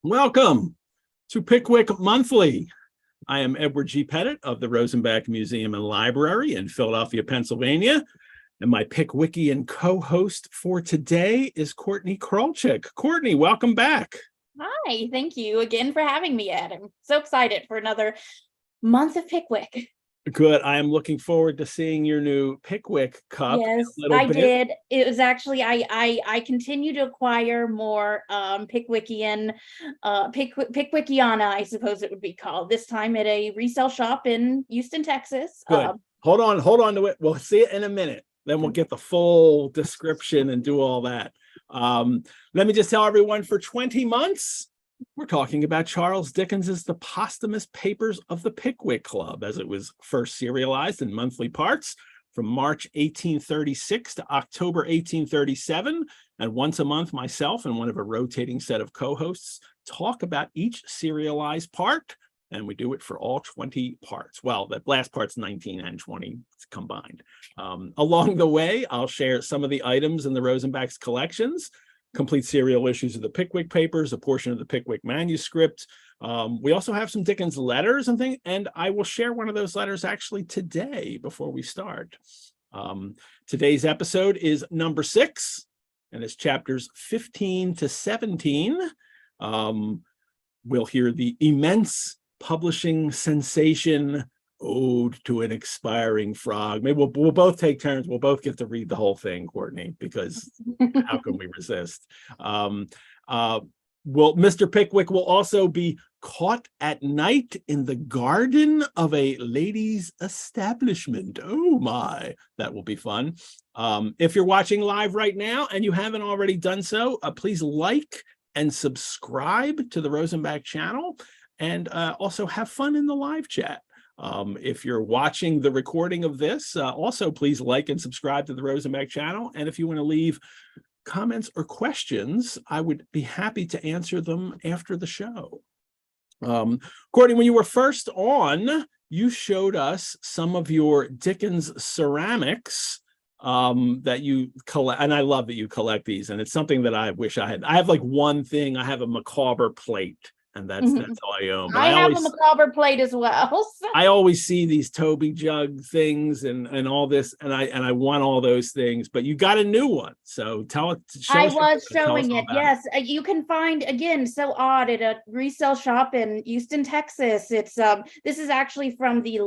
Welcome to Pickwick Monthly. I am Edward G. Pettit of the Rosenbach Museum and Library in Philadelphia, Pennsylvania. And my Pickwickian co-host for today is Courtney Krolczyk. Courtney, welcome back. Hi, thank you again for having me, Ed. I'm so excited for another month of Pickwick. Good. I am looking forward to seeing your new Pickwick cup. Yes, I did. It was actually I continue to acquire more Pickwickiana, I suppose it would be called, this time at a resale shop in Houston, Texas. Good. Hold on to it. We'll see it in a minute. Then we'll get the full description and do all that. Let me just tell everyone, for 20 months, we're talking about Charles Dickens's The Posthumous Papers of the Pickwick Club, as it was first serialized in monthly parts from March 1836 to October 1837. And once a month, myself and one of a rotating set of co-hosts talk about each serialized part, and we do it for all 20 parts. Well, the last part's 19 and 20 combined. Along the way, I'll share some of the items in the Rosenbach's collections, complete serial issues of the Pickwick Papers, a portion of the Pickwick manuscript. We also have some Dickens letters and things, and I will share one of those letters actually today before we start. Today's episode is number 6, and it's chapters 15 to 17. We'll hear the immense publishing sensation, Ode to an Expiring Frog. Maybe we'll both take turns. We'll both get to read the whole thing, Courtney, because how can we resist? Mr. Pickwick will also be caught at night in the garden of a ladies' establishment. Oh my, that will be fun. If you're watching live right now and you haven't already done so, please like and subscribe to the Rosenbach channel, and also have fun in the live chat. If you're watching the recording of this, also please like and subscribe to the Rosenbach channel. And if you want to leave comments or questions, I would be happy to answer them after the show. Courtney, when you were first on, you showed us some of your Dickens ceramics that you collect, and I love that you collect these, and it's something that I wish I had. I have like one thing. I have a Micawber plate, and that's all I own. But I have a Micawber plate as well. I always see these Toby jug things and all this, and I want all those things. But you got a new one, so tell it. I was showing it. Yes, you can find, again, so odd, at a resale shop in Houston, Texas. It's this is actually from the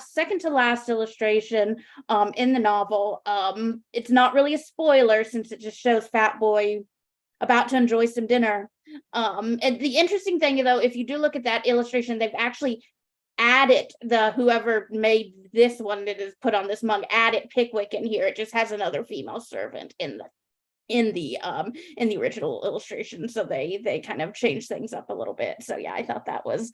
second to last illustration in the novel. It's not really a spoiler since it just shows Fat Boy about to enjoy some dinner. And the interesting thing, though, if you do look at that illustration, they've actually added whoever made this one that is put on this mug, added Pickwick in here. It just has another female servant in the original illustration, so they kind of changed things up a little bit. So yeah, I thought that was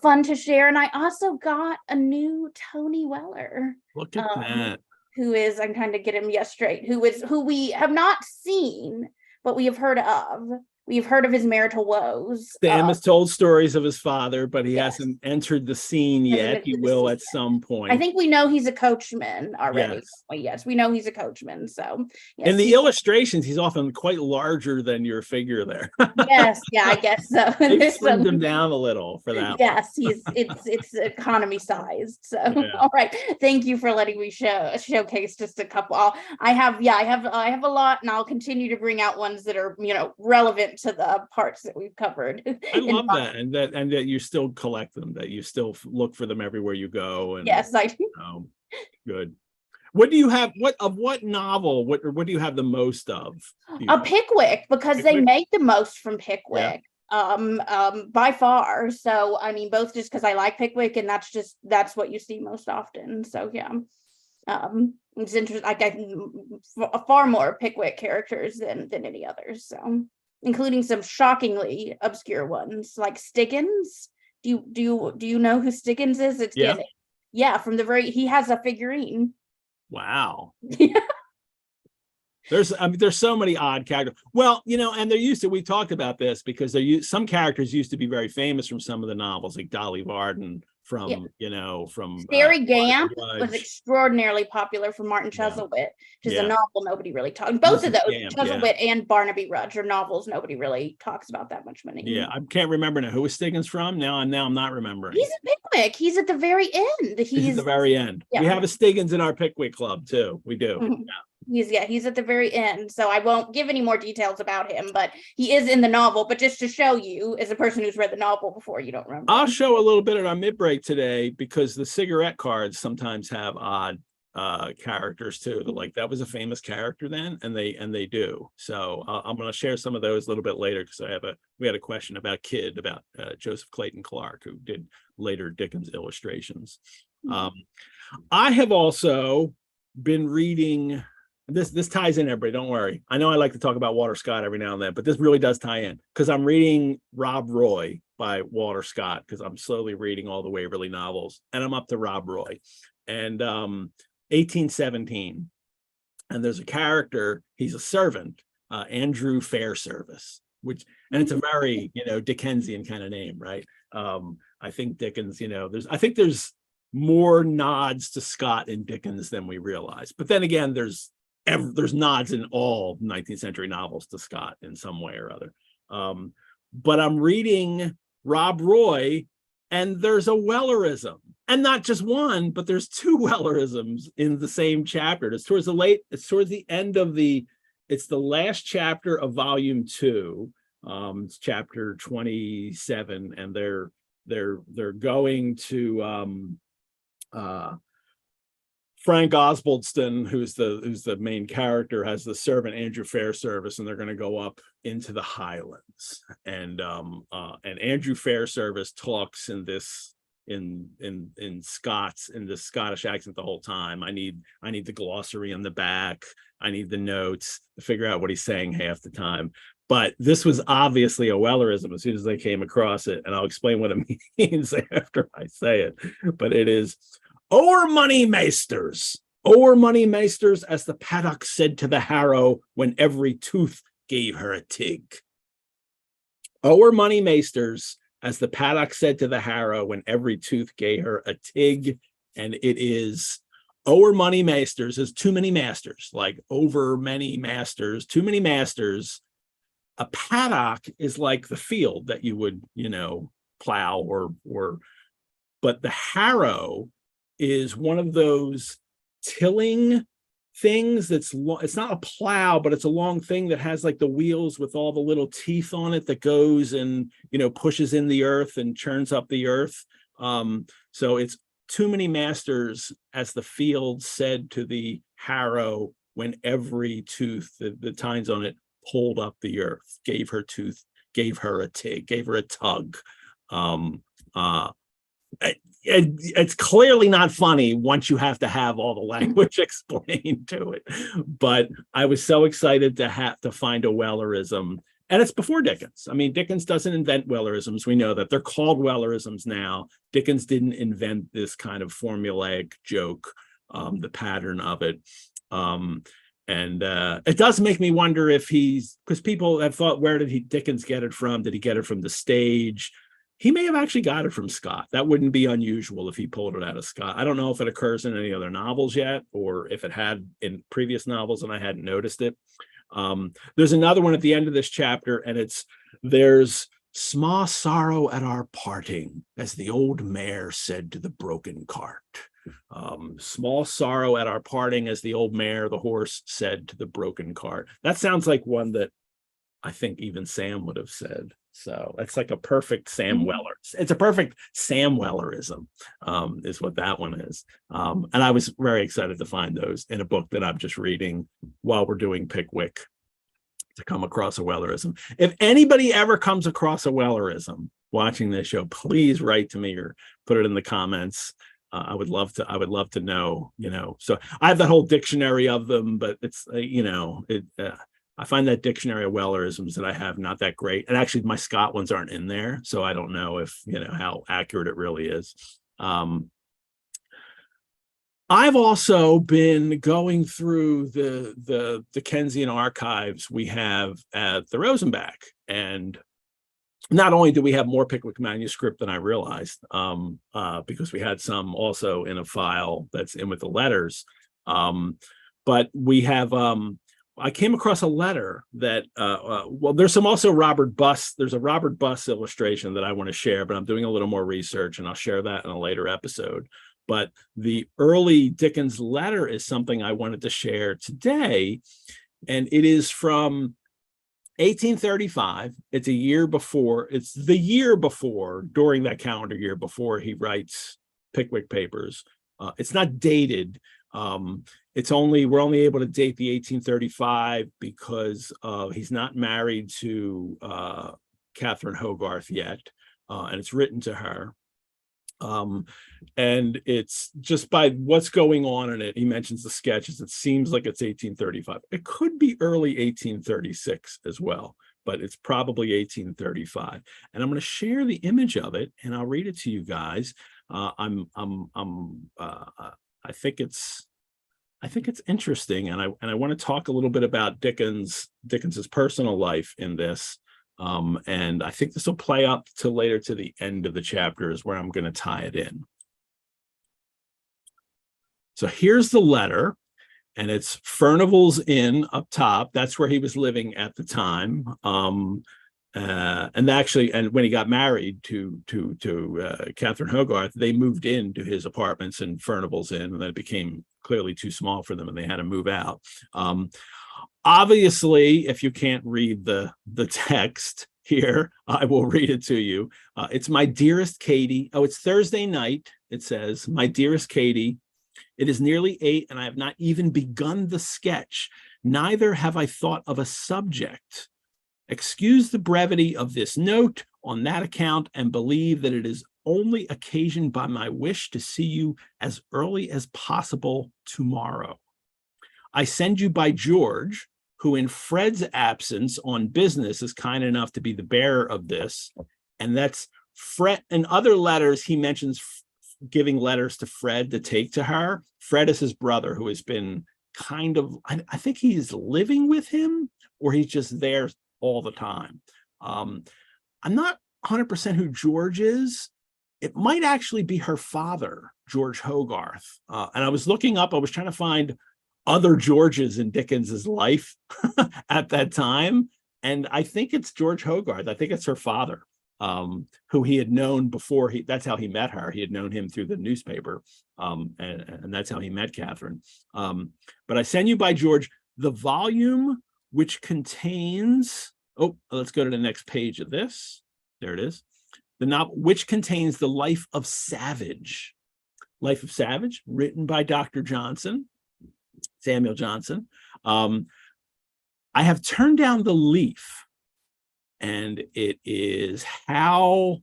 fun to share. And I also got a new Tony Weller. Look at that. Who is, I'm trying to get him straight, who we have not seen, but we have heard of. We've heard of his marital woes. Sam has told stories of his father, but he hasn't entered the scene yet. He will at some point. I think we know he's a coachman already. Yes, we know he's a coachman. So yes, in the illustrations, he's often quite larger than your figure there. Yes, yeah, I guess so. They slimmed him down a little for that. Yes, it's economy sized. So all right, thank you for letting me showcase just a couple. I have a lot, and I'll continue to bring out ones that are relevant to the parts that we've covered. I love that, and that you still collect them, that you still look for them everywhere you go. And yes, I do. Good. What do you have? What novel? What do you have the most of? Pickwick, because they make the most from Pickwick. By far. So I mean, both just because I like Pickwick, and that's what you see most often. So yeah. It's interesting. I get far more Pickwick characters than any others. So, including some shockingly obscure ones like Stiggins. Do you know who Stiggins is? It's from he has a figurine. Wow. There's so many odd characters. Well, and we talked about this because some characters used to be very famous from some of the novels, like Dolly Varden from, you know, from Fairy Gamp was Judge. extraordinarily popular for Martin Chuzzlewit, which is a novel nobody really talks. Both of those, Gamp, Chuzzlewit and Barnaby Rudge, are novels nobody really talks about that much money. Yeah, I can't remember now. Who was Dickens from? Now I'm not remembering. He's at Pickwick. He's at the very end. He's at the very end. Yeah. We have a Stiggins in our Pickwick club too. We do. He's at the very end, so I won't give any more details about him, but he is in the novel. But just to show you, as a person who's read the novel before, you don't remember. I'll show a little bit at our mid-break today, because the cigarette cards sometimes have odd characters too. Like, that was a famous character then, and they do. So I'm going to share some of those a little bit later, because we had a question about Kid, about Joseph Clayton Clark, who did later Dickens illustrations. I have also been reading. This ties in, everybody, don't worry. I know I like to talk about Walter Scott every now and then, but this really does tie in, because I'm reading Rob Roy by Walter Scott, because I'm slowly reading all the Waverley novels, and I'm up to Rob Roy and 1817. And there's a character, he's a servant, Andrew Fairservice, and it's a very, Dickensian kind of name, right? I think Dickens, there's more nods to Scott in Dickens than we realize. But then again, there's nods in all 19th century novels to Scott in some way or other. But I'm reading Rob Roy, and there's a Wellerism, and not just one, but there's two Wellerisms in the same chapter. It's towards the end of it's the last chapter of volume 2. It's chapter 27, and they're going to Frank Osbaldeston, who's the main character, has the servant Andrew Fairservice, and they're going to go up into the Highlands. And Andrew Fairservice talks in this Scottish accent the whole time. I need the glossary in the back. I need the notes to figure out what he's saying half the time. But this was obviously a Wellerism as soon as I came across it, and I'll explain what it means after I say it. But it is, "O'er money maesters, as the paddock said to the harrow when every tooth gave her a tig." O'er money maesters, as the paddock said to the harrow when every tooth gave her a tig. And it is, o'er money maesters is too many masters, like over many masters, too many masters. A paddock is like the field that you would, plow or, but the harrow is one of those tilling things it's not a plow, but it's a long thing that has like the wheels with all the little teeth on it that goes and, pushes in the earth and churns up the earth. So it's too many masters, as the field said to the harrow when every tooth, the tines on it, pulled up the earth, gave her a tig, gave her a tug. It's clearly not funny once you have to have all the language explained to it. But I was so excited to find a Wellerism. And it's before Dickens. I mean, Dickens doesn't invent Wellerisms. We know that they're called Wellerisms now. Dickens didn't invent this kind of formulaic joke, the pattern of it. And it does make me wonder if because people have thought, where did Dickens get it from? Did he get it from the stage? He may have actually got it from Scott. That wouldn't be unusual if he pulled it out of Scott. I don't know if it occurs in any other novels yet, or if it had in previous novels and I hadn't noticed it. There's another one at the end of this chapter, and there's "Sma sorrow at our parting, as the old mare said to the broken cart." Small sorrow at our parting, as the old mare, the horse, said to the broken cart. That sounds like one that I think even Sam would have said. So that's like a perfect Sam Weller. It's a perfect Sam Wellerism, is what that one is. And I was very excited to find those in a book that I'm just reading while we're doing Pickwick, to come across a Wellerism. If anybody ever comes across a Wellerism watching this show, please write to me or put it in the comments. I would love to know, so I have that whole dictionary of them, but it's, I find that dictionary of Wellerisms that I have not that great. And actually my Scott ones aren't in there. So I don't know if, how accurate it really is. I've also been going through the Dickensian archives we have at the Rosenbach. And not only do we have more Pickwick manuscript than I realized, because we had some also in a file that's in with the letters, but we have, I came across a letter that, well, there's some also Robert Buss, there's a Robert Buss illustration that I want to share, but I'm doing a little more research and I'll share that in a later episode. But the early Dickens letter is something I wanted to share today, and it is from 1835. It's a year before, it's the year before, during that calendar year before he writes Pickwick Papers. It's not dated. It's only, we're only able to date the 1835 because he's not married to Catherine Hogarth yet, and it's written to her. And it's just by what's going on in it. He mentions the sketches. It seems like it's 1835. It could be early 1836 as well, but it's probably 1835. And I'm going to share the image of it, and I'll read it to you guys. I think it's interesting, and I want to talk a little bit about Dickens's personal life in this. And I think this will play up to later to the end of the chapter is where I'm going to tie it in. So here's the letter, and it's Furnival's Inn up top. That's where he was living at the time. And actually, and when he got married to Catherine Hogarth, they moved into his apartments in Furnival's Inn, and then it became clearly too small for them, and they had to move out. Obviously, if you can't read the text here, I will read it to you. It's my dearest Katie. Oh, it's Thursday night. It says, my dearest Katie, it is nearly 8, and I have not even begun the sketch. Neither have I thought of a subject. Excuse the brevity of this note on that account, and believe that it is only occasioned by my wish to see you as early as possible tomorrow. I send you by George, who in Fred's absence on business is kind enough to be the bearer of this. And that's Fred. In other letters, he mentions giving letters to Fred to take to her. Fred is his brother, who has been kind of, I think he's living with him, or he's just there all the time. I'm not 100% who George is. It might actually be her father, George Hogarth. And I was looking up, I was trying to find other Georges in Dickens's life at that time. And I think it's George Hogarth. I think it's her father, who he had known before. That's how he met her. He had known him through the newspaper. And that's how he met Catherine. But I send you by George the volume which contains, oh, let's go to the next page of this. There it is. The novel, which contains the Life of Savage. Life of Savage, written by Dr. Johnson. Samuel Johnson. I have turned down the leaf, and it is how,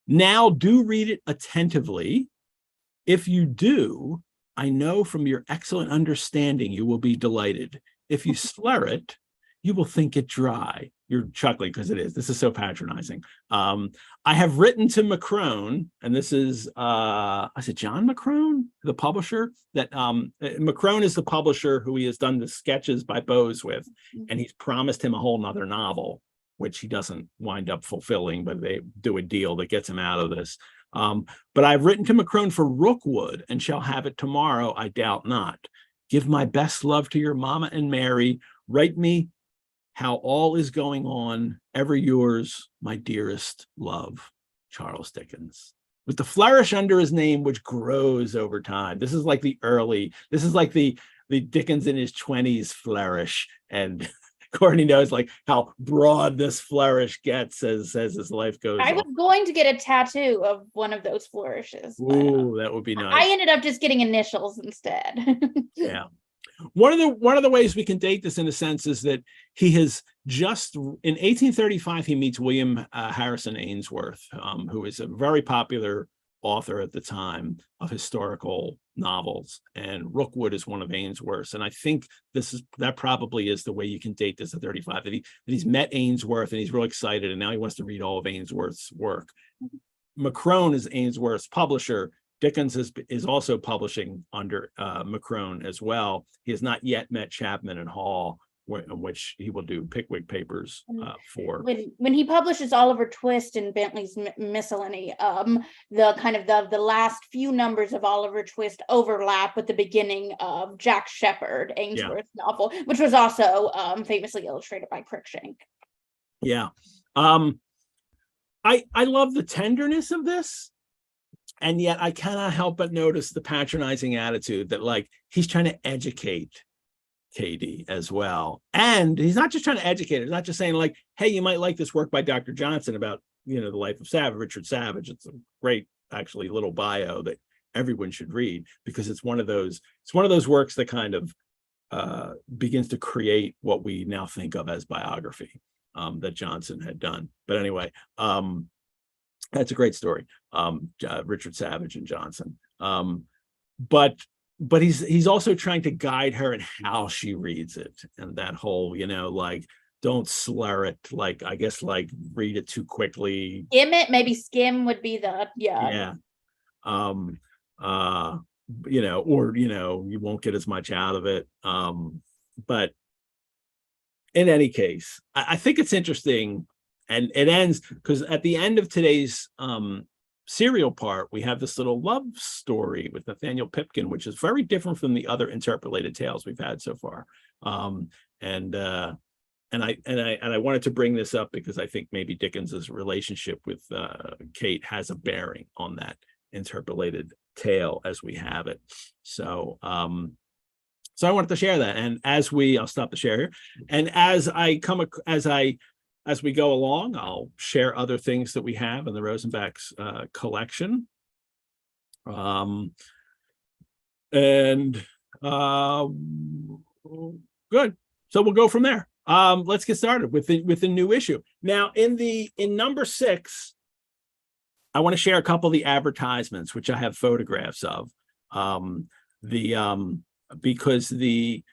now do read it attentively. If you do, I know from your excellent understanding you will be delighted. If you slur it, you will think it dry. You're chuckling because it is. This is so patronizing. I have written to Macrone, and this is, it John Macrone, the publisher? That Macrone is the publisher who he has done the sketches by Bose with, and he's promised him a whole nother novel, which he doesn't wind up fulfilling, but they do a deal that gets him out of this. But I've written to Macrone for Rookwood, and shall have it tomorrow, I doubt not. Give my best love to your mama and Mary. Write me how all is going on. Ever yours, my dearest love, Charles Dickens. With the flourish under his name, which grows over time. This is like the Dickens in his 20s flourish. And Courtney knows like how broad this flourish gets as his life goes on. I was going to get a tattoo of one of those flourishes. Ooh, that would be nice. I ended up just getting initials instead. Yeah. One of the ways we can date this in a sense is that he has just, in 1835, he meets William Harrison Ainsworth, who is a very popular author at the time of historical novels, and Rookwood is one of Ainsworth's. And I think that probably is the way you can date this at 35, that he's met Ainsworth and he's real excited, and now he wants to read all of Ainsworth's work. Macrone is Ainsworth's publisher. Dickens is also publishing under Macrone as well. He has not yet met Chapman and Hall, in which he will do Pickwick Papers for. When he publishes Oliver Twist in Bentley's Miscellany, the last few numbers of Oliver Twist overlap with the beginning of Jack Sheppard, Ainsworth's novel, which was also famously illustrated by Cruikshank. Yeah. I love the tenderness of this, and yet I cannot help but notice the patronizing attitude that, like, he's trying to educate Katie as well. And he's not just trying to educate her. He's not just saying, like, hey, you might like this work by Dr. Johnson about, the life of Savage, Richard Savage. It's a great, actually, little bio that everyone should read, because it's one of those works that kind of begins to create what we now think of as biography that Johnson had done. But anyway, that's a great story. Richard Savage and Johnson. But he's also trying to guide her in how she reads it, and that whole, like, don't slur it, like, I guess, like, read it too quickly. Skim it, maybe skim would be the or you won't get as much out of it. But in any case, I think it's interesting, and it ends because at the end of today's serial part, we have this little love story with Nathaniel Pipkin, which is very different from the other interpolated tales we've had so far. And I wanted to bring this up because I think maybe Dickens's relationship with Kate has a bearing on that interpolated tale as we have it. So I wanted to share that. And I'll stop the share here. And as we go along, I'll share other things that we have in the Rosenbach's collection. Good. So we'll go from there. Let's get started with the new issue. Now, in number 6, I want to share a couple of the advertisements, which I have photographs of. Because the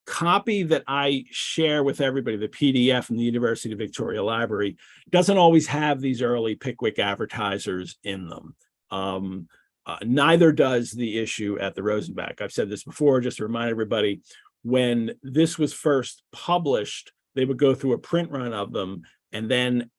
copy that I share with everybody, the PDF from the University of Victoria Library, doesn't always have these early Pickwick advertisers in them. Neither does the issue at the Rosenbach. I've said this before, just to remind everybody, when this was first published, they would go through a print run of them, and then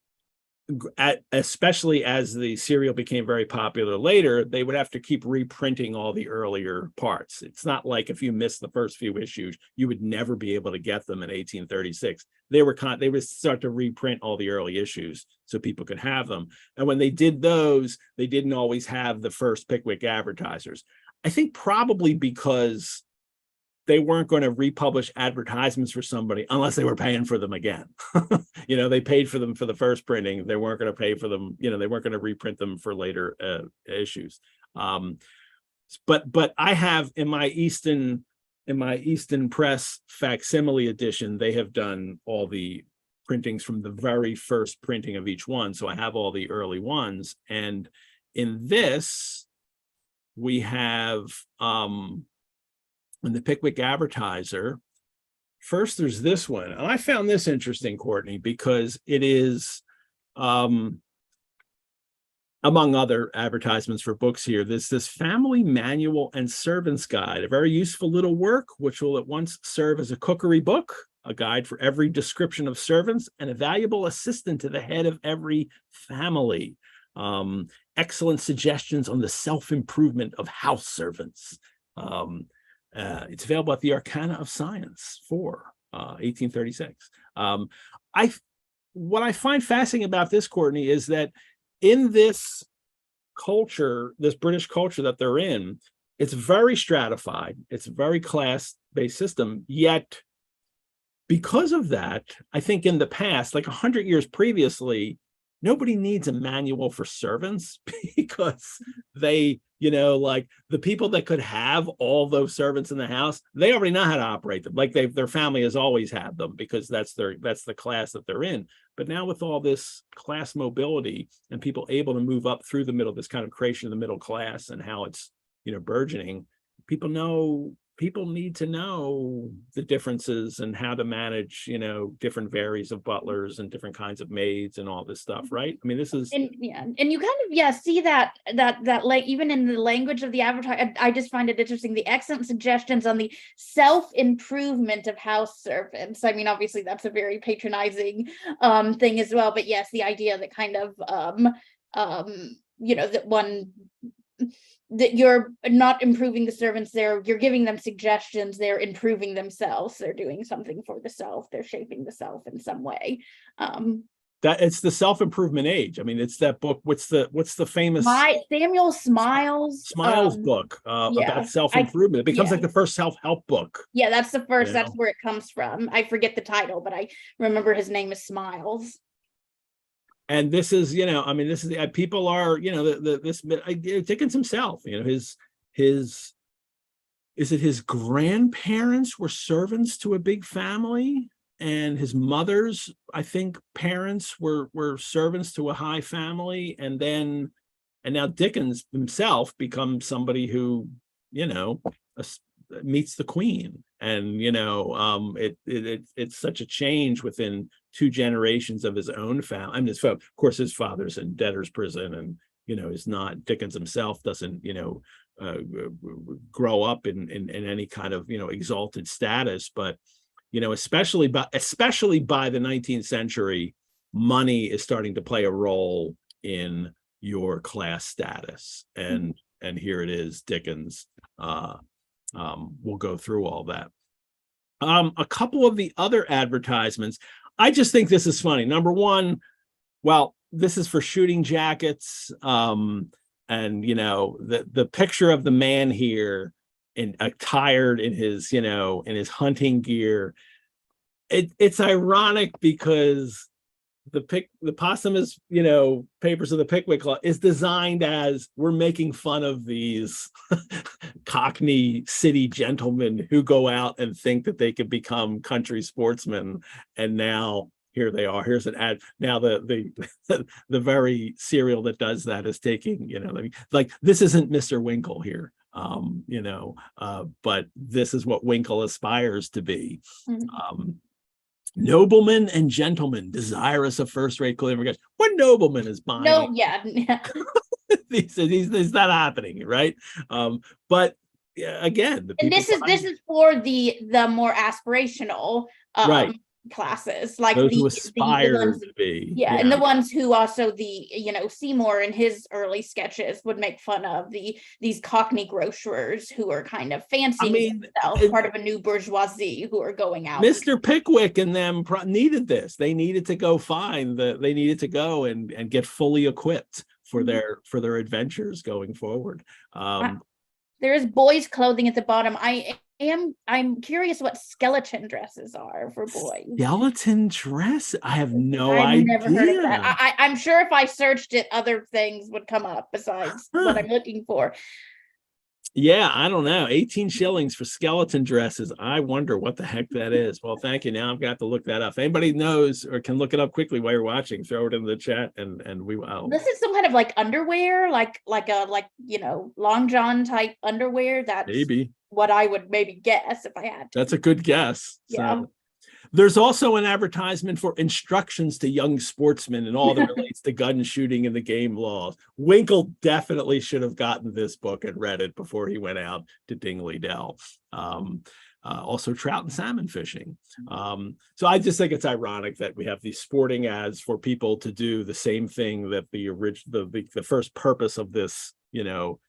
especially as the serial became very popular later, they would have to keep reprinting all the earlier parts. It's not like if you missed the first few issues, you would never be able to get them in 1836. They would start to reprint all the early issues so people could have them. And when they did those, they didn't always have the first Pickwick advertisers. I think probably because they weren't going to republish advertisements for somebody unless they were paying for them again. They paid for them for the first printing. They weren't going to pay for them. They weren't going to reprint them for later issues. But I have in my Easton Press facsimile edition, they have done all the printings from the very first printing of each one. So I have all the early ones. And in this, we have in the Pickwick Advertiser, first there's this one. And I found this interesting, Courtney, because it is, among other advertisements for books here, this family manual and servant's guide, a very useful little work, which will at once serve as a cookery book, a guide for every description of servants, and a valuable assistant to the head of every family. Excellent suggestions on the self-improvement of house servants. It's available at the Arcana of Science for 1836. What I find fascinating about this, Courtney, is that in this culture, this British culture that they're in, it's very stratified. It's a very class-based system. Yet, because of that, I think in the past, like 100 years previously, nobody needs a manual for servants because they, like the people that could have all those servants in the house, they already know how to operate them. Like their family has always had them because that's the class that they're in. But now with all this class mobility and people able to move up through the middle, this kind of creation of the middle class and how it's, burgeoning, people know people need to know the differences and how to manage, different varies of butlers and different kinds of maids and all this stuff, right? I mean, this is and you kind of see that like even in the language of the advertise. I just find it interesting, the excellent suggestions on the self-improvement of house servants. I mean, obviously that's a very patronizing thing as well, but yes, the idea that kind of that you're not improving the servants there, you're giving them suggestions, they're improving themselves, they're doing something for the self, they're shaping the self in some way. That it's the self-improvement age. I mean, it's that book. What's the famous Samuel Smiles book about self-improvement? It becomes like the first self-help book. Yeah, that's the first. That's where it comes from. I forget the title, but I remember his name is Smiles. And this is, this is people are, Dickens himself, his grandparents were servants to a big family, and his mother's, I think, parents were servants to a high family, and now Dickens himself becomes somebody who, meets the Queen, and it's such a change within 2 generations of his own family. I mean, of course, his father's in debtor's prison, and is not, Dickens himself doesn't grow up in any kind of exalted status, but especially by the 19th century, money is starting to play a role in your class status, and here it is, Dickens. We'll go through all that. A couple of the other advertisements, I just think this is funny. Number one, well, this is for shooting jackets, and the picture of the man here attired in his hunting gear. It's ironic because the posthumous papers of the Pickwick Club is designed as, we're making fun of these Cockney city gentlemen who go out and think that they could become country sportsmen, and now here they are. Here's an ad. Now the very serial that does that is taking, like this isn't Mr. Winkle here, but this is what Winkle aspires to be. Noblemen and gentlemen desirous of first-rate clever. What nobleman is buying? No, yeah. He's not happening, right? But again, and this is for the more aspirational right classes, like those who aspire to be, and the ones who also Seymour in his early sketches would make fun of these Cockney grocers who are kind of fancying themselves, part of a new bourgeoisie who are going out. Mr. Pickwick and them needed this. They needed to go they needed to go and get fully equipped for their adventures going forward. There is boys' clothing at the bottom. I'm curious what skeleton dresses are for boys. Skeleton dress? I have no idea. I've never heard of that. I'm sure if I searched it, other things would come up besides what I'm looking for. Yeah, I don't know. 18 shillings for skeleton dresses. I wonder what the heck that is. Well, thank you. Now I've got to look that up. If anybody knows or can look it up quickly while you're watching, throw it in the chat and we will. This is some kind of like underwear, like long john type underwear. That's maybe what I would maybe guess if I had to. That's a good guess. Yeah. So. There's also an advertisement for instructions to young sportsmen and all that relates to gun shooting and the game laws. Winkle definitely should have gotten this book and read it before he went out to Dingley Dell. Also trout and salmon fishing. So I just think it's ironic that we have these sporting ads for people to do the same thing that the first purpose of this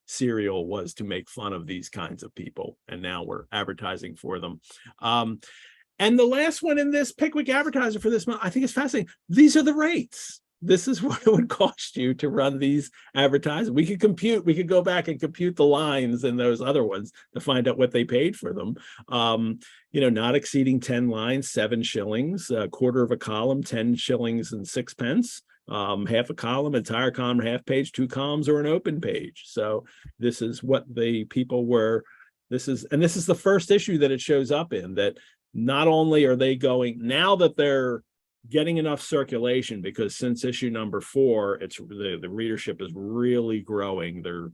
serial was to make fun of these kinds of people, and now we're advertising for them. And the last one in this Pickwick advertiser for this month, I think it's fascinating. These are the rates. This is what it would cost you to run these advertisements. We could go back and compute the lines in those other ones to find out what they paid for them. Not exceeding 10 lines, 7 shillings, a quarter of a column, 10 shillings and 6 pence. Half a column, entire column, half page, 2 columns, or an open page. So this is what the people were. This is the first issue that it shows up in, that not only are they going, now that they're getting enough circulation, because since issue number 4, it's the readership is really growing. They're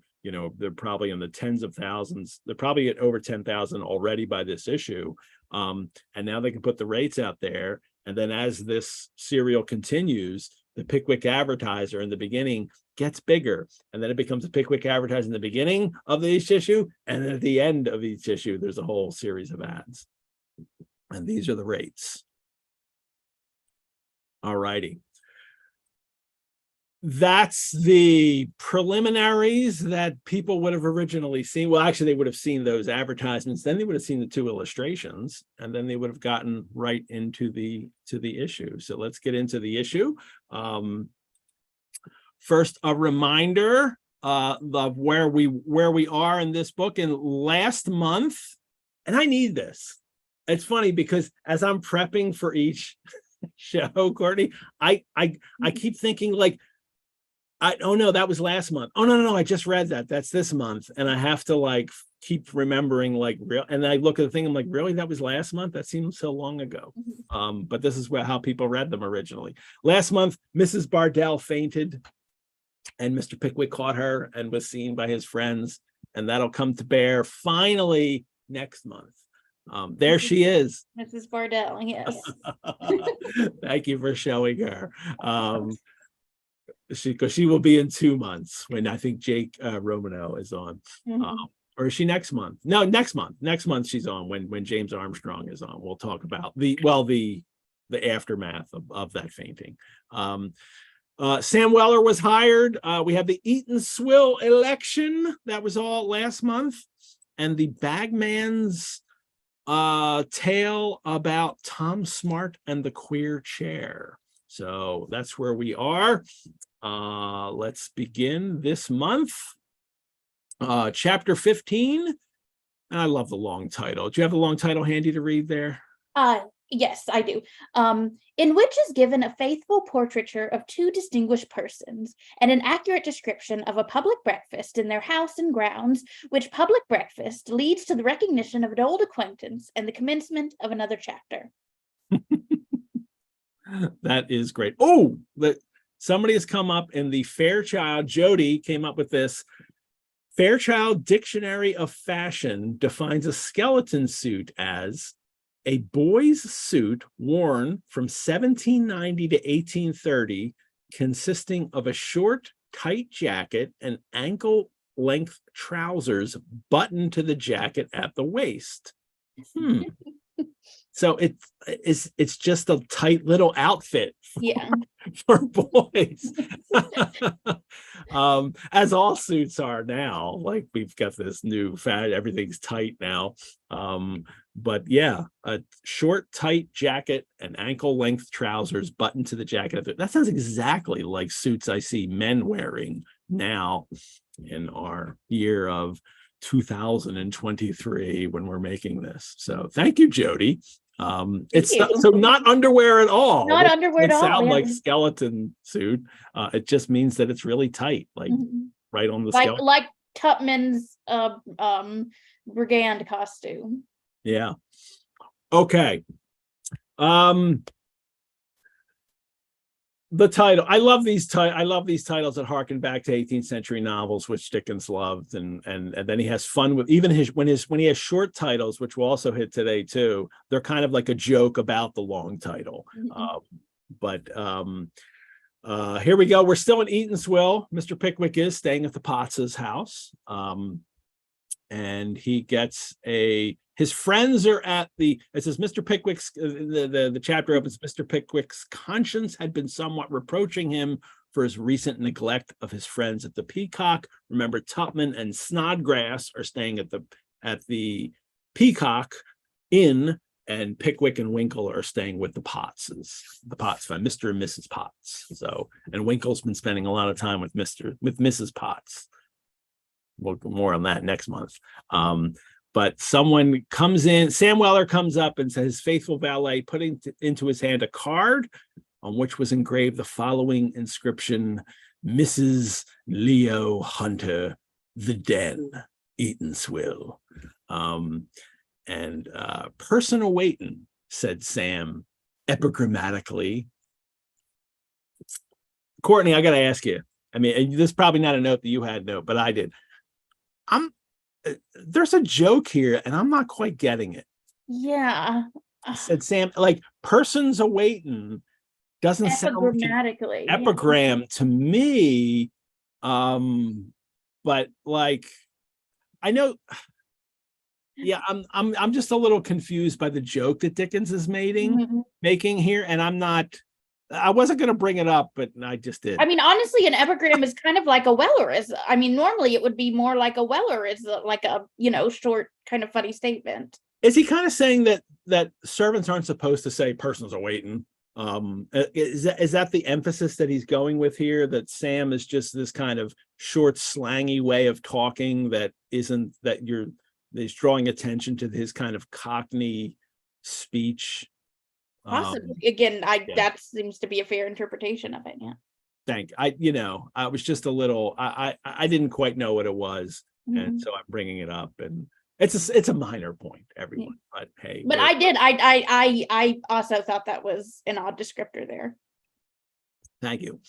they're probably in the tens of thousands. They're probably at over 10,000 already by this issue. And now they can put the rates out there. And then as this serial continues, the Pickwick advertiser in the beginning gets bigger. And then it becomes a Pickwick advertiser in the beginning of each issue. And then at the end of each issue, there's a whole series of ads. And these are the rates. All righty. That's the preliminaries that people would have originally seen. Well, actually, they would have seen those advertisements. Then they would have seen the 2 illustrations, and then they would have gotten right into the issue. So let's get into the issue. First, a reminder of where we are in this book. In last month, and I need this. It's funny because as I'm prepping for each show, Courtney, I keep thinking like, oh no, that was last month. Oh no, I just read that. That's this month. And I have to like keep remembering like real. And I look at the thing, I'm like, really? That was last month? That seems so long ago. But this is how people read them originally. Last month, Mrs. Bardell fainted and Mr. Pickwick caught her and was seen by his friends. And that'll come to bear finally next month. There she is. Mrs. Bardell, yes. Thank you for showing her. She will be in 2 months when I think Jake Romano is on. Or is she next month? No, next month. Next month she's on when James Armstrong is on. We'll talk about the aftermath of that fainting. Sam Weller was hired. We have the Eaton Swill election. That was all last month. And the Bagman's tale about Tom Smart and the queer chair. So that's where we are. Let's begin this month. Chapter 15. And I love the long title. Do you have the long title handy to read there? Yes, I do. In which is given a faithful portraiture of 2 distinguished persons and an accurate description of a public breakfast in their house and grounds, which public breakfast leads to the recognition of an old acquaintance and the commencement of another chapter. That is great. Oh, somebody has come up in the Fairchild. Jody came up with this. Fairchild Dictionary of Fashion defines a skeleton suit as a boy's suit worn from 1790 to 1830, consisting of a short, tight jacket and ankle-length trousers buttoned to the jacket at the waist. So it's just a tight little outfit for boys. As all suits are now. Like we've got this new fad, everything's tight now. But yeah, a short, tight jacket and ankle-length trousers buttoned to the jacket. That sounds exactly like suits I see men wearing now in our year of 2023 when we're making this. So thank you, Jody. It's not underwear at all. Not underwear at all. It sound like skeleton suit. It just means that it's really tight, like right on the skeleton. Like Tupman's brigand costume. Yeah. Okay. The title. I love these titles that harken back to 18th century novels, which Dickens loved, and then he has fun with even when he has short titles, which we'll also hit today too. They're kind of like a joke about the long title. But here we go. We're still in Eatanswill. Mr. Pickwick is staying at the Potts' house, and he gets his friends are at it says Mr. Pickwick's, the chapter opens, Mr. Pickwick's conscience had been somewhat reproaching him for his recent neglect of his friends at the Peacock. Remember, Tupman and Snodgrass are staying at the Peacock Inn, and Pickwick and Winkle are staying with the Potts family, Mr. and Mrs. Potts. So, and Winkle's been spending a lot of time with Mrs. Potts. We'll go more on that next month. But someone comes in, Sam Weller comes up and says his faithful valet putting into his hand a card on which was engraved the following inscription: Mrs. Leo Hunter, The Den, Eatanswill. Person awaiting, said Sam epigrammatically. Courtney, I got to ask you. I mean, this is probably not a note that you had, but I did. I'm there's a joke here, and I'm not quite getting it. Yeah. Said Sam, like persons awaiting doesn't sound like an epigram to me. But like I know, yeah, I'm just a little confused by the joke that Dickens is making here, and I wasn't going to bring it up, but I just did. I mean, honestly, an epigram is kind of like a Wellerism. I mean, normally it would be more like a Wellerism, like a, short kind of funny statement. Is he kind of saying that servants aren't supposed to say persons are waiting? Is that the emphasis that he's going with here? That Sam is just this kind of short, slangy way of talking that isn't that he's drawing attention to his kind of Cockney speech. Possibly. Again, that seems to be a fair interpretation of it. Yeah. I was just a little. I didn't quite know what it was, and so I'm bringing it up, and it's a minor point, everyone. But hey, but I also thought that was an odd descriptor there. Thank you.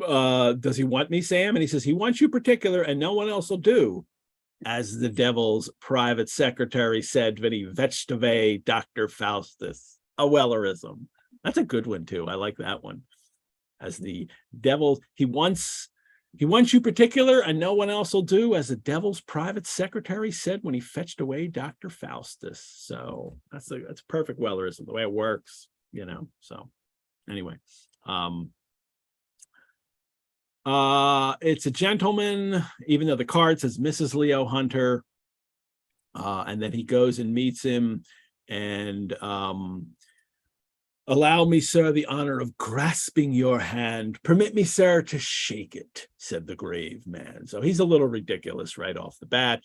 Does he want me, Sam? And he says he wants you particular, and no one else will do. As the devil's private secretary said when he fetched away Dr. Faustus, a Wellerism. That's a good one too. I like that one. As the devil, he wants you particular, and no one else will do, as the devil's private secretary said when he fetched away Dr. Faustus. So that's perfect Wellerism, the way it works, So anyway, it's a gentleman, even though the card says Mrs. Leo Hunter, and then he goes and meets him, and allow me, sir, the honor of grasping your hand. Permit me, sir, to shake it, said the grave man. So he's a little ridiculous right off the bat.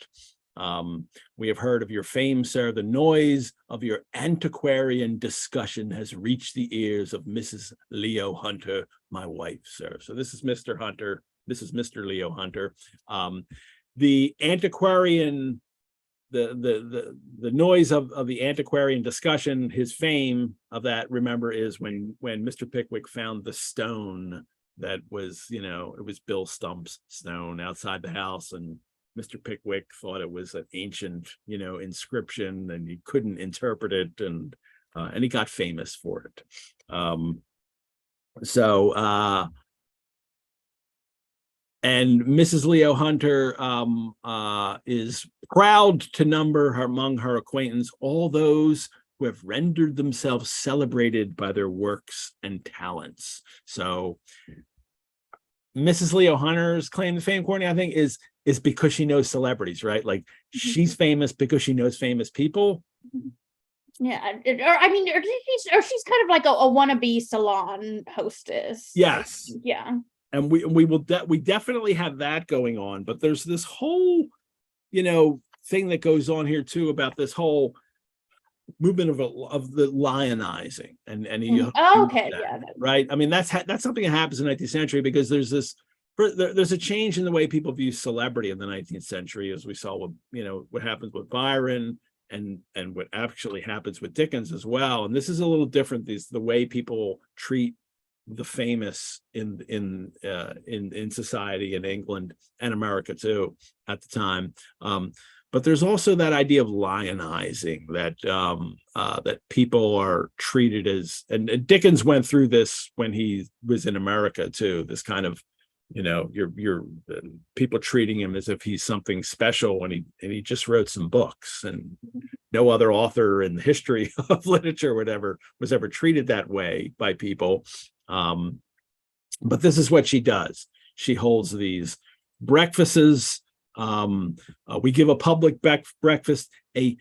We have heard of your fame, sir. The noise of your antiquarian discussion has reached the ears of Mrs. Leo Hunter, my wife, sir. So this is Mr. Hunter. This is Mr. Leo Hunter. The antiquarian, the noise of the antiquarian discussion, his fame of that, remember, is when Mr. Pickwick found the stone that was, it was Bill Stump's stone outside the house, and Mr. Pickwick thought it was an ancient, inscription, and he couldn't interpret it, and he got famous for it. And Mrs. Leo Hunter is proud to number among her acquaintance all those who have rendered themselves celebrated by their works and talents. So Mrs. Leo Hunter's claim to fame, Courtney, I think, is because she knows celebrities, right? Like she's famous because she knows famous people. Yeah, or she's kind of like a wannabe salon hostess. Yes. Yeah. And we definitely have that going on, but there's this whole, thing that goes on here too about this whole movement of the lionizing and okay, yeah, right. I mean that's something that happens in the 19th century because there's a change in the way people view celebrity in the 19th century, as we saw with what happens with Byron and what actually happens with Dickens as well. And this is a little different. The way people treat the famous in society in England and America too at the time. But there's also that idea of lionizing that people are treated as, and Dickens went through this when he was in America too. This kind of, you're people treating him as if he's something special, and he just wrote some books, and no other author in the history of literature, whatever, was ever treated that way by people. But this is what she does. She holds these breakfasts. We give a public breakfast, a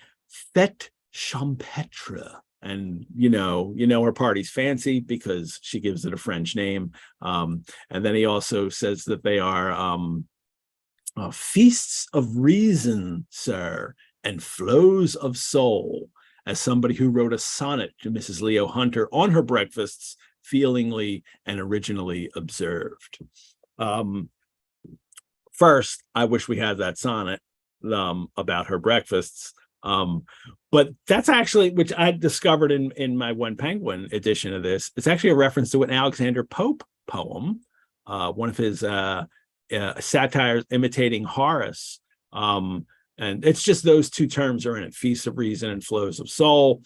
fete champêtre, and her party's fancy because she gives it a French name. And then he also says that they are feasts of reason, sir, and flows of soul, as somebody who wrote a sonnet to Mrs. Leo Hunter on her breakfasts feelingly and originally observed. First, I wish we had that sonnet about her breakfasts. But that's actually, which I discovered in my One Penguin edition of this, it's actually a reference to an Alexander Pope poem, one of his satires imitating Horace. And it's just those two terms are in it: feasts of reason and flows of soul.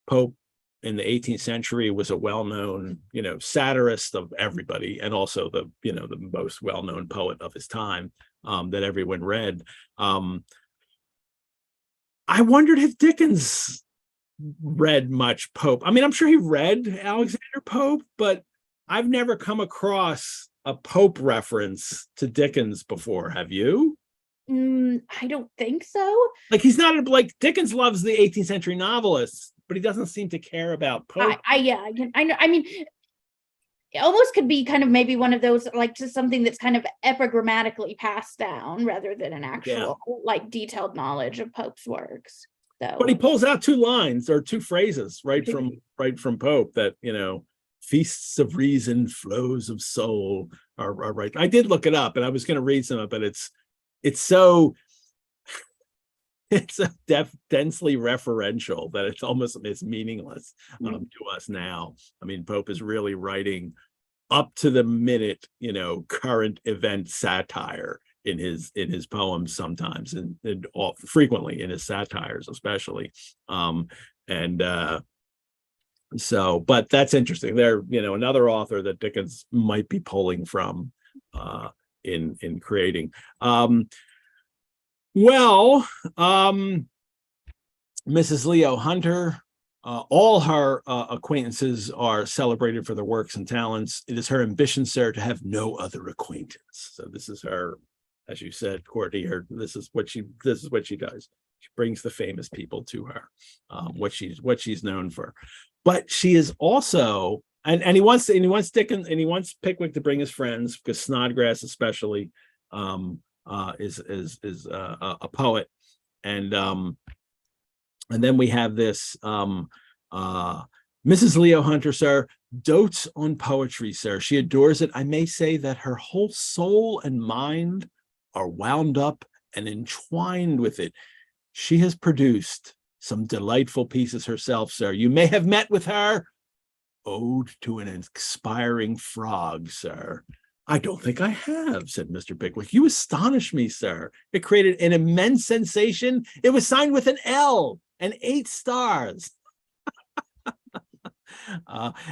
Pope in the 18th century was a well-known, satirist of everybody, and also the most well-known poet of his time that everyone read. I wondered if Dickens read much Pope. I mean, I'm sure he read Alexander Pope, but I've never come across a Pope reference to Dickens before. Have you? I don't think so. Like, he's not like Dickens loves the 18th century novelists, but he doesn't seem to care about Pope. I know. I mean, it almost could be kind of maybe one of those, like, just something that's kind of epigrammatically passed down rather than an actual like detailed knowledge of Pope's works. So, but he pulls out two lines or two phrases right from Pope that, feasts of reason, flows of soul are right. I did look it up, and I was going to read some of it, but it's so densely referential that it's meaningless to us now. I mean, Pope is really writing up to the minute, current event satire in his poems sometimes, and frequently in his satires especially. But that's interesting. They're, another author that Dickens might be pulling from in creating. Mrs. Leo Hunter, all her acquaintances are celebrated for their works and talents. It is her ambition, sir, to have no other acquaintance. So this is her, as you said, Courtney, this is what she does. She brings the famous people to her, what she's known for. But she is also, and he wants Dickens, and he wants Pickwick to bring his friends, because Snodgrass especially is a poet. And then we have this Mrs. Leo Hunter, sir, dotes on poetry, sir. She adores it. I may say that her whole soul and mind are wound up and entwined with it. She has produced some delightful pieces herself, sir. You may have met with her. Ode to an Expiring Frog, sir. I don't think I have, said Mr. Pickwick. You astonish me, sir. It created an immense sensation. It was signed with an L and 8 stars.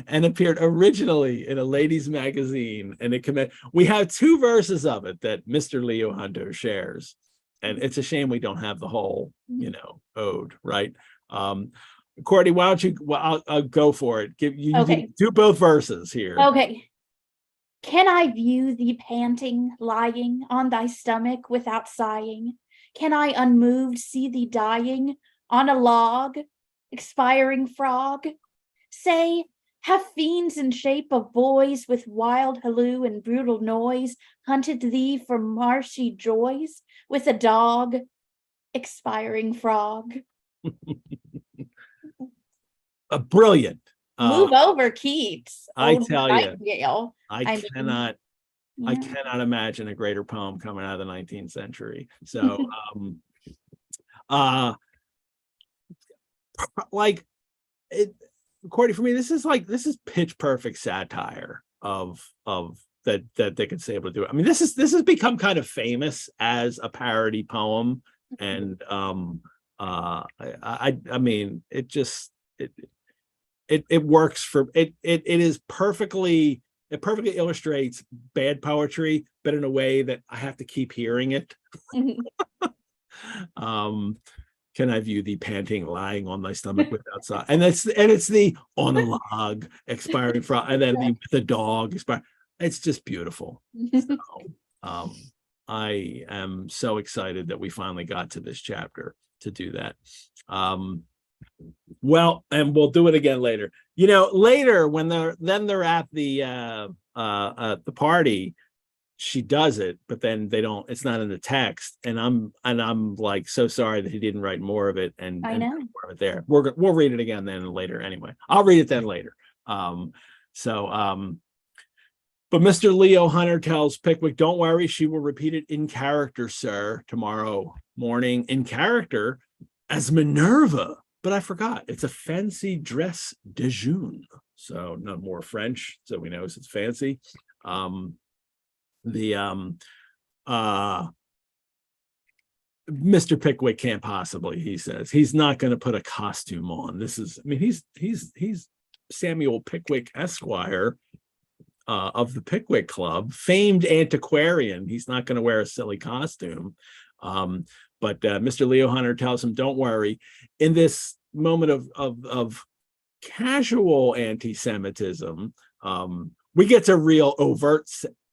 And appeared originally in a ladies' magazine. And we have 2 verses of it that Mr. Leo Hunter shares. And it's a shame we don't have the whole, ode, right? Courtney, why don't you? Well, I'll go for it. Do both verses here. Okay. Can I view thee panting, lying on thy stomach without sighing? Can I unmoved see thee dying on a log, expiring frog? Say, have fiends in shape of boys with wild halloo and brutal noise hunted thee for marshy joys with a dog, expiring frog? A brilliant. Move over, Keats. I tell you, I cannot imagine a greater poem coming out of the 19th century. So, Courtney, for me, this is pitch perfect satire of that Dickens able to do it. I mean, this has become kind of famous as a parody poem, and I mean, it works for it. It is perfectly. It perfectly illustrates bad poetry, but in a way that I have to keep hearing it. Can I view thee panting, lying on thy stomach without sight? And it's the on a log, expiring frog, and then the dog expire. It's just beautiful. So, I am so excited that we finally got to this chapter to do that. Well, and we'll do it again later. Later when they're at the party, she does it, but then they don't. It's not in the text, and I'm like so sorry that he didn't write more of it. And I know more of it there. We'll read it again then later. Anyway, I'll read it then later. But Mr. Leo Hunter tells Pickwick, "Don't worry, she will repeat it in character, sir, tomorrow morning in character as Minerva." But I forgot, it's a fancy dress déjeuner. So no more French, so we know it's fancy. Mr. Pickwick can't possibly, he says, he's not going to put a costume on. This is, I mean, he's Samuel Pickwick, Esquire, of the Pickwick Club, famed antiquarian. He's not going to wear a silly costume. But Mr. Leo Hunter tells him, don't worry. In this moment of casual anti-Semitism, we get to real overt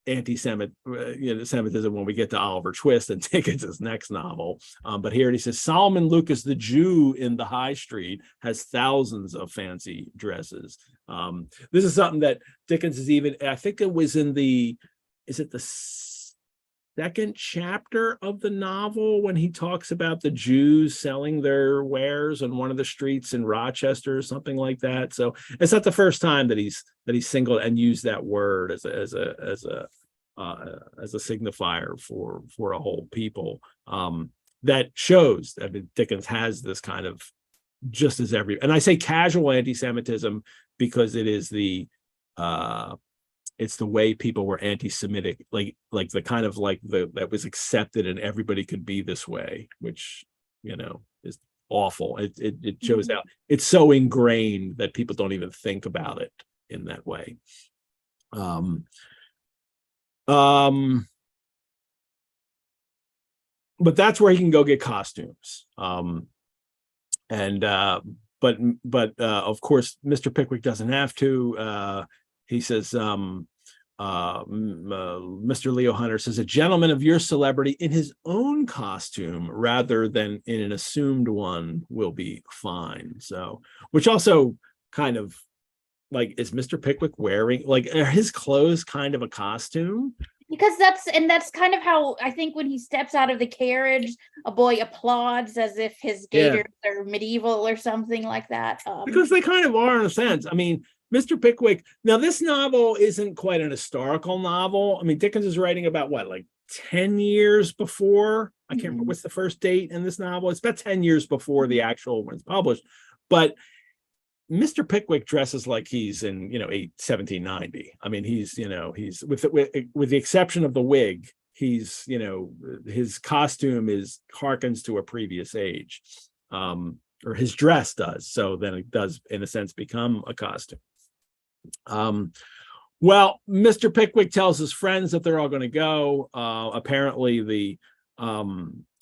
anti-Semitism when we get to Oliver Twist and Dickens' next novel. But here he says, Solomon Lucas, the Jew in the High Street, has thousands of fancy dresses. This is something that Dickens is even, I think it was in the second chapter of the novel when he talks about the Jews selling their wares on one of the streets in Rochester or something like that. So it's not the first time that he's singled and used that word as a signifier for a whole people. That shows, I mean, Dickens has this kind of, just as and I say casual anti-Semitism because it is it's the way people were anti-Semitic, like the kind of that was accepted and everybody could be this way, which, is awful. It shows out. It's so ingrained that people don't even think about it in that way. But that's where he can go get costumes. But of course, Mr. Pickwick doesn't have to. He says, Mr. Leo Hunter says, a gentleman of your celebrity in his own costume rather than in an assumed one will be fine. So, which also kind of is Mr. Pickwick wearing, are his clothes kind of a costume? Because that's kind of how I think when he steps out of the carriage, a boy applauds as if his gaiters are medieval or something like that. Because they kind of are in a sense. I mean, Mr. Pickwick, now this novel isn't quite an historical novel. I mean, Dickens is writing about 10 years before? I can't remember what's the first date in this novel. It's about 10 years before the actual when it's published. But Mr. Pickwick dresses like he's in, 1790. I mean, he's with the exception of the wig, he's, his costume harkens to a previous age, or his dress does. So then it does, in a sense, become a costume. Well, Mr. Pickwick tells his friends that they're all going to go. Apparently, the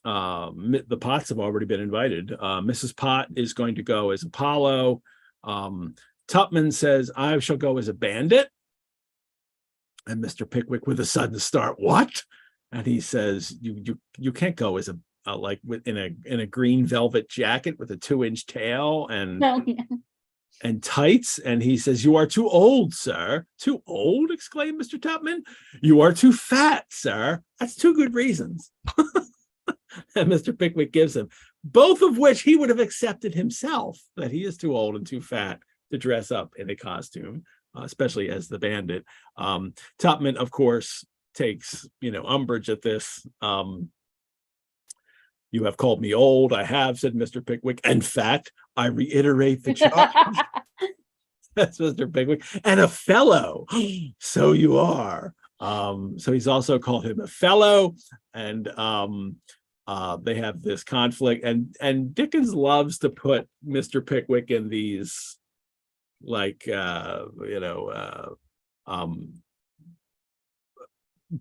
Potts have already been invited. Mrs. Pott is going to go as Apollo. Tupman says, I shall go as a bandit. And Mr. Pickwick, with a sudden start, what? And he says, you can't go as in a green velvet jacket with a 2-inch tail and and tights. And he says, you are too old, sir. Too old? Exclaimed Mr. Tupman. You are too fat, sir. That's 2 good reasons. And Mr. Pickwick gives him, both of which he would have accepted himself, that he is too old and too fat to dress up in a costume, especially as the bandit. Tupman, of course, takes umbrage at this. You have called me old. I have, said Mr. Pickwick, and fat. I reiterate the charge. That's Mr. Pickwick. And a fellow. So you are. So he's also called him a fellow. And they have this conflict. And Dickens loves to put Mr. Pickwick in these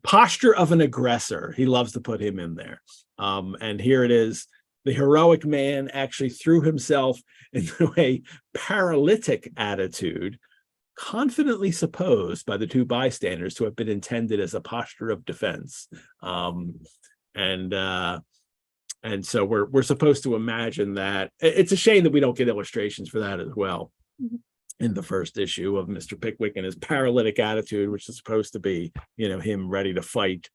posture of an aggressor. He loves to put him in there. And here it is. The heroic man actually threw himself into a paralytic attitude, confidently supposed by the 2 bystanders to have been intended as a posture of defense. And so we're supposed to imagine that. It's a shame that we don't get illustrations for that as well. In the first issue of Mr. Pickwick and his paralytic attitude, which is supposed to be, him ready to fight.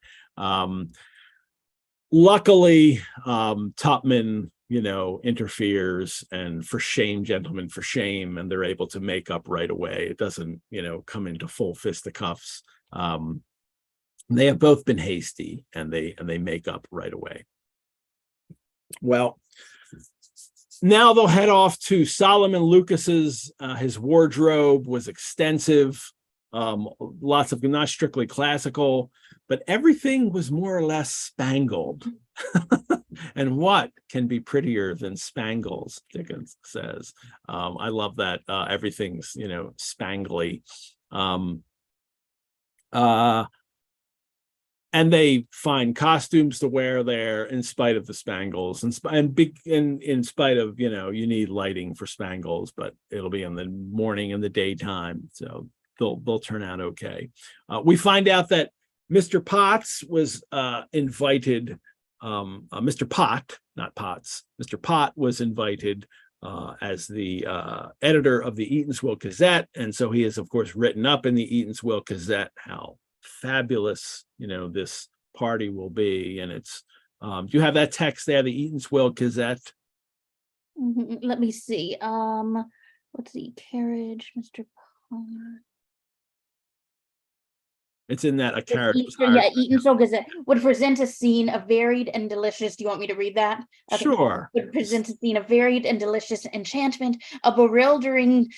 Luckily, Tupman, interferes, and for shame, gentlemen, for shame, and they're able to make up right away. It doesn't, come into full fisticuffs. They have both been hasty, and they make up right away. Well, now they'll head off to Solomon Lucas's. His wardrobe was extensive. lots of not strictly classical, but everything was more or less spangled. And what can be prettier than spangles, Dickens says. I love that. Everything's, spangly. And they find costumes to wear there in spite of the spangles, in spite of, you need lighting for spangles, but it'll be in the morning and the daytime, so they'll turn out okay. We find out that Mr. Potts was invited. Mr. Pott, not Potts. Mr. Pott was invited as the editor of the Eatanswill Gazette, and so he is, of course, written up in the Eatanswill Gazette how fabulous this party will be. And it's do you have that text there, the Eatanswill Gazette? Let me see. Let's see, carriage, Mr. Pott. It's in that a carriage. Eatanswill Gazette would present a scene of varied and delicious. Do you want me to read that? Okay. Sure. Would present a scene of varied and delicious enchantment, a bewildering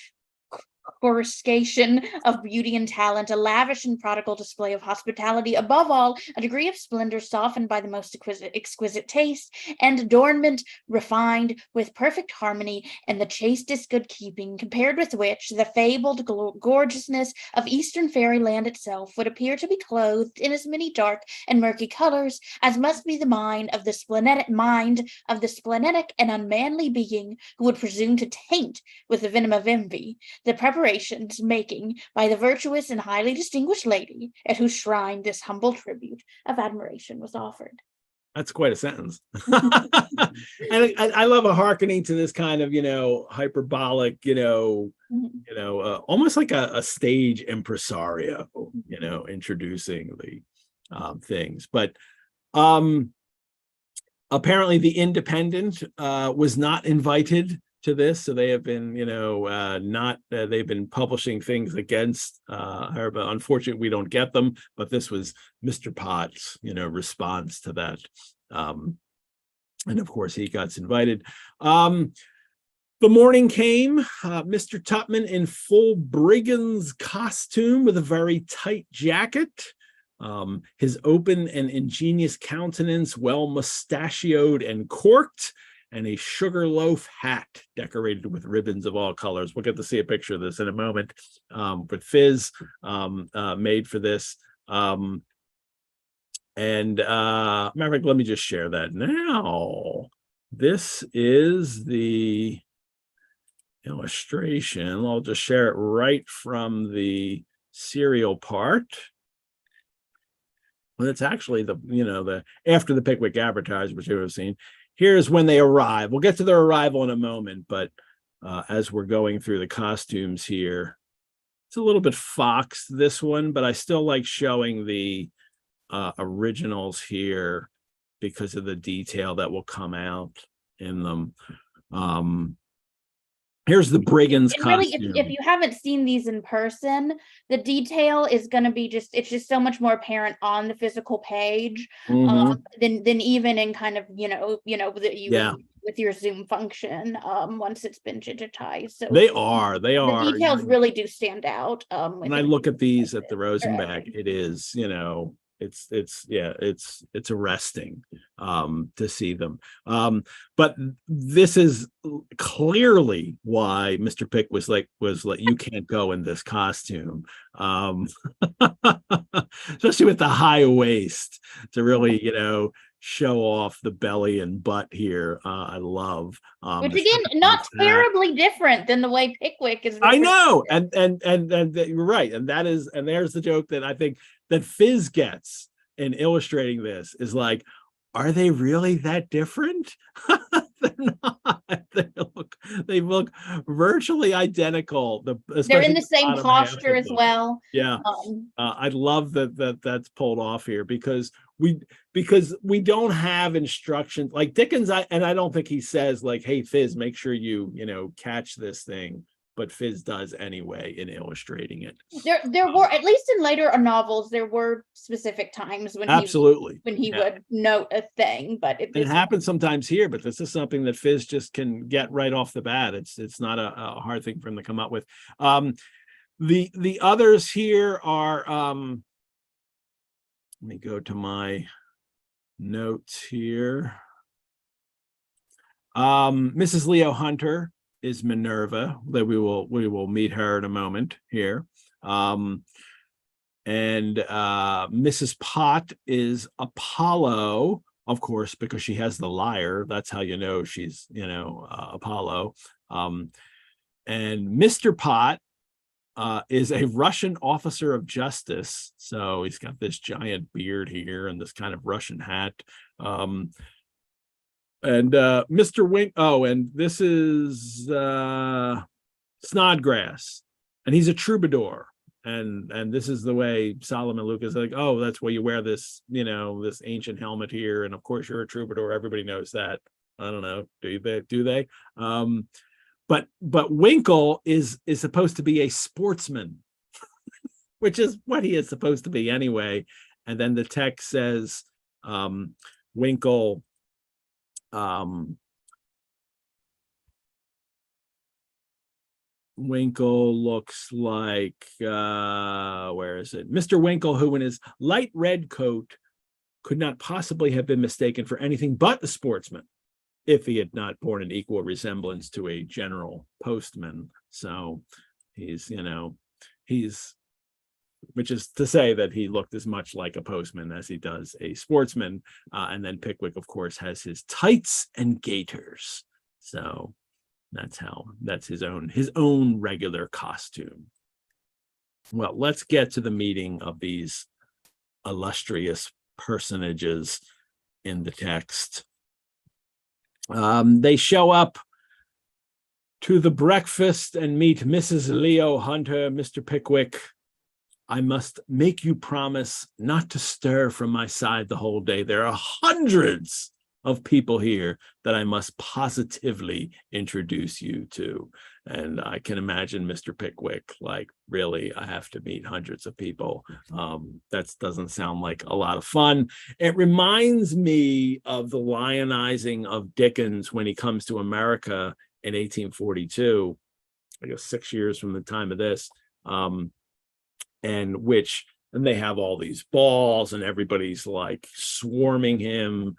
coruscation of beauty and talent, a lavish and prodigal display of hospitality, above all, a degree of splendor softened by the most exquisite taste, and adornment refined with perfect harmony and the chastest good keeping, compared with which the fabled gorgeousness of Eastern fairyland itself would appear to be clothed in as many dark and murky colors as must be the mind of the splenetic and unmanly being who would presume to taint with the venom of envy the preparations making by the virtuous and highly distinguished lady at whose shrine this humble tribute of admiration was offered. That's quite a sentence. And I love a hearkening to this kind of, hyperbolic, almost like a stage impresario, introducing the things. But apparently the Independent was not invited to this, so they have been they've been publishing things against her, but unfortunately we don't get them. But this was Mr. Potts response to that, and of course he got invited. The morning came. Mr. Tupman in full brigand's costume with a very tight jacket, his open and ingenious countenance well mustachioed and corked, and a sugar loaf hat decorated with ribbons of all colors. We'll get to see a picture of this in a moment, with Fizz made for this. And Maverick, let me just share that now. This is the illustration. I'll just share it right from the serial part. Well, it's actually the after the Pickwick advertisement, which you have seen. Here's when they arrive. We'll get to their arrival in a moment, but as we're going through the costumes here, it's a little bit foxed, this one, but I still like showing the originals here because of the detail that will come out in them. Here's the brigand's costume. Really, if you haven't seen these in person, the detail is going to be it's just so much more apparent on the physical page than even in kind of with your Zoom function once it's been digitized. So they are the details really do stand out. When I look at these at the Rosenbach, it is it's arresting to see them. But this is clearly why Mr. Pick was like, you can't go in this costume, especially with the high waist to really show off the belly and butt here. I love which again not terribly different than the way Pickwick is. I know, and you're right, and there's the joke that I think that Fizz gets in illustrating this is like, are they really that different? They're not. They look virtually identical. They're in the same posture as well. Yeah, I love that's pulled off here because we don't have instructions like Dickens. I don't think he says like, "Hey Fizz, make sure you catch this thing." But Fizz does anyway in illustrating it. There were, at least in later novels, there were specific times when he would note a thing. But it happens sometimes here. But this is something that Fizz just can get right off the bat. It's not a hard thing for him to come up with. The others here are let me go to my notes here. Mrs. Leo Hunter is Minerva, that we will meet her in a moment here. And Mrs. Pott is Apollo, of course, because she has the lyre. That's how you know she's, Apollo. And Mr. Pott is a Russian officer of justice. So he's got this giant beard here and this kind of Russian hat. And Mr. Wink, and this is Snodgrass, and he's a troubadour. And this is the way Solomon Luke is like, oh, that's why you wear this, this ancient helmet here. And of course you're a troubadour. Everybody knows that. I don't know. Do they? But Winkle is supposed to be a sportsman, which is what he is supposed to be anyway. And then the text says Winkle looks like where is it? Mr. Winkle, who in his light red coat could not possibly have been mistaken for anything but a sportsman, if he had not borne an equal resemblance to a general postman. So he's, which is to say that he looked as much like a postman as he does a sportsman. And then Pickwick, of course, has his tights and gaiters. So that's his own regular costume. Well, let's get to the meeting of these illustrious personages in the text. They show up to the breakfast and meet Mrs. Leo Hunter. Mr. Pickwick, I must make you promise not to stir from my side the whole day. There are hundreds of people here that I must positively introduce you to. And I can imagine Mr. Pickwick, like, really, I have to meet hundreds of people. That doesn't sound like a lot of fun. It reminds me of the lionizing of Dickens when he comes to America in 1842, I guess 6 years from the time of this, and they have all these balls and everybody's like swarming him.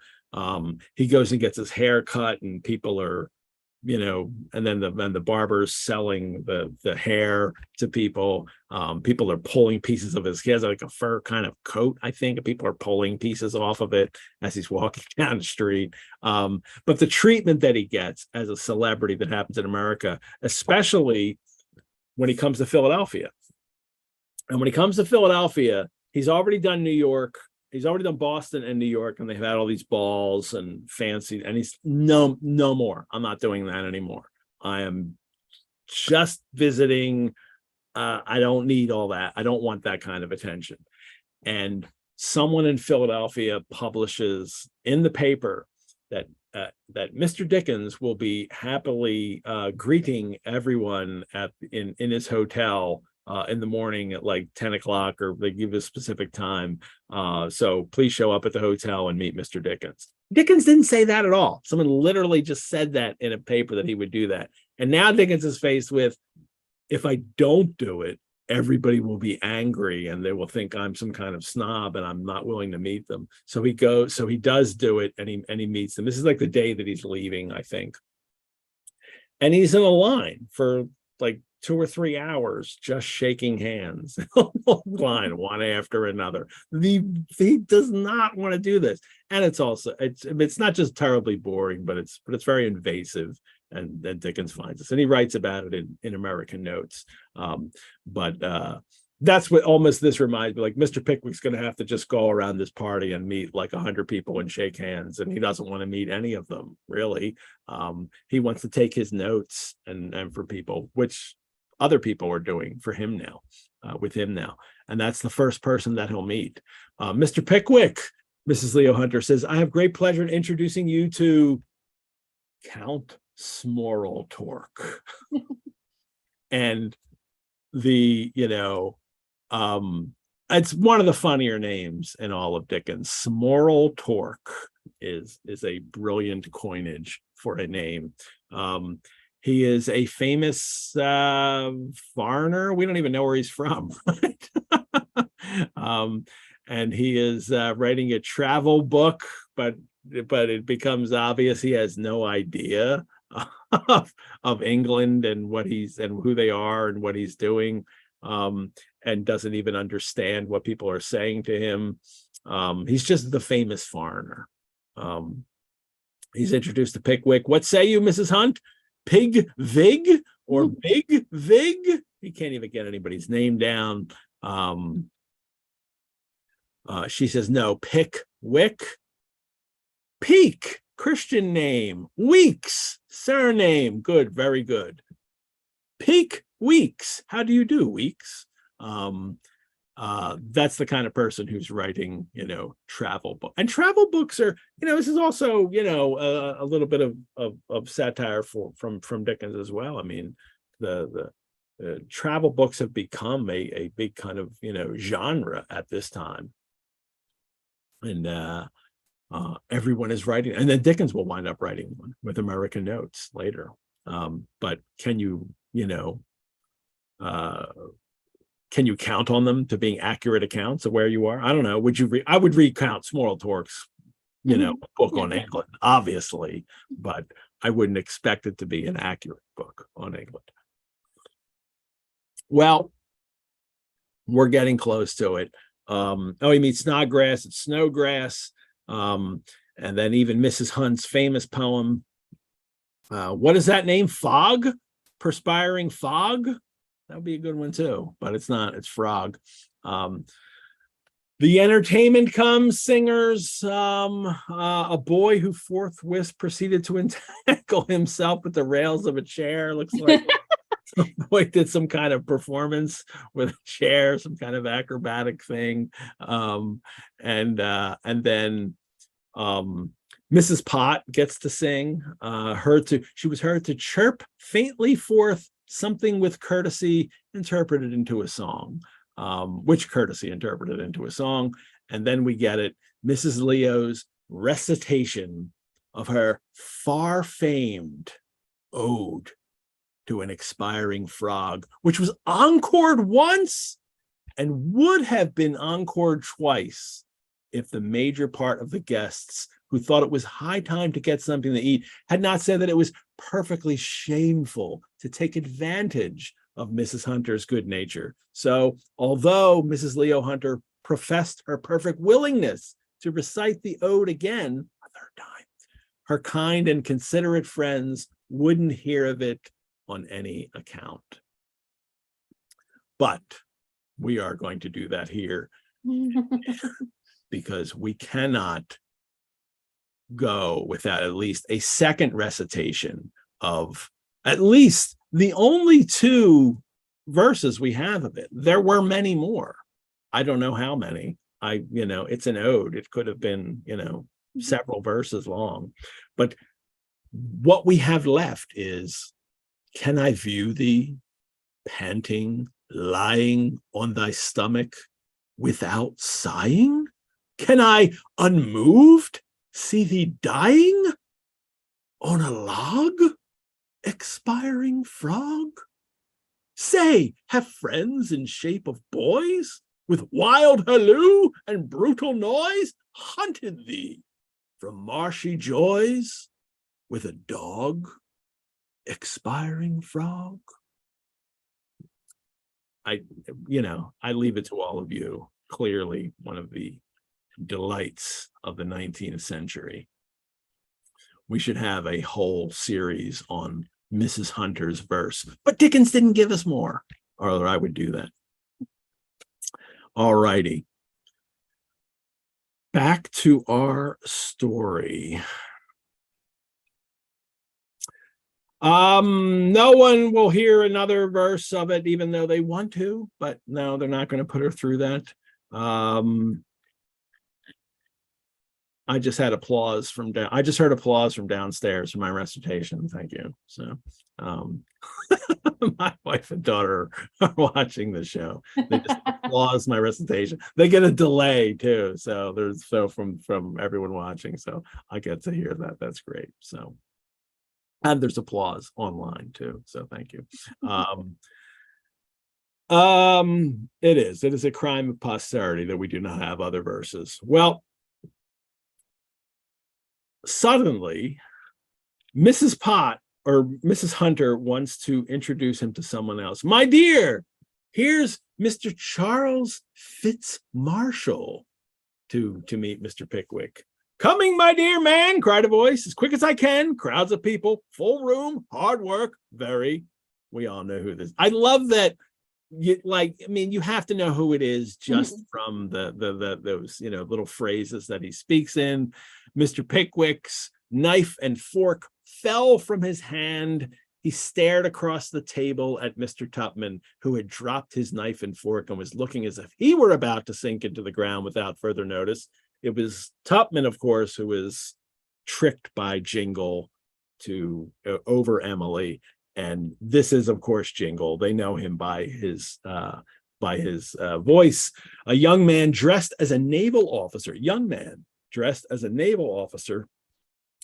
He goes and gets his hair cut and people are, and then the barber's selling the hair to people. People are pulling pieces of he has like a fur kind of coat, I think, and people are pulling pieces off of it as he's walking down the street. But the treatment that he gets as a celebrity that happens in America, especially when he comes to Philadelphia. And when he comes to Philadelphia, he's already done New York. He's already done Boston and New York, and they've had all these balls and fancy, and he's no more. I'm not doing that anymore. I am just visiting. I don't need all that. I don't want that kind of attention. And someone in Philadelphia publishes in the paper that Mr. Dickens will be happily greeting everyone in his hotel in the morning at like 10 o'clock, or they give a specific time. So please show up at the hotel and meet Mr. Dickens. Dickens didn't say that at all. Someone literally just said that in a paper that he would do that. And now Dickens is faced with, if I don't do it, everybody will be angry and they will think I'm some kind of snob and I'm not willing to meet them. So he does do it, and he meets them. This is like the day that he's leaving, I think. And he's in a line for like 2 or 3 hours, just shaking hands, line one after another. He does not want to do this, and it's not just terribly boring, but it's very invasive. And then Dickens finds this, and he writes about it in American Notes. But that's what almost this reminds me. Like, Mr. Pickwick's going to have to just go around this party and meet like 100 people and shake hands, and he doesn't want to meet any of them really. He wants to take his notes and for people, which other people are doing for him now, with him now. And that's the first person that he'll meet. Mr. Pickwick, Mrs. Leo Hunter says, I have great pleasure in introducing you to Count Smorltork. And it's one of the funnier names in all of Dickens. Smorltork is a brilliant coinage for a name. He is a famous foreigner. We don't even know where he's from. And he is writing a travel book, but it becomes obvious he has no idea of England and what he's and who they are and what he's doing, and doesn't even understand what people are saying to him. He's just the famous foreigner. He's introduced to Pickwick. What say you, Mrs. Hunt? Pig Vig or Big Vig? He can't even get anybody's name down. She says, no, Pickwick. Peak, Christian name. Weeks, surname. Good, very good. Peak Weeks. How do you do, Weeks? That's the kind of person who's writing, travel book. And travel books are, this is also, a little bit of satire from Dickens as well. I mean, the travel books have become a big kind of, genre at this time. And everyone is writing, and then Dickens will wind up writing one with American Notes later. But can you count on them to being accurate accounts of where you are? I don't know. I would recount Small Torque's, book on England, obviously, but I wouldn't expect it to be an accurate book on England. Well, we're getting close to it. He meets Snodgrass and Snowgrass. And then even Mrs. Hunt's famous poem. What is that name? Fog? Perspiring Fog? That would be a good one too, but it's not. It's Frog. The entertainment comes, singers, a boy who forthwith proceeded to entangle himself with the rails of a chair. Looks like the boy did some kind of performance with a chair, some kind of acrobatic thing. And then Mrs. Pott gets to sing. She was heard to chirp faintly forth something with courtesy interpreted into a song, which courtesy interpreted into a song. And then we get it, Mrs. Leo's recitation of her far-famed ode to an expiring frog, which was encored once and would have been encored twice if the major part of the guests who thought it was high time to get something to eat had not said that it was perfectly shameful to take advantage of Mrs. Hunter's good nature. So although Mrs. Leo Hunter professed her perfect willingness to recite the ode again a third time, her kind and considerate friends wouldn't hear of it on any account. But we are going to do that here because we cannot go without at least a second recitation of at least the only two verses we have of it. There were many more. I don't know how many. It's an ode. It could have been, several verses long. But what we have left is, can I view thee panting, lying on thy stomach without sighing? Can I, unmoved, see thee dying on a log, expiring frog? Say, have friends in shape of boys, with wild halloo and brutal noise, hunted thee from marshy joys with a dog, expiring frog? I leave it to all of you. Clearly one of the delights of the 19th century. We should have a whole series on Mrs. Hunter's verse, but Dickens didn't give us more, or I would do that. All righty. Back to our story. No one will hear another verse of it, even though they want to, but no, they're not going to put her through that. I just heard applause from downstairs for my recitation. Thank you. So, my wife and daughter are watching the show. They just applause my recitation. They get a delay too. So from everyone watching. So I get to hear that. That's great. So, And there's applause online too. So thank you. It is a crime of posterity that we do not have other verses. Well, suddenly Mrs. Pott or Mrs. Hunter wants to introduce him to someone else. My dear, here's Mr. Charles Fitzmarshall to meet Mr. Pickwick. Coming, my dear man, cried a voice, as quick as I can. Crowds of people, full room, hard work, very. We all know who this. I love that. You have to know who it is just from those little phrases that he speaks in. Mr. Pickwick's knife and fork fell from his hand. He stared across the table at Mr. Tupman, who had dropped his knife and fork and was looking as if he were about to sink into the ground without further notice. It was Tupman, of course, who was tricked by Jingle over Emily. And this is, of course, Jingle. They know him by his voice. A young man dressed as a naval officer,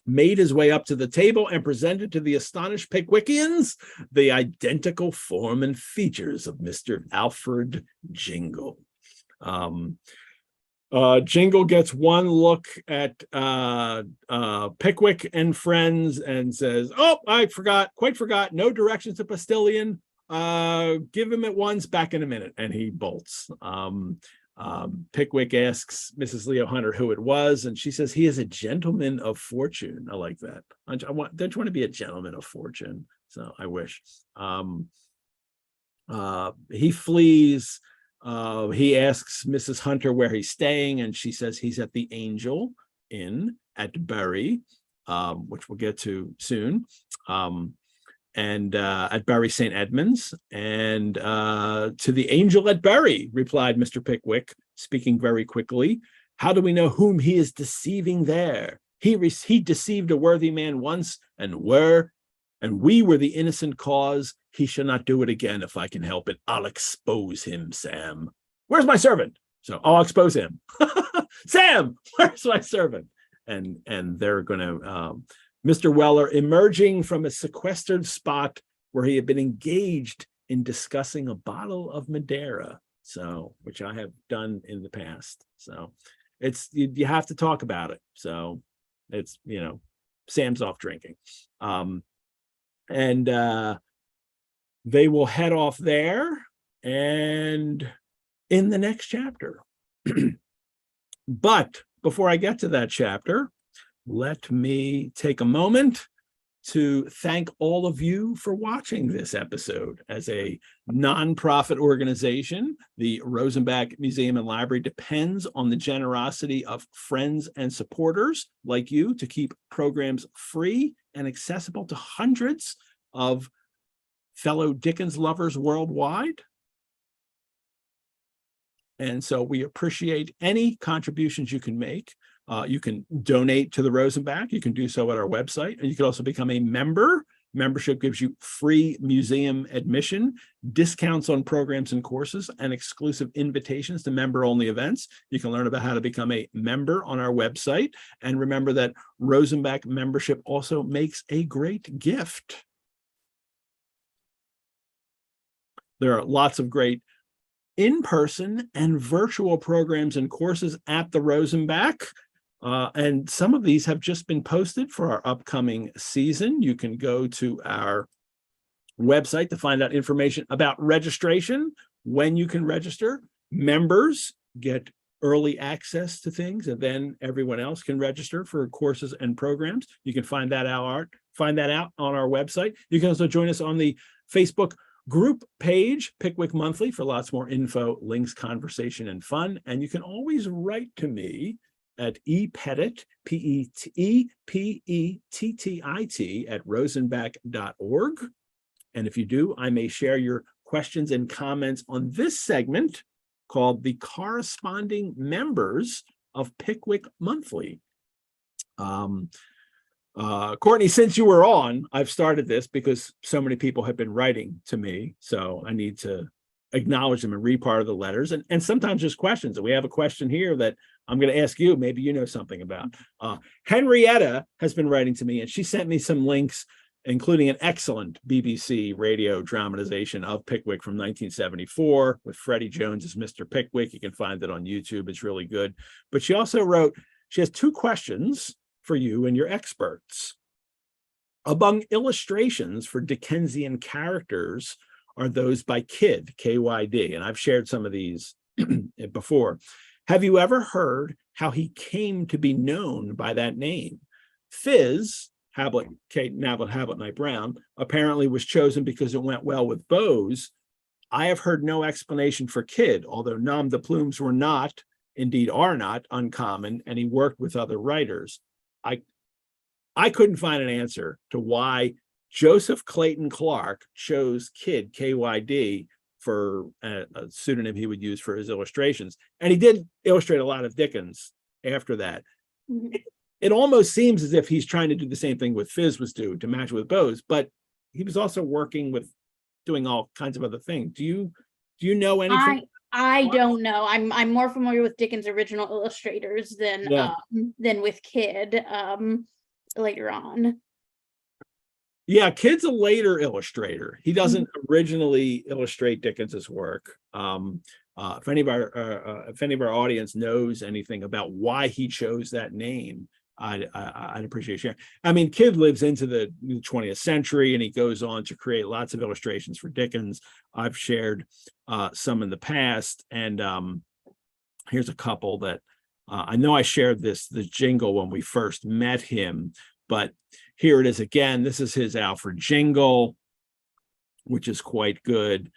made his way up to the table and presented to the astonished Pickwickians the identical form and features of Mr. Alfred Jingle. Jingle gets one look at Pickwick and friends and says, "Oh, I quite forgot. No directions to Postilion. Give him at once, back in a minute." And he bolts. Pickwick asks Mrs. Leo Hunter who it was, and she says he is a gentleman of fortune. I like that. Don't you want to be a gentleman of fortune? So I wish. He flees. He asks Mrs. Hunter where he's staying, and she says he's at the Angel Inn at Bury, which we'll get to soon, and at Bury St. Edmunds, and to the Angel at Bury, replied Mr. Pickwick, speaking very quickly. How do we know whom he is deceiving there? He deceived a worthy man once, and we were the innocent cause. He shall not do it again if I can help it. I'll expose him, Sam. Where's my servant? So I'll expose him. Sam, where's my servant? And they're going to, Mr. Weller, emerging from a sequestered spot where he had been engaged in discussing a bottle of Madeira, so which I have done in the past. So it's you have to talk about it. So it's Sam's off drinking. And they will head off there and in the next chapter. But before I get to that chapter, let me take a moment to thank all of you for watching this episode. As a nonprofit organization, the Rosenbach Museum and Library depends on the generosity of friends and supporters like you to keep programs free and accessible to hundreds of fellow Dickens lovers worldwide. And so we appreciate any contributions you can make. You can donate to the Rosenbach. You can do so at our website, and you can also become a member. Membership gives you free museum admission, discounts on programs and courses, and exclusive invitations to member-only events. You can learn about how to become a member on our website. And remember that Rosenbach membership also makes a great gift. There are lots of great in-person and virtual programs and courses at the Rosenbach. And some of these have just been posted for our upcoming season. You can go to our website to find out information about registration, when you can register. Members get early access to things, and then everyone else can register for courses and programs. You can find that out on our website. You can also join us on the Facebook group page, Pickwick Monthly, for lots more info, links, conversation, and fun. And you can always write to me at epettit, Pettettit at rosenbach.org. And if you do, I may share your questions and comments on this segment called The Corresponding Members of Pickwick Monthly. Courtney, since you were on, I've started this because so many people have been writing to me. So I need to acknowledge them and read part of the letters, and sometimes just questions. And we have a question here that I'm going to ask you. Maybe you know something about. Henrietta has been writing to me, and she sent me some links including an excellent BBC radio dramatization of Pickwick from 1974 with Freddie Jones as Mr. Pickwick. You can find it on YouTube. It's really good. But she also wrote, she has 2 questions for you and your experts. Among illustrations for Dickensian characters are those by Kidd, K-Y-D, and I've shared some of these before. Have you ever heard how he came to be known by that name? Fizz, Kate Hablet Knight Brown, apparently was chosen because it went well with Bose. I have heard no explanation for Kidd, although nom de plumes were not, indeed are not, uncommon, and he worked with other writers. I couldn't find an answer to why Joseph Clayton Clark chose Kidd, K-Y-D, for a pseudonym he would use for his illustrations. And he did illustrate a lot of Dickens after that. It almost seems as if he's trying to do the same thing with Fizz was due to match with Bose, but he was also working with doing all kinds of other things. Do you know anything? I don't know. I'm more familiar with Dickens' original illustrators than with Kidd later on. Yeah, Kidd's a later illustrator. He doesn't originally illustrate Dickens's work. If any of our audience knows anything about why he chose that name, I'd appreciate sharing. I mean, Kidd lives into the 20th century, and he goes on to create lots of illustrations for Dickens. I've shared some in the past, and here's a couple that I know I shared the jingle when we first met him, but here it is again. This is his Alfred jingle, which is quite good.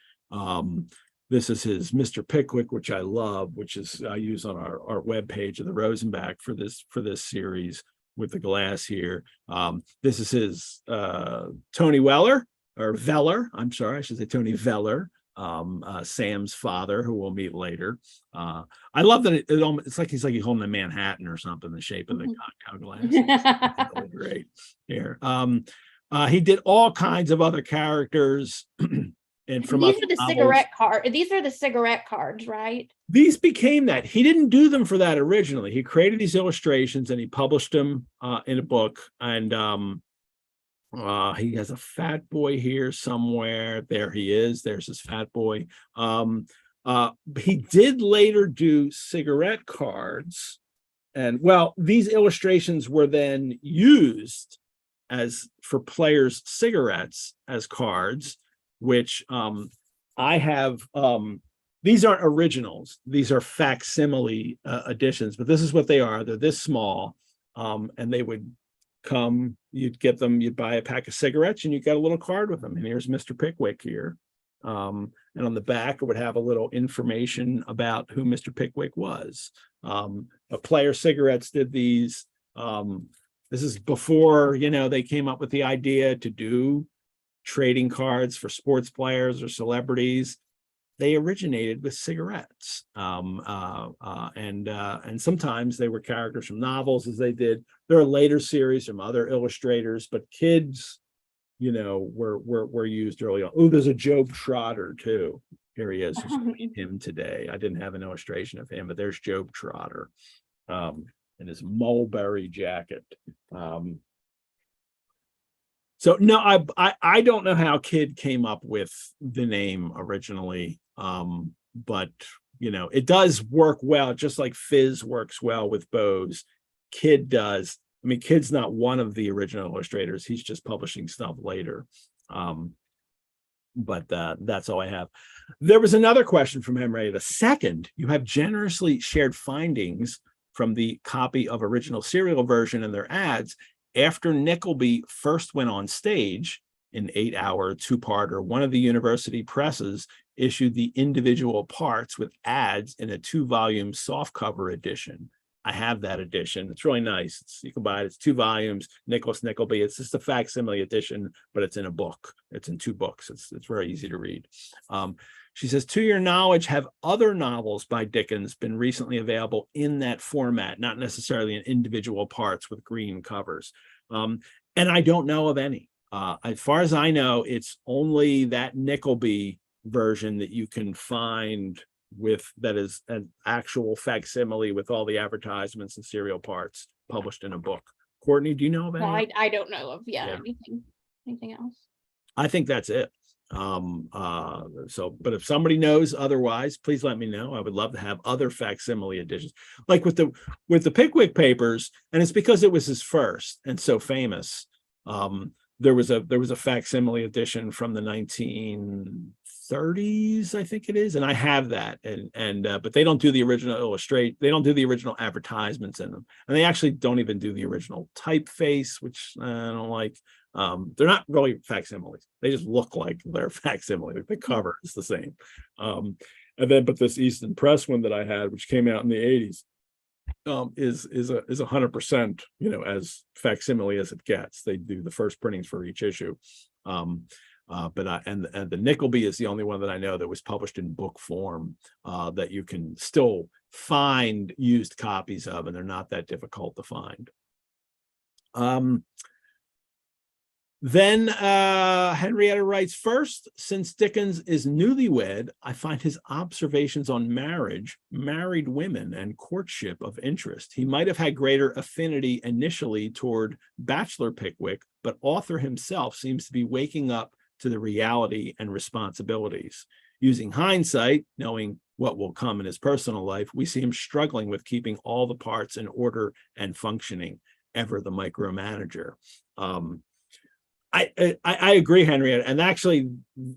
This is his Mr. Pickwick, which I love, which is I use on our webpage of the Rosenbach for this series with the glass here. This is his Tony Weller, or Veller. I'm sorry, I should say Tony Veller, Sam's father, who we'll meet later. I love that it's like he's holding a Manhattan or something, the shape of the cocktail glass. It's really great here. He did all kinds of other characters. And from these are the cigarette card. These are the cigarette cards, right? These became that. He didn't do them for that originally. He created these illustrations and he published them in a book. And he has a fat boy here somewhere. There he is. There's his fat boy. He did later do cigarette cards. And well, these illustrations were then used as for players' cigarettes as cards, which I have. These aren't originals. These are facsimile editions, but this is what they are. They're this small, and they would come, you'd get them, you'd buy a pack of cigarettes and you got a little card with them. And here's Mr. Pickwick here. And on the back, it would have a little information about who Mr. Pickwick was. Player Cigarettes did these. This is before, they came up with the idea to do trading cards for sports players or celebrities. They originated with cigarettes. And sometimes they were characters from novels, as they did. There are later series from other illustrators, but kids, were used early on. Oh, there's a Job Trotter too. Here he is. Him today. I didn't have an illustration of him, but there's Job Trotter in his mulberry jacket. So no, I don't know how Kidd came up with the name originally, but it does work well, just like Fizz works well with Bose. Kidd does. I mean, Kidd's not one of the original illustrators; he's just publishing stuff later. But that's all I have. There was another question from Henrietta. Second, you have generously shared findings from the copy of original serial version and their ads. After Nickleby first went on stage, an 8-hour two-parter, one of the university presses issued the individual parts with ads in a 2-volume softcover edition. I have that edition. It's really nice. You can buy it. It's 2 volumes. Nicholas Nickleby. It's just a facsimile edition, but it's in a book. It's in 2 books. It's very easy to read. She says, to your knowledge, have other novels by Dickens been recently available in that format, not necessarily in individual parts with green covers? And I don't know of any. As far as I know, it's only that Nickleby version that you can find that is an actual facsimile with all the advertisements and serial parts published in a book. Courtney, do you know of any? No, I don't know of anything. Anything else? I think that's it. But if somebody knows otherwise, please let me know. I would love to have other facsimile editions, like with the Pickwick Papers, and it's because it was his first and so famous. There was a facsimile edition from the 1930s, I think it is, and I have that. But they don't do the original they don't do the original advertisements in them, and they actually don't even do the original typeface, which I don't like. They're not really facsimiles. They just look like they're facsimile. Like the cover is the same. But this Easton Press one that I had, which came out in the 80s, is 100%, as facsimile as it gets. They do the first printings for each issue. And the Nickleby is the only one that I know that was published in book form, that you can still find used copies of, and they're not that difficult to find. Then Henrietta writes, first, since Dickens is newlywed, I find his observations on marriage, married women, and courtship of interest. He might have had greater affinity initially toward bachelor Pickwick, but author himself seems to be waking up to the reality and responsibilities. Using hindsight, knowing what will come in his personal life, we see him struggling with keeping all the parts in order and functioning, ever the micromanager. I agree, Henrietta, and actually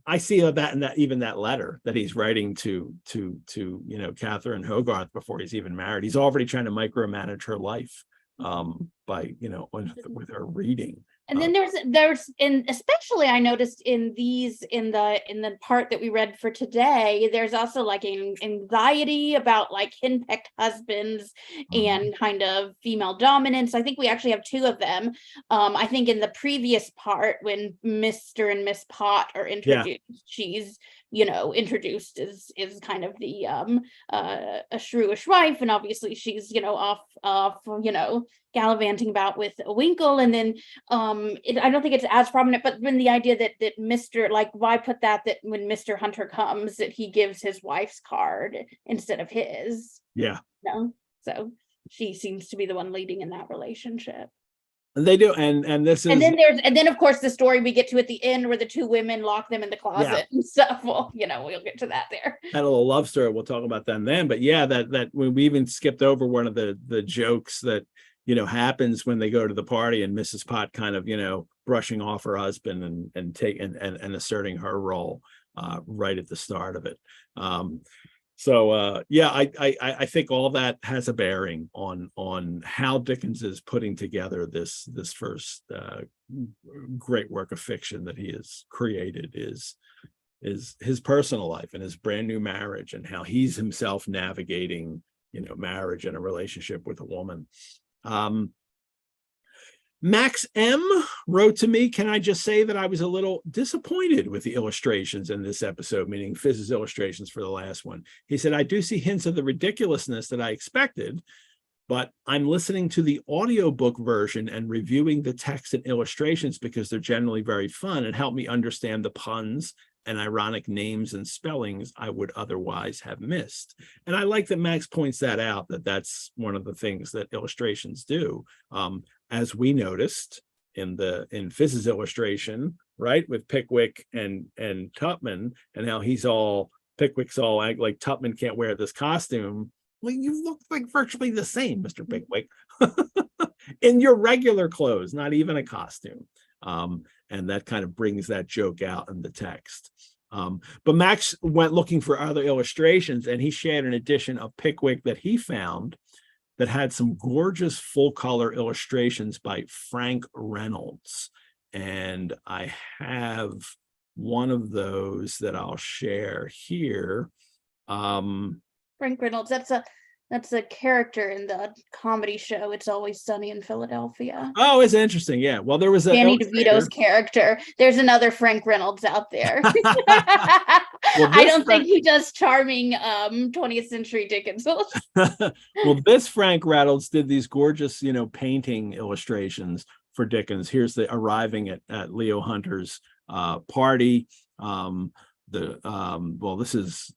I see that in that letter that he's writing to Catherine Hogarth before he's even married. He's already trying to micromanage her life by with her reading. And then especially I noticed in the part that we read for today, there's also like an anxiety about like henpecked husbands and kind of female dominance. I think we actually have two of them. I think in the previous part, when Mr. and Miss Pot are introduced, she's introduced as kind of the a shrewish wife, and obviously she's off gallivanting about with a Winkle, and then I don't think it's as prominent, but when the idea that Mr. like, why put that when Mr. Hunter comes that he gives his wife's card instead of his. So she seems to be the one leading in that relationship. They do, and then of course the story we get to at the end where the two women lock them in the closet and stuff. Well, we'll get to that there. That little love story, we'll talk about that then. But that when we even skipped over one of the jokes that happens when they go to the party, and Mrs. Pot kind of brushing off her husband and asserting her role right at the start of it. I think all that has a bearing on how Dickens is putting together this first great work of fiction that he has created is his personal life and his brand new marriage, and how he's himself navigating marriage and a relationship with a woman. Max M wrote to me, can I just say that I was a little disappointed with the illustrations in this episode, meaning Fizz's illustrations for the last one. He said, I do see hints of the ridiculousness that I expected, but I'm listening to the audiobook version and reviewing the text and illustrations because they're generally very fun and help me understand the puns and ironic names and spellings I would otherwise have missed. And I like that Max points that out, that's one of the things that illustrations do. As we noticed in Fizz's illustration, right, with Pickwick and Tupman, and how Pickwick's all like Tupman can't wear this costume. Well, you look like virtually the same, Mr. Pickwick, in your regular clothes, not even a costume. And that kind of brings that joke out in the text. But Max went looking for other illustrations, and he shared an edition of Pickwick that he found that had some gorgeous full color illustrations by Frank Reynolds. And I have one of those that I'll share here. Frank Reynolds, that's a character in the comedy show It's Always Sunny in Philadelphia. Oh, it's interesting. Yeah. Well, there was Danny DeVito's character. There's another Frank Reynolds out there. I don't think he does charming 20th century Dickens. Well, this Frank Reynolds did these gorgeous, painting illustrations for Dickens. Here's the arriving at Leo Hunter's party. This is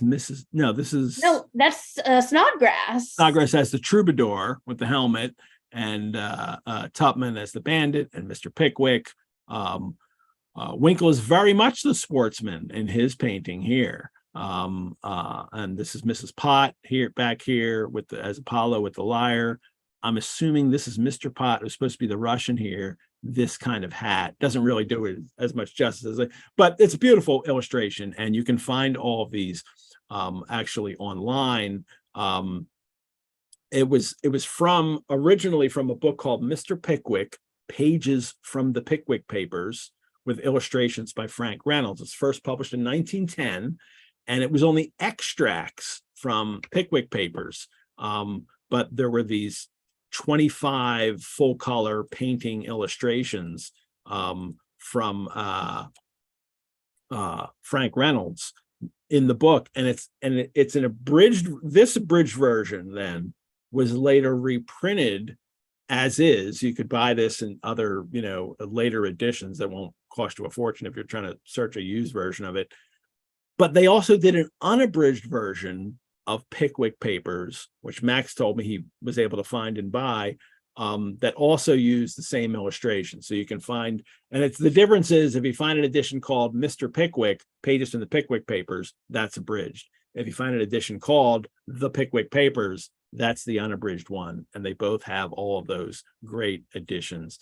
Mrs. No, this is... No, that's Snodgrass. Snodgrass as the troubadour with the helmet, and Tupman as the bandit, and Mr. Pickwick. Winkle is very much the sportsman in his painting here. And this is Mrs. Pott here, back here with as Apollo with the lyre. I'm assuming this is Mr. Pott, who's supposed to be the Russian here. This kind of hat doesn't really do it as much justice as but it's a beautiful illustration, and you can find all of these actually online. It was originally from a book called Mr. Pickwick, Pages from the Pickwick Papers, with illustrations by Frank Reynolds. It's first published in 1910, and it was only extracts from Pickwick Papers. But there were these 25 full color painting illustrations from Frank Reynolds in the book, and it's an abridged. This abridged version then was later reprinted as is. You could buy this in other, later editions that won't cost you a fortune if you're trying to search a used version of it. But they also did an unabridged version of Pickwick Papers, which Max told me he was able to find and buy, that also used the same illustration. So you can find, and it's the difference is if you find an edition called Mr. Pickwick, Pages from the Pickwick Papers, that's abridged. If you find an edition called The Pickwick Papers, that's the unabridged one. And they both have all of those great editions.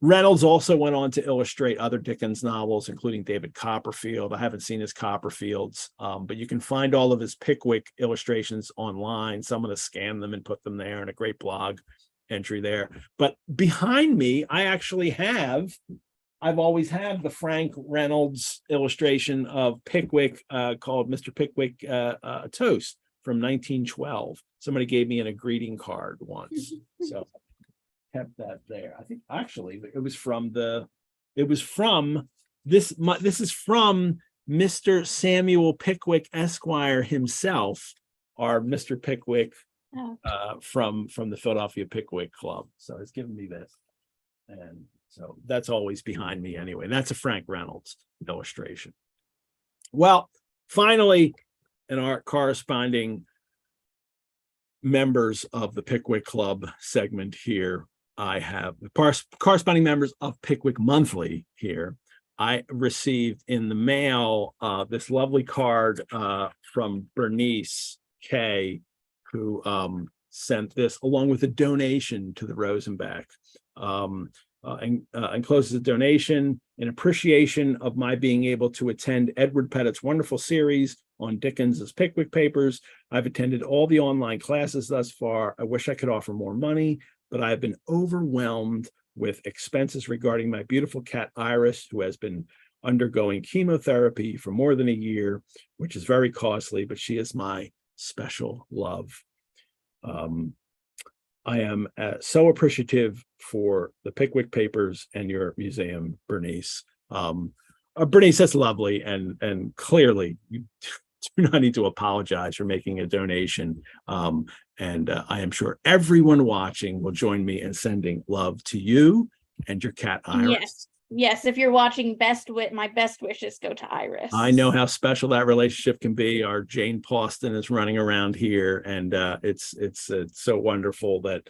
Reynolds also went on to illustrate other Dickens novels, including David Copperfield. I haven't seen his Copperfields, but you can find all of his Pickwick illustrations online. Someone has scanned them and put them there in a great blog entry there. But behind me, I've always had the Frank Reynolds illustration of Pickwick called Mr. Pickwick Toast from 1912. Somebody gave me in a greeting card once. So kept that there. I think actually it was from this is from Mr. Samuel Pickwick Esquire himself, or Mr. Pickwick from the Philadelphia Pickwick Club. So it's given me this. And so that's always behind me anyway. That's a Frank Reynolds illustration. Well, finally, in our corresponding members of the Pickwick Club segment here, I have the corresponding members of Pickwick Monthly here. I received in the mail this lovely card from Bernice K, who sent this along with a donation to the Rosenbach. Encloses a donation in appreciation of my being able to attend Edward Pettit's wonderful series on Dickens's Pickwick Papers. I've attended all the online classes thus far. I wish I could offer more money, but I have been overwhelmed with expenses regarding my beautiful cat Iris, who has been undergoing chemotherapy for more than a year, which is very costly, but she is my special love. I am so appreciative for the Pickwick Papers and your museum, Bernice. Bernice, that's lovely, and clearly you do not need to apologize for making a donation. And I am sure everyone watching will join me in sending love to you and your cat Iris. Yes. If you're watching, my best wishes go to Iris. I know how special that relationship can be. Our Jane Pauston is running around here, and it's so wonderful that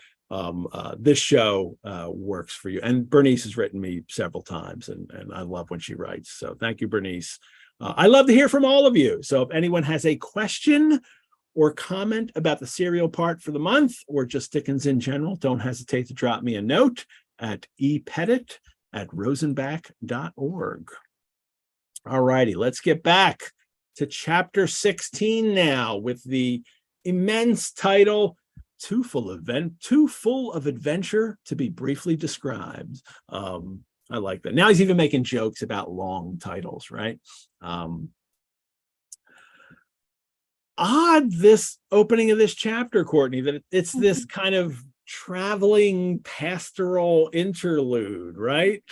this show works for you. And Bernice has written me several times, and I love when she writes. So thank you, Bernice. I love to hear from all of you. So if anyone has a question or comment about the serial part for the month, or just Dickens in general, don't hesitate to drop me a note at epettit@rosenbach.org. All righty, let's get back to chapter 16 now, with the immense title, Too Full of Adventure to be Briefly Described. I like that. Now he's even making jokes about long titles, right? Odd, this opening of this chapter, Courtney, that it's this kind of traveling pastoral interlude, right?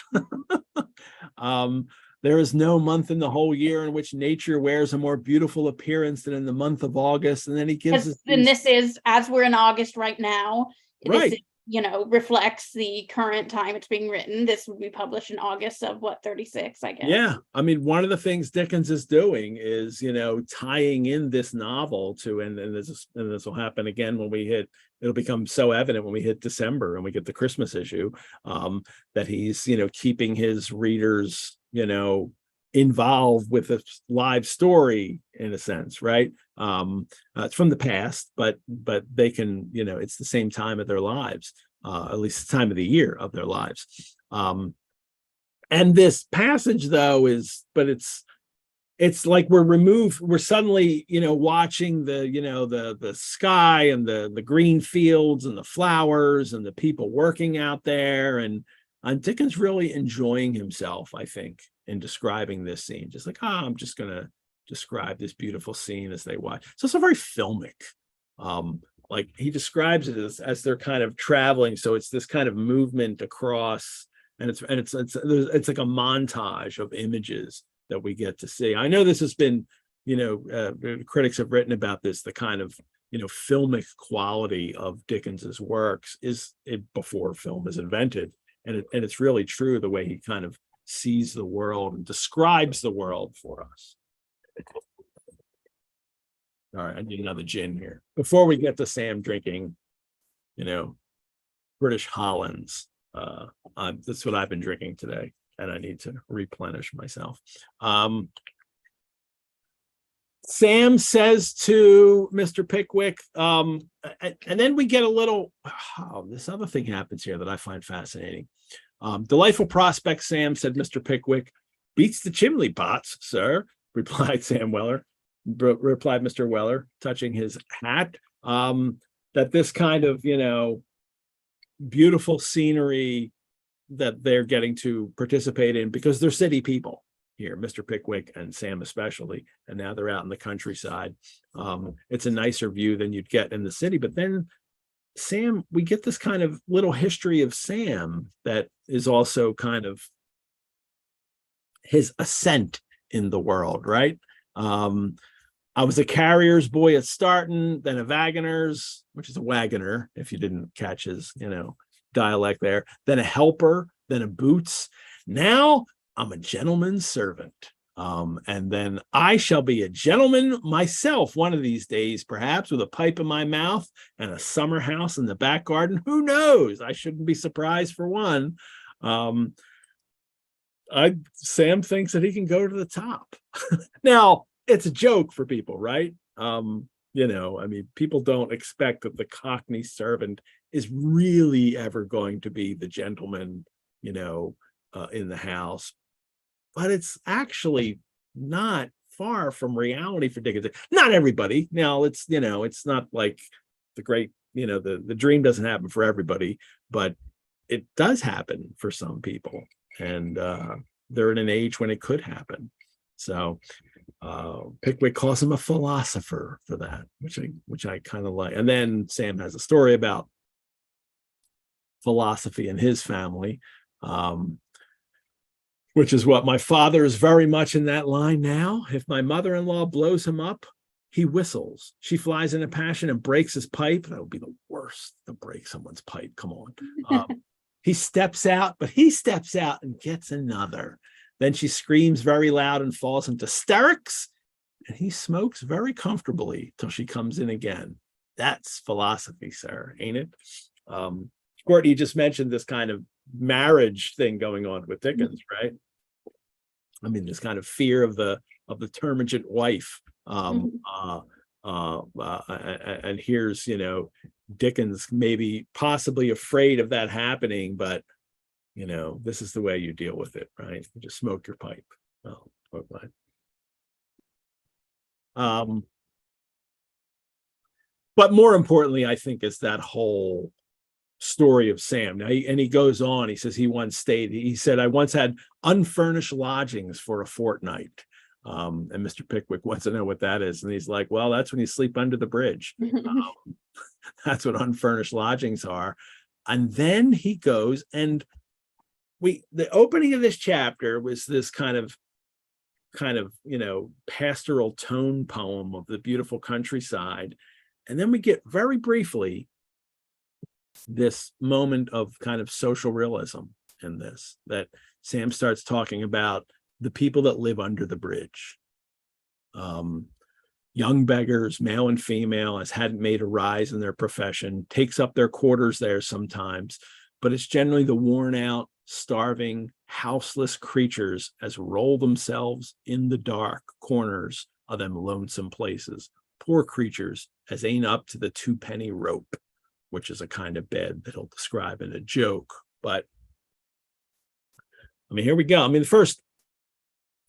There is no month in the whole year in which nature wears a more beautiful appearance than in the month of August. And then he gives us and this is, as we're in August right now, right. reflects the current time it's being written. This would be published in August of 36, I guess. Yeah, I mean, one of the things Dickens is doing is, tying in this novel to, and this will happen again when it'll become so evident when we hit December and we get the Christmas issue, that he's, keeping his readers, involved with a live story in a sense, right? It's from the past, but they can, it's the same time of their lives, at least the time of the year of their lives. And this passage though it's like we're suddenly, watching the sky and the green fields and the flowers and the people working out there, and Dickens really enjoying himself, I think, in describing this scene. Just like, I'm just gonna describe this beautiful scene as they watch. So it's a very filmic. Like he describes it as they're kind of traveling. So it's this kind of movement across, and it's like a montage of images that we get to see. I know this has been, critics have written about this, the kind of, filmic quality of Dickens's works is before film is invented. And it's really true the way he kind of sees the world and describes the world for us. All right, I need another gin here. Before we get to Sam drinking, British Hollands. That's what I've been drinking today, and I need to replenish myself. Sam says to Mr. Pickwick, and then we get a little, this other thing happens here that I find fascinating. Delightful prospect, Sam, said Mr. Pickwick. Beats the chimney pots, sir, replied replied Mr. Weller, touching his hat. That this kind of, beautiful scenery that they're getting to participate in, because they're city people here, Mr. Pickwick and Sam especially, and now they're out in the countryside. It's a nicer view than you'd get in the city. But then Sam, we get this kind of little history of Sam that is also kind of his ascent in the world, right? I was a carrier's boy at Starton, then a wagoner's, which is a wagoner, if you didn't catch his, dialect there, then a helper, then a boots. Now I'm a gentleman's servant. And then I shall be a gentleman myself one of these days, perhaps with a pipe in my mouth and a summer house in the back garden. Who knows? I shouldn't be surprised for one. Sam thinks that he can go to the top. Now, it's a joke for people, right? People don't expect that the Cockney servant is really ever going to be the gentleman, in the house. But it's actually not far from reality for Dickens. Not everybody. Now, it's not like the great, the dream doesn't happen for everybody, but it does happen for some people. And they're in an age when it could happen. So Pickwick calls him a philosopher for that, which I kind of like. And then Sam has a story about philosophy in his family, which is what my father is very much in that line now. If my mother-in-law blows him up, he whistles. She flies in a passion and breaks his pipe. That would be the worst to break someone's pipe. Come on. He steps out and gets another. Then she screams very loud and falls into hysterics, and he smokes very comfortably till she comes in again. That's philosophy, sir, ain't it? Courtney, you just mentioned this kind of marriage thing going on with Dickens, right? I mean, this kind of fear of the termagant wife. And here's, Dickens maybe possibly afraid of that happening, but this is the way you deal with it, right? You just smoke your pipe. Oh, okay. But more importantly, I think, is that whole story of Sam. Now, he goes on, he says he said, I once had unfurnished lodgings for a fortnight. And Mr. Pickwick wants to know what that is. And he's like, well, that's when you sleep under the bridge. That's what unfurnished lodgings are. And then he goes, and the opening of this chapter was this kind of pastoral tone poem of the beautiful countryside. And then we get very briefly this moment of kind of social realism in this, that Sam starts talking about the people that live under the bridge. Young beggars, male and female, as hadn't made a rise in their profession, takes up their quarters there sometimes, but it's generally the worn out, starving, houseless creatures as roll themselves in the dark corners of them lonesome places. Poor creatures as ain't up to the 2-penny rope, which is a kind of bed that he'll describe in a joke. But I mean, here we go. I mean, the first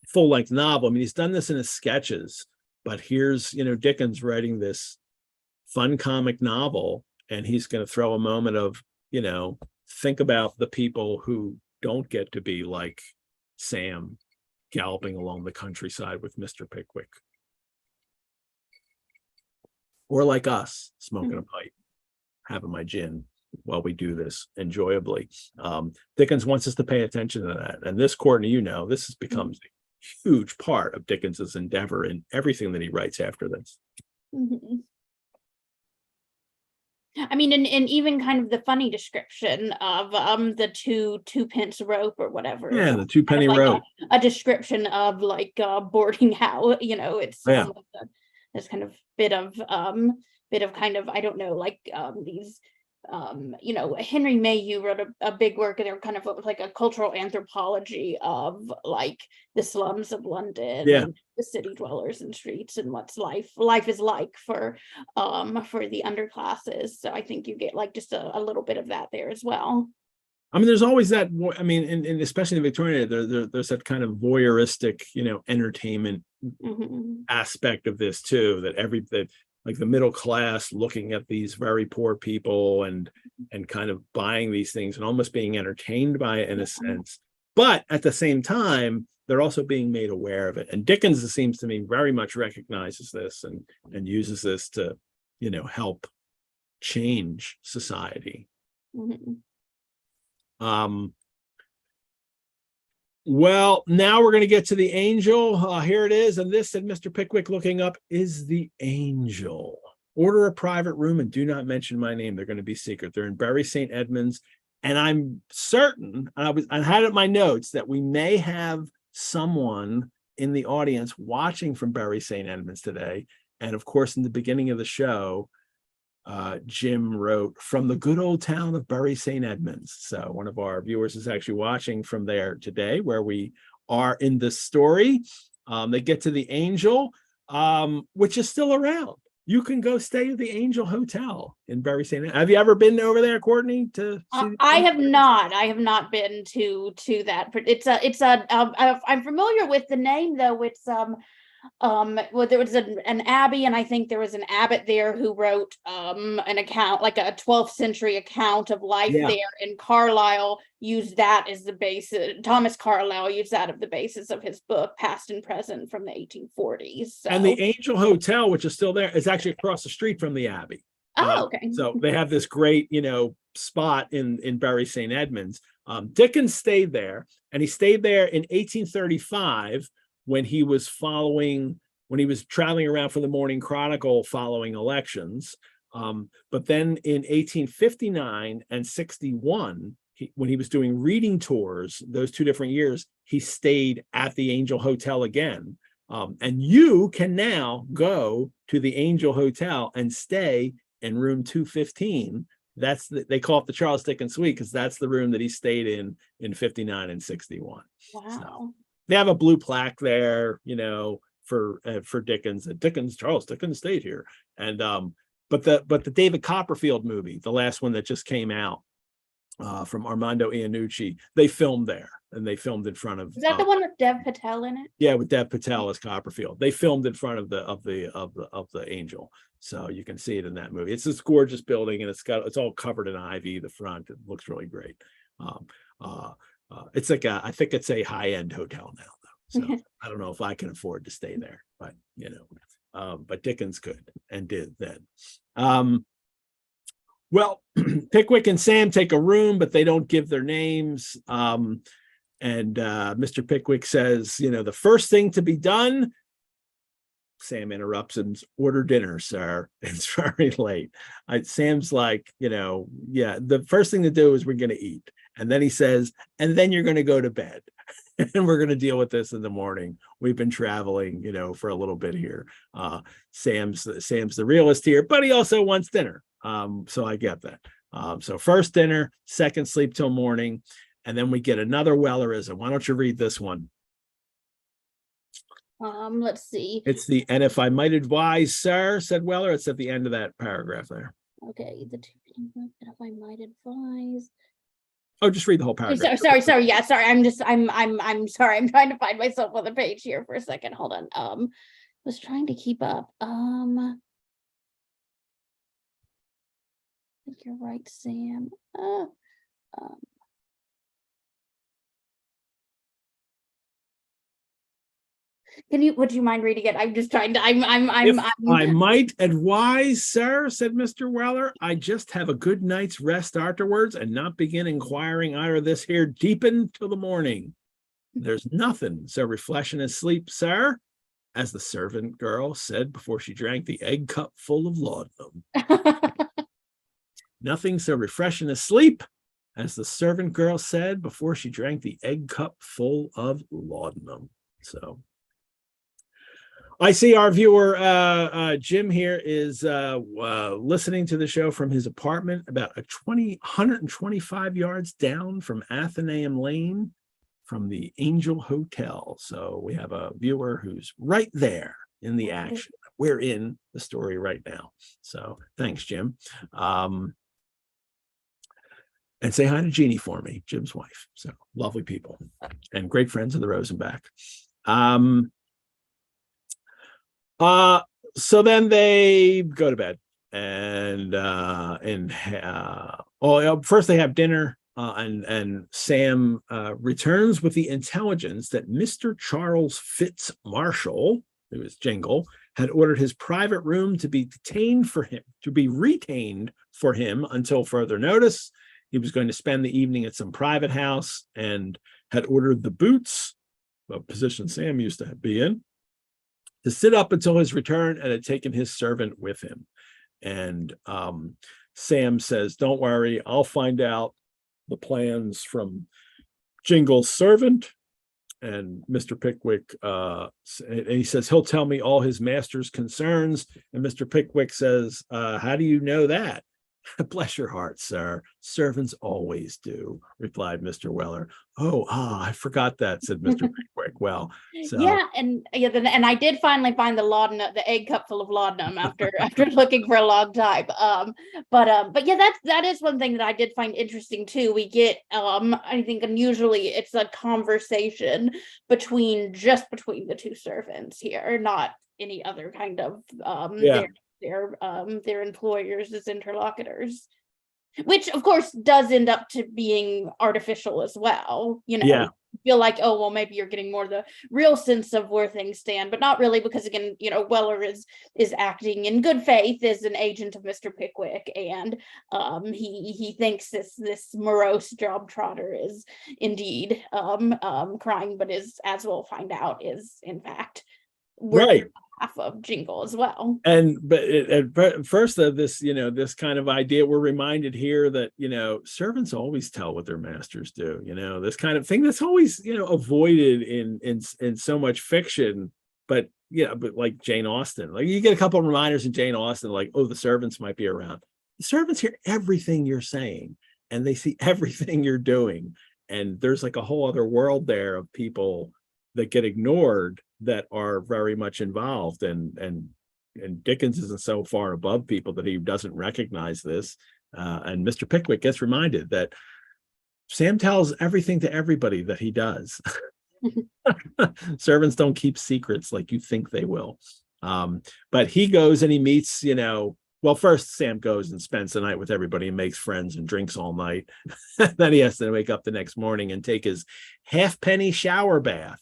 full-length novel, I mean, he's done this in his sketches, but here's, Dickens writing this fun comic novel, and he's going to throw a moment of, think about the people who don't get to be like Sam galloping along the countryside with Mr. Pickwick. Or like us, smoking a pipe, having my gin while we do this enjoyably. Dickens wants us to pay attention to that. And this, Courtney, this becomes a huge part of Dickens's endeavor in everything that he writes after this. Mm-hmm. I mean, and even kind of the funny description of the 2-pence rope or whatever. Yeah, the 2-penny rope. A description of like boarding house. It's this kind of bit of kind of, I don't know, like these. Henry Mayhew wrote a big work, and they're kind of like a cultural anthropology of like the slums of London, and the city dwellers and streets, and what's life is like for the underclasses. So I think you get like just a little bit of that there as well. I mean, there's always that. I mean, and especially in Victorian, there's that kind of voyeuristic, entertainment aspect of this too. That like the middle class looking at these very poor people and kind of buying these things and almost being entertained by it in a sense. But at the same time, they're also being made aware of it. And Dickens, it seems to me, very much recognizes this and uses this to, help change society. Well, now we're going to get to the angel. Here it is. And this, said Mr. Pickwick, looking up, is the angel. Order a private room and do not mention my name. They're going to be secret. They're in Bury St. Edmunds. And I'm certain, I had it in my notes, that we may have someone in the audience watching from Bury St. Edmunds today. And of course, in the beginning of the show, Jim wrote, from the good old town of Bury St. Edmunds. So one of our viewers is actually watching from there today, where we are in this story. They get to the Angel, which is still around. You can go stay at the Angel Hotel in Bury St. Edmunds. Have you ever been over there, Courtney? I have not. I have not been to that. I'm familiar with the name though. It's well, there was an abbey, and I think there was an abbot there who wrote an account, like a 12th century account of life there, and Carlyle used that as the basis. Thomas Carlyle used that as the basis of his book Past and Present from the 1840s. So. And the Angel Hotel, which is still there, is actually across the street from the abbey. Okay. So they have this great, spot in Bury St. Edmunds. Dickens stayed there, and he stayed there in 1835 when he was traveling around for the Morning Chronicle following elections. But then in 1859 and 61, when he was doing reading tours, those 2 different years, he stayed at the Angel Hotel again. And you can now go to the Angel Hotel and stay in room 215. They call it the Charles Dickens Suite because that's the room that he stayed in 59 and 61. Wow. So they have a blue plaque there, for Dickens. Charles Dickens stayed here. And but the David Copperfield movie, the last one that just came out, from Armando Iannucci, they filmed there, and they filmed in front of. Is that the one with Dev Patel in it? Yeah, with Dev Patel as Copperfield. They filmed in front of the Angel, so you can see it in that movie. It's this gorgeous building, and it's all covered in ivy. The front, it looks really great. It's like I think it's a high-end hotel now, though. So I don't know if I can afford to stay there, but but Dickens could and did then. Well, Pickwick and Sam take a room, but they don't give their names. And Mr. Pickwick says, the first thing to be done, Sam interrupts him. Order dinner, sir. It's very late. Sam's like, yeah, the first thing to do is we're going to eat. And then he says, and then you're going to go to bed. And we're going to deal with this in the morning. We've been traveling, for a little bit here. Sam's the realist here, but he also wants dinner. So I get that. So first dinner, second sleep till morning. And then we get another Wellerism. Why don't you read this one? Let's see. It's the, and if I might advise, sir, said Weller. It's at the end of that paragraph there. Okay, the two, if I might advise. Oh, just read the whole paragraph. Sorry. Yeah, sorry. I'm sorry. I'm trying to find myself on the page here for a second. Hold on. Was trying to keep up. I think you're right, Sam. Would you mind reading it? I'm just trying to, I might advise, sir, said Mr. Weller, I just have a good night's rest afterwards and not begin inquiring out of this here deepen till the morning. There's nothing so refreshing as sleep, sir, as the servant girl said before she drank the egg cup full of laudanum. Nothing so refreshing as sleep, as the servant girl said before she drank the egg cup full of laudanum. So I see our viewer, Jim here, is listening to the show from his apartment about 125 yards down from Athenaeum Lane from the Angel Hotel. So we have a viewer who's right there in the action. We're in the story right now. So thanks, Jim. And say hi to Jeannie for me, Jim's wife. So lovely people and great friends of the Rosenbach. So then they go to bed and first they have dinner, and Sam returns with the intelligence that Mr. Charles Fitz Marshall, who is Jingle, had ordered his private room to be retained for him until further notice. He was going to spend the evening at some private house and had ordered the Boots, a position Sam used to be in, to sit up until his return, and had taken his servant with him. And Sam says, don't worry, I'll find out the plans from Jingle's servant. And Mr. Pickwick, and he says, he'll tell me all his master's concerns. And Mr. Pickwick says, how do you know that? Bless your heart, sir. Servants always do, replied Mr. Weller. I forgot that, said Mr. Pickwick. Well, so and I did finally find the egg cup full of laudanum after looking for a long time. But yeah, that is one thing that I did find interesting too. We get I think unusually it's a conversation between the two servants here, not any other kind of their employers as interlocutors, which of course does end up to being artificial as well. Yeah. Feel like, oh well, maybe you're getting more the real sense of where things stand, but not really, because again, Weller is acting in good faith as an agent of Mr. Pickwick, and he thinks this morose job trotter is indeed crying, but is, as we'll find out, is in fact right of Jingle as well. But at first of this, this kind of idea, we're reminded here that, servants always tell what their masters do, this kind of thing that's always, avoided in so much fiction. But like Jane Austen, like you get a couple of reminders in Jane Austen, like, oh, the servants might be around. The servants hear everything you're saying and they see everything you're doing. And there's like a whole other world there of people that get ignored that are very much involved, and Dickens isn't so far above people that he doesn't recognize this. And Mr. Pickwick gets reminded that Sam tells everything to everybody that he does. Servants don't keep secrets like you think they will. But he goes and he meets, first Sam goes and spends the night with everybody and makes friends and drinks all night. Then he has to wake up the next morning and take his halfpenny shower bath,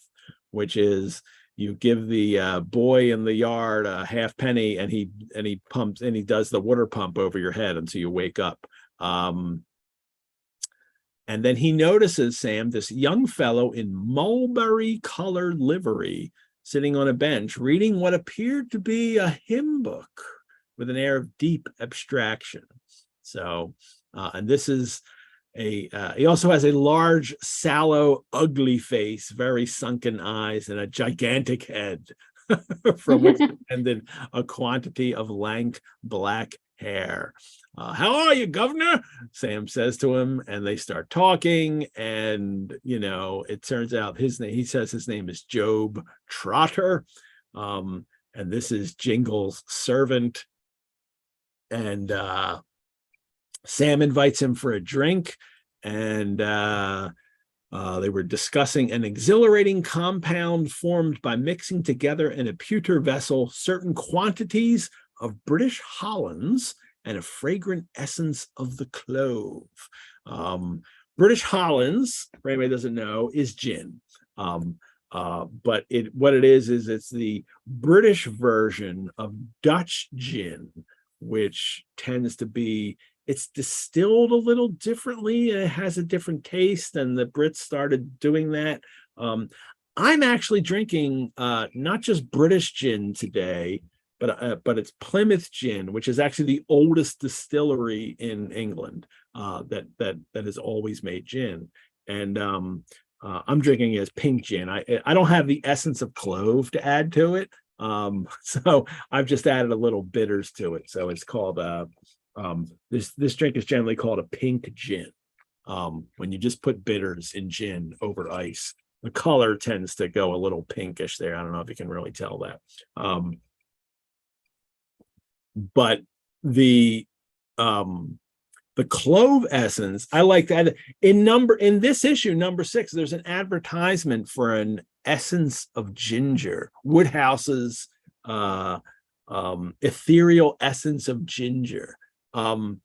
which is you give the boy in the yard a halfpenny and he pumps and he does the water pump over your head until you wake up. And then he notices, Sam, this young fellow in mulberry colored livery sitting on a bench, reading what appeared to be a hymn book with an air of deep abstraction. So, and this is he also has a large, sallow, ugly face, very sunken eyes, and a gigantic head from which depended a quantity of lank black hair. How are you, governor? Sam says to him, and they start talking. And, it turns out he says his name is Job Trotter. And this is Jingle's servant. And Sam invites him for a drink, and they were discussing an exhilarating compound formed by mixing together in a pewter vessel certain quantities of British Hollands and a fragrant essence of the clove. British Hollands, for anybody who doesn't know, is gin. But what it is it's the British version of Dutch gin, which tends to be, it's distilled a little differently. It has a different taste, and the Brits started doing that. I'm actually drinking not just British gin today, but it's Plymouth gin, which is actually the oldest distillery in England that has always made gin. And I'm drinking it as pink gin. I don't have the essence of clove to add to it. So I've just added a little bitters to it. So it's called this drink is generally called a pink gin. When you just put bitters in gin over ice, the color tends to go a little pinkish there. I don't know if you can really tell that. But the clove essence, I like that. In this issue, number 6, there's an advertisement for an essence of ginger, Woodhouse's ethereal essence of ginger. I'm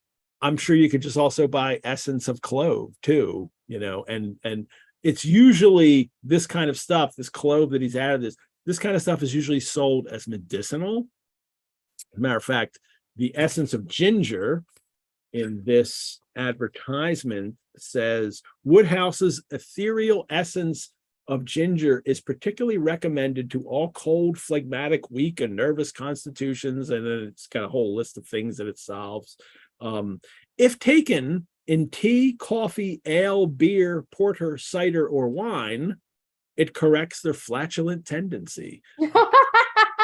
sure you could just also buy essence of clove too, and it's usually this kind of stuff, this clove that he's added, this kind of stuff is usually sold as medicinal. As a matter of fact, the essence of ginger in this advertisement says Woodhouse's ethereal essence of ginger is particularly recommended to all cold, phlegmatic, weak, and nervous constitutions. And then it's got a whole list of things that it solves. If taken in tea, coffee, ale, beer, porter, cider, or wine, it corrects their flatulent tendency.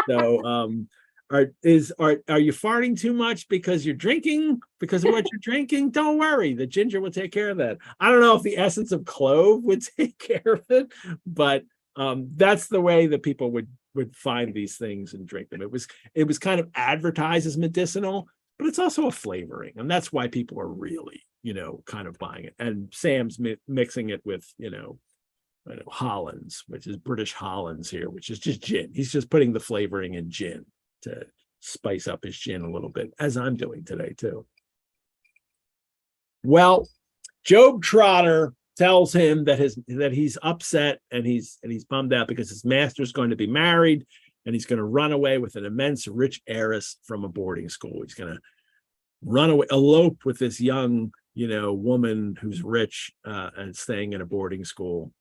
So, are you farting too much because you're drinking? Because of what you're drinking? Don't worry, the ginger will take care of that. I don't know if the essence of clove would take care of it, but that's the way that people would find these things and drink them. It was kind of advertised as medicinal, but it's also a flavoring, and that's why people are really, kind of buying it. And Sam's mixing it with, Hollands, which is British Hollands here, which is just gin. He's just putting the flavoring in gin to spice up his gin a little bit, as I'm doing today too. Well, Job Trotter tells him that he's upset and he's bummed out because his master's going to be married and he's going to run away with an immense rich heiress from a boarding school. He's going to run away, elope with this young, woman who's rich and staying in a boarding school.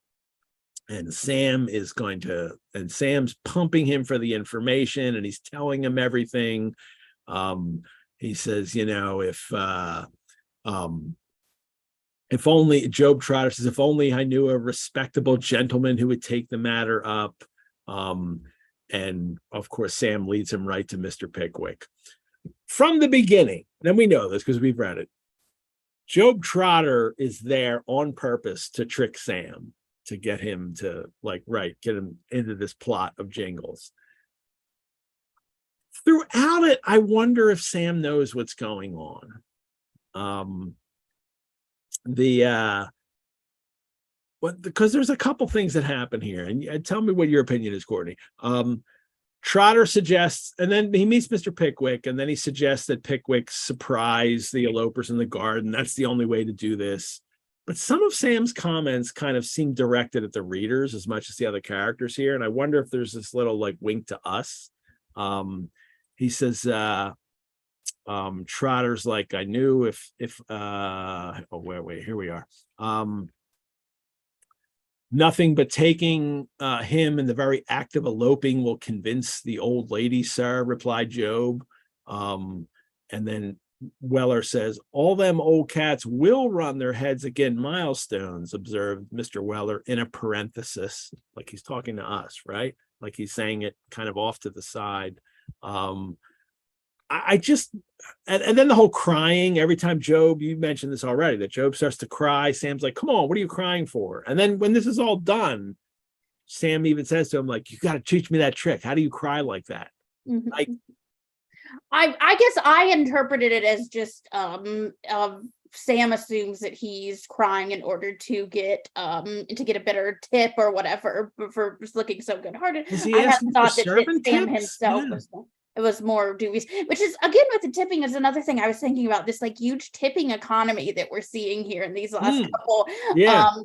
And Sam's pumping him for the information, and he's telling him everything. He says, if only, Job Trotter says, if only I knew a respectable gentleman who would take the matter up. And of course, Sam leads him right to Mr. Pickwick. From the beginning, and we know this because we've read it, Job Trotter is there on purpose to trick Sam, to get him to get him into this plot of Jingles. Throughout it, I wonder if Sam knows what's going on. Because there's a couple things that happen here, and tell me what your opinion is, Courtney. Trotter suggests, and then he meets Mr. Pickwick, and then he suggests that Pickwick surprise the elopers in the garden. That's the only way to do this. But some of Sam's comments kind of seem directed at the readers as much as the other characters here. And I wonder if there's this little wink to us. He says, Trotter's like, I knew here we are. Nothing but taking him in the very act of eloping will convince the old lady, sir, replied Job. And then Weller says, all them old cats will run their heads against milestones, observed Mr. Weller in a parenthesis, like he's talking to us, right? Like he's saying it kind of off to the side. I just, and then the whole crying every time Job, you mentioned this already, that Job starts to cry. Sam's like, come on, what are you crying for? And then when this is all done, Sam even says to him, like, you got to teach me that trick. How do you cry like that? Mm-hmm. Like, I guess I interpreted it as just Sam assumes that he's crying in order to get a better tip or whatever for looking so good-hearted. Is he I had asking thought for that servant Sam tips? himself Yeah. was it was more dubious, which is again with the tipping is another thing I was thinking about, this like huge tipping economy that we're seeing here in these last couple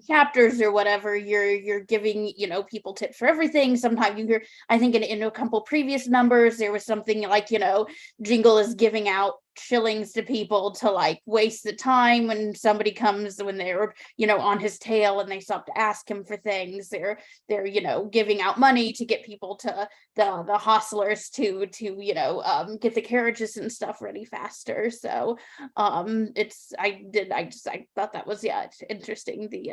chapters or whatever. You're giving, you know, people tips for everything. Sometimes you hear, I think in a couple previous numbers there was something like, you know, Jingle is giving out shillings to people to like waste the time when somebody comes, when they're, you know, on his tail and they stop to ask him for things. They're you know, giving out money to get people to the hostlers to you know, get the carriages and stuff ready faster. So I thought that was it's interesting, the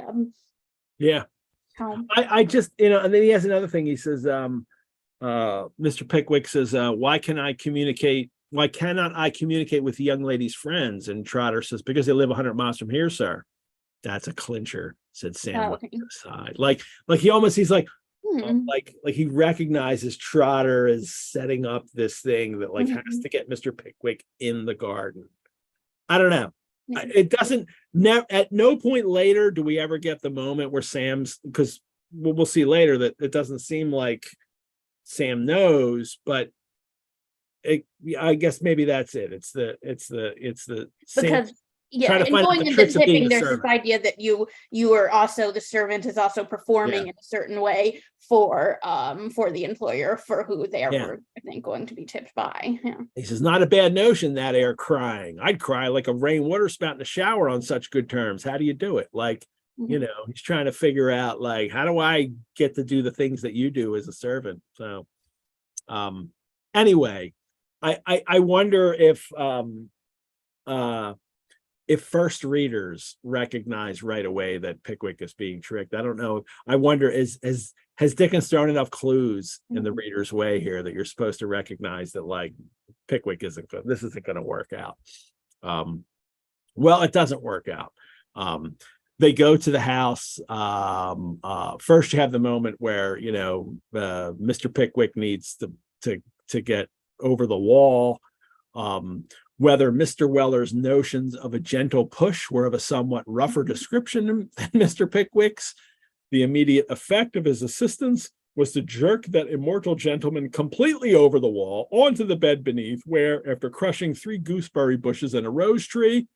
I just, you know, and then he has another thing. He says, Mr. Pickwick says, why cannot I communicate with the young lady's friends? And Trotter says, because they live 100 miles from here, sir. That's a clincher, said Sam aside. Like he's like, like he recognizes Trotter as setting up this thing that like has to get Mr. Pickwick in the garden. I don't know. It doesn't, at no point later do we ever get the moment where Sam's, because we'll see later that it doesn't seem like Sam knows, but I guess maybe that's it. It's the because trying to and find out going the into tricks of being tipping, a there's servant. this idea that you are also, the servant is also performing in a certain way for the employer for who they are, I think, going to be tipped by. He says, not a bad notion, that air crying. I'd cry like a rainwater spout in the shower on such good terms. How do you do it? Like, you know, he's trying to figure out, like, how do I get to do the things that you do as a servant? So anyway, I wonder if first readers recognize right away that Pickwick is being tricked. I don't know. I wonder, has Dickens thrown enough clues in the reader's way here that you're supposed to recognize that, like, Pickwick isn't good. This isn't going to work out. Well, it doesn't work out. They go to the house. First, you have the moment where, you know, Mr. Pickwick needs to get over the wall. Whether Mr. Weller's notions of a gentle push were of a somewhat rougher description than Mr. Pickwick's, the immediate effect of his assistance was to jerk that immortal gentleman completely over the wall onto the bed beneath, where, after crushing 3 gooseberry bushes and a rose tree,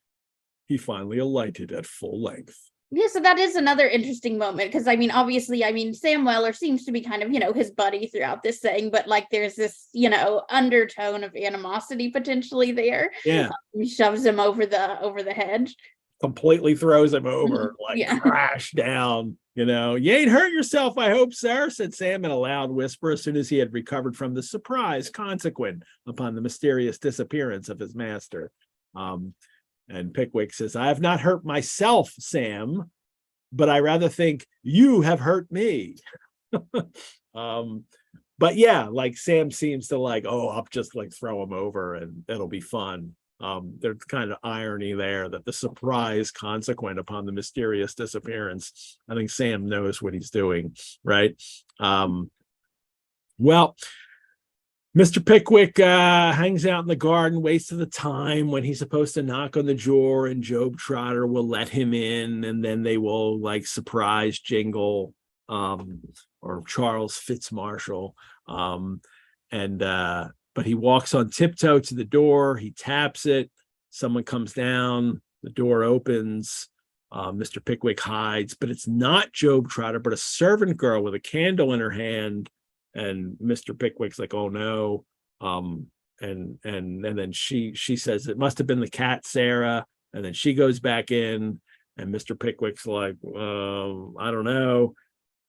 he finally alighted at full length. Yeah, so that is another interesting moment, because I mean, obviously, Sam Weller seems to be kind of, you know, his buddy throughout this thing, but like there's this, you know, undertone of animosity potentially there. Yeah. He shoves him over the hedge. Completely throws him over, like crash down. You know, you ain't hurt yourself, I hope, sir, said Sam in a loud whisper as soon as he had recovered from the surprise consequent upon the mysterious disappearance of his master. And Pickwick says, I have not hurt myself, Sam, but I rather think you have hurt me. But yeah, like Sam seems to like, oh, I'll just like throw him over and it'll be fun. There's kind of irony there that the surprise consequent upon the mysterious disappearance. I think Sam knows what he's doing, right? Well, Mr. Pickwick hangs out in the garden, waits of the time when he's supposed to knock on the door, and Job Trotter will let him in, and then they will like surprise Jingle or Charles Fitzmarshall. But he walks on tiptoe to the door, he taps it, someone comes down, the door opens, Mr. Pickwick hides, but it's not Job Trotter, but a servant girl with a candle in her hand. And Mr. Pickwick's like, oh no. And then she says it must have been the cat, Sarah. And then she goes back in, and Mr. Pickwick's like, I don't know.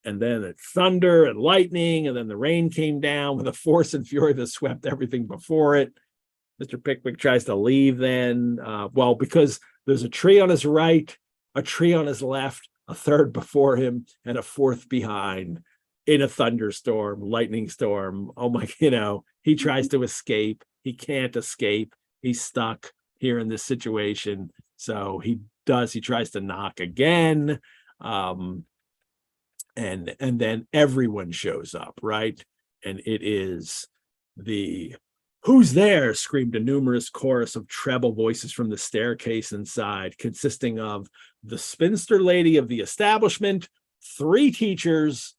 and then it thunder and lightning, and then the rain came down with a force and fury that swept everything before it. Mr. Pickwick tries to leave then, well, because there's a tree on his right, a tree on his left, a third before him, and a fourth behind in a thunderstorm, lightning storm. Oh my, he tries to escape. He can't escape. He's stuck here in this situation. So he tries to knock again. And then everyone shows up, right? And it is "Who's there?" screamed a numerous chorus of treble voices from the staircase inside, consisting of the spinster lady of the establishment, 3 teachers,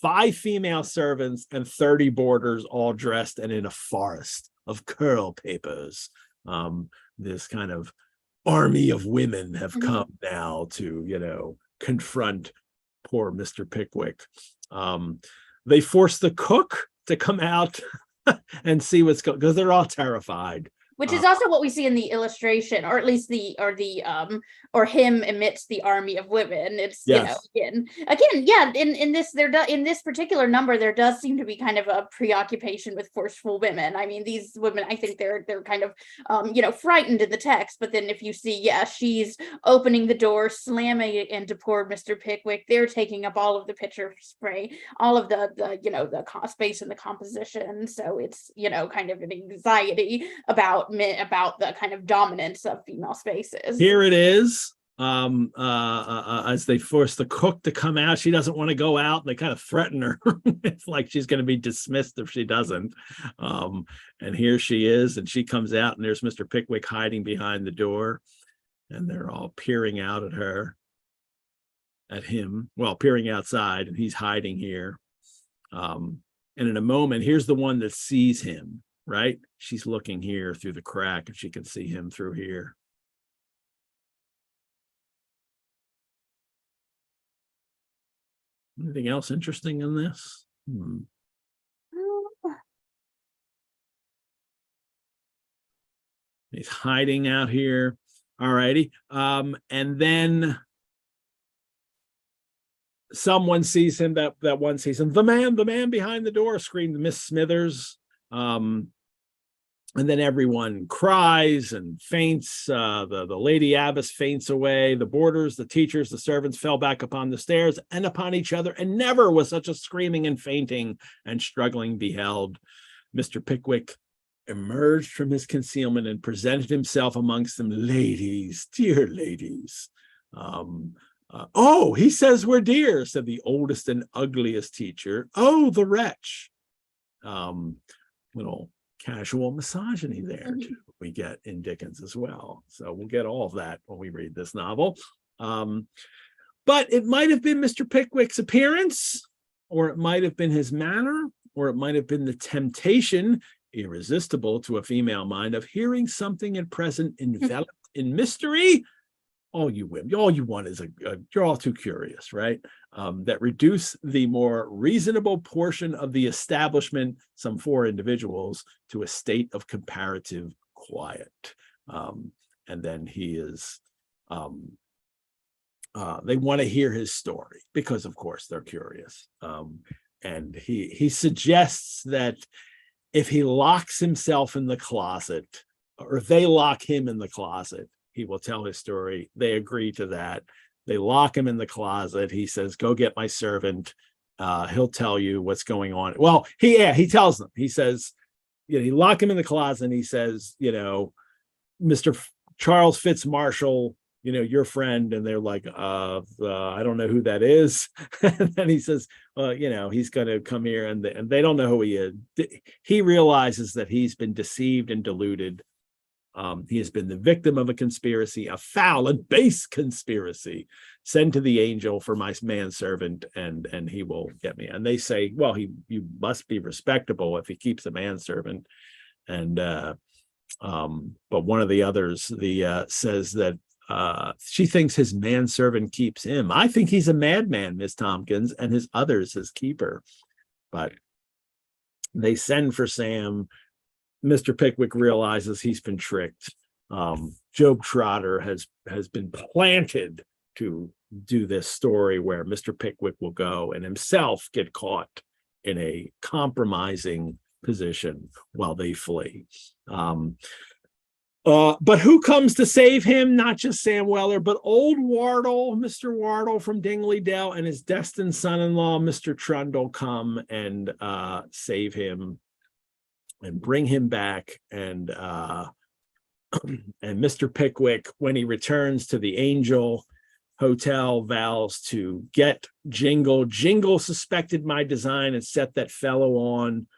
5 female servants, and 30 boarders, all dressed and in a forest of curl papers. This kind of army of women have come now to, confront poor Mr. Pickwick. They force the cook to come out and see what's going, because they're all terrified. Which is also what we see in the illustration, or at least or him amidst the army of women. It's again, yeah. In this particular number, there does seem to be kind of a preoccupation with forceful women. I mean, these women, I think they're kind of frightened in the text. But then if you see, she's opening the door, slamming it into poor Mr. Pickwick. They're taking up all of the picture spray, all of the space and the composition. So it's kind of an anxiety about the kind of dominance of female spaces. Here it is. As they force the cook to come out, she doesn't want to go out. They kind of threaten her. It's like she's going to be dismissed if she doesn't. And here she is, and she comes out, and there's Mr. Pickwick hiding behind the door, and they're all peering out at him. Well, peering outside, and he's hiding here. And in a moment, here's the one that sees him. Right? She's looking here through the crack, and she can see him through here. Anything else interesting in this? He's hiding out here. All righty. And then someone sees him, that one sees him. The man behind the door, screamed Miss Smithers. And then everyone cries and faints. The lady abbess faints away. The boarders, the teachers, the servants fell back upon the stairs and upon each other, and never was such a screaming and fainting and struggling beheld. Mr. Pickwick emerged from his concealment and presented himself amongst them. "Ladies, dear ladies." "Oh, he says we're dear," said the oldest and ugliest teacher. "Oh, the wretch." Little casual misogyny there too, we get in Dickens as well. So we'll get all of that when we read this novel. But it might have been Mr. Pickwick's appearance, or it might have been his manner, or it might have been the temptation, irresistible to a female mind, of hearing something at present enveloped in mystery. All you women, all you want is you're all too curious, right? That reduce the more reasonable portion of the establishment, some 4 individuals, to a state of comparative quiet. And then he is, they want to hear his story because, of course, they're curious. And he suggests that if he locks himself in the closet, or if they lock him in the closet, he will tell his story. They agree to that. They lock him in the closet. He says, "Go get my servant. He'll tell you what's going on." Well, he tells them. He says, he lock him in the closet, and he says, "Mr. Charles Fitzmarshall, your friend." And they're like, I don't know who that is. And then he says, well, he's going to come here, and they don't know who he is. He realizes that he's been deceived and deluded. He has been the victim of a conspiracy, a foul and base conspiracy. Send to the angel for my manservant, and he will get me. And they say, well, you must be respectable if he keeps a manservant. And but one of the others says that she thinks his manservant keeps him. I think he's a madman, Miss Tompkins, and his other's his keeper. But they send for Sam. Mr. Pickwick realizes he's been tricked. Job Trotter has been planted to do this story where Mr. Pickwick will go and himself get caught in a compromising position while they flee. But who comes to save him? Not just Sam Weller, but old Wardle, Mr. Wardle from Dingley Dell, and his destined son-in-law, Mr. Trundle, come and save him and bring him back. And Mr. Pickwick, when he returns to the Angel Hotel, vows to get Jingle. Jingle suspected my design and set that fellow on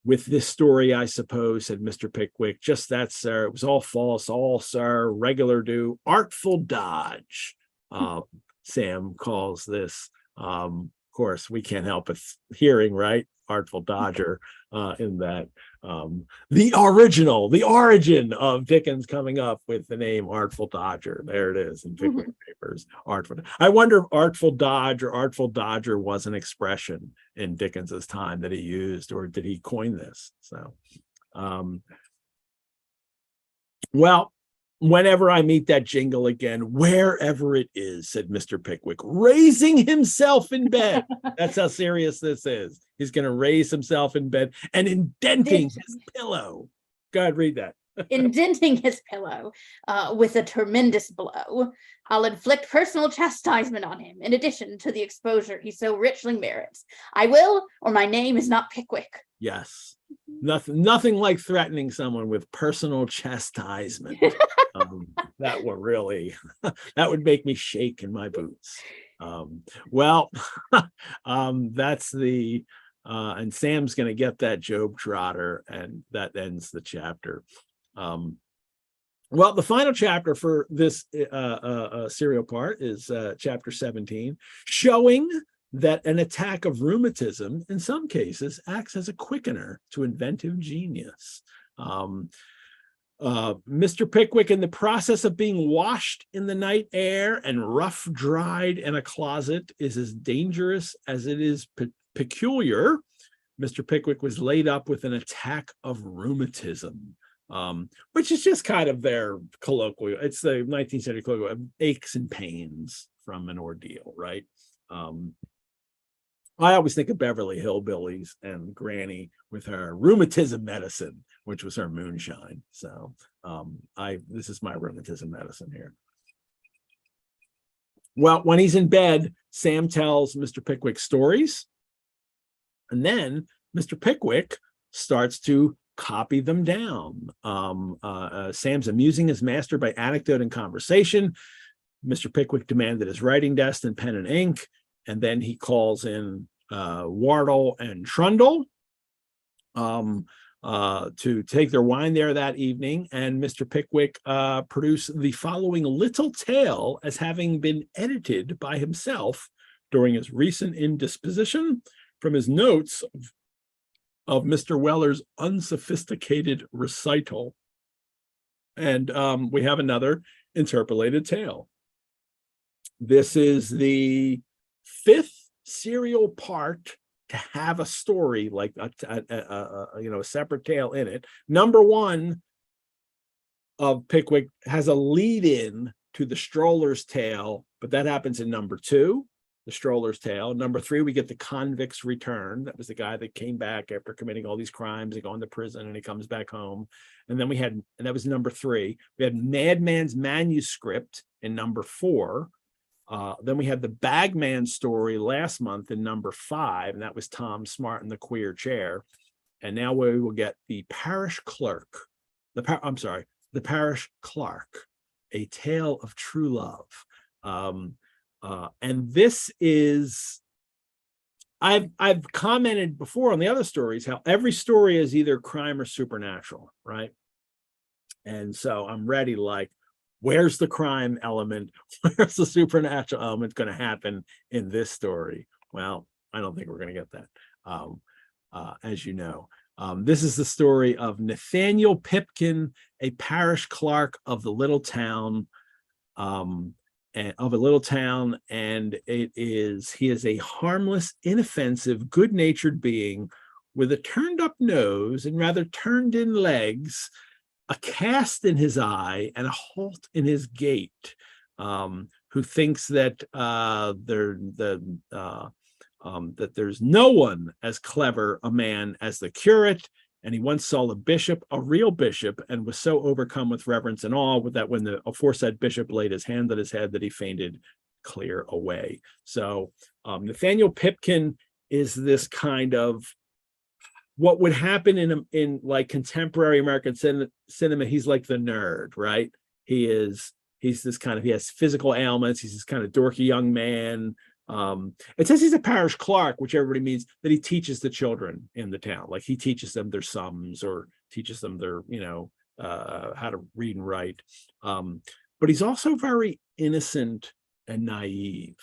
with this story, I suppose, said Mr. Pickwick. Just that, sir. It was all false, all, sir, regular do. Artful dodge, Sam calls this. Of course, we can't help but hearing, right? Artful dodger in that. The origin of Dickens coming up with the name Artful Dodger. There it is in Pickwick Papers. Artful. I wonder if Artful Dodge or Artful Dodger was an expression in Dickens's time that he used, or did he coin this? So, well, whenever I meet that Jingle again, wherever it is, said Mr. Pickwick, raising himself in bed. That's how serious this is. He's going to raise himself in bed and indenting his pillow. Go ahead, read that. Indenting his pillow with a tremendous blow. I'll inflict personal chastisement on him, in addition to the exposure he so richly merits. I will, or my name is not Pickwick. Yes. Nothing like threatening someone with personal chastisement. That would really, that would make me shake in my boots. Well, that's the, and Sam's going to get that Job Trotter, and that ends the chapter. Well, the final chapter for this serial part is chapter 17, showing that an attack of rheumatism, in some cases, acts as a quickener to inventive genius. Mr. Pickwick, in the process of being washed in the night air and rough dried in a closet, is as dangerous as it is peculiar. Mr. Pickwick was laid up with an attack of rheumatism, which is just kind of their colloquial. It's the 19th century colloquial, aches and pains from an ordeal, right? I always think of Beverly Hillbillies and Granny with her rheumatism medicine, which was her moonshine. So this is my rheumatism medicine here. Well, when he's in bed, Sam tells Mr. Pickwick stories, and then Mr. Pickwick starts to copy them down. Sam's amusing his master by anecdote and conversation. Mr. Pickwick demanded his writing desk and pen and ink, and then he calls in Wardle and Trundle to take their wine there that evening, and Mr. Pickwick produced the following little tale as having been edited by himself during his recent indisposition from his notes of Mr. Weller's unsophisticated recital. And we have another interpolated tale. This is the fifth serial part to have a story like a separate tale in it. Number one of Pickwick has a lead in to the stroller's tale, but that happens in number two, the stroller's tale. Number three, we get the convict's return. That was the guy that came back after committing all these crimes and going to prison, and he comes back home. And then we had, and that was number three. We had Madman's manuscript in number four. Then we had the Bagman story last month in number 5, and that was Tom Smart in the Queer Chair. And now we will get the Parish Clerk, the Parish Clerk, A Tale of True Love. And this is, I've commented before on the other stories how every story is either crime or supernatural, right? And so I'm ready, like, where's the crime element? Where's the supernatural element going to happen in this story? Well, I don't think we're going to get that, as you know. This is the story of Nathaniel Pipkin, a parish clerk of the little town, and he is a harmless, inoffensive, good-natured being with a turned-up nose and rather turned-in legs, a cast in his eye and a halt in his gait, who thinks that that there's no one as clever a man as the curate. And he once saw a bishop, a real bishop, and was so overcome with reverence and awe that when the aforesaid bishop laid his hand on his head that he fainted clear away. So Nathaniel Pipkin is this kind of what would happen in like contemporary American cinema. He's like the nerd, right? He's this kind of, he has physical ailments. He's this kind of dorky young man. It says he's a parish clerk, which everybody means that he teaches the children in the town. Like he teaches them their sums or teaches them their, how to read and write. But he's also very innocent and naive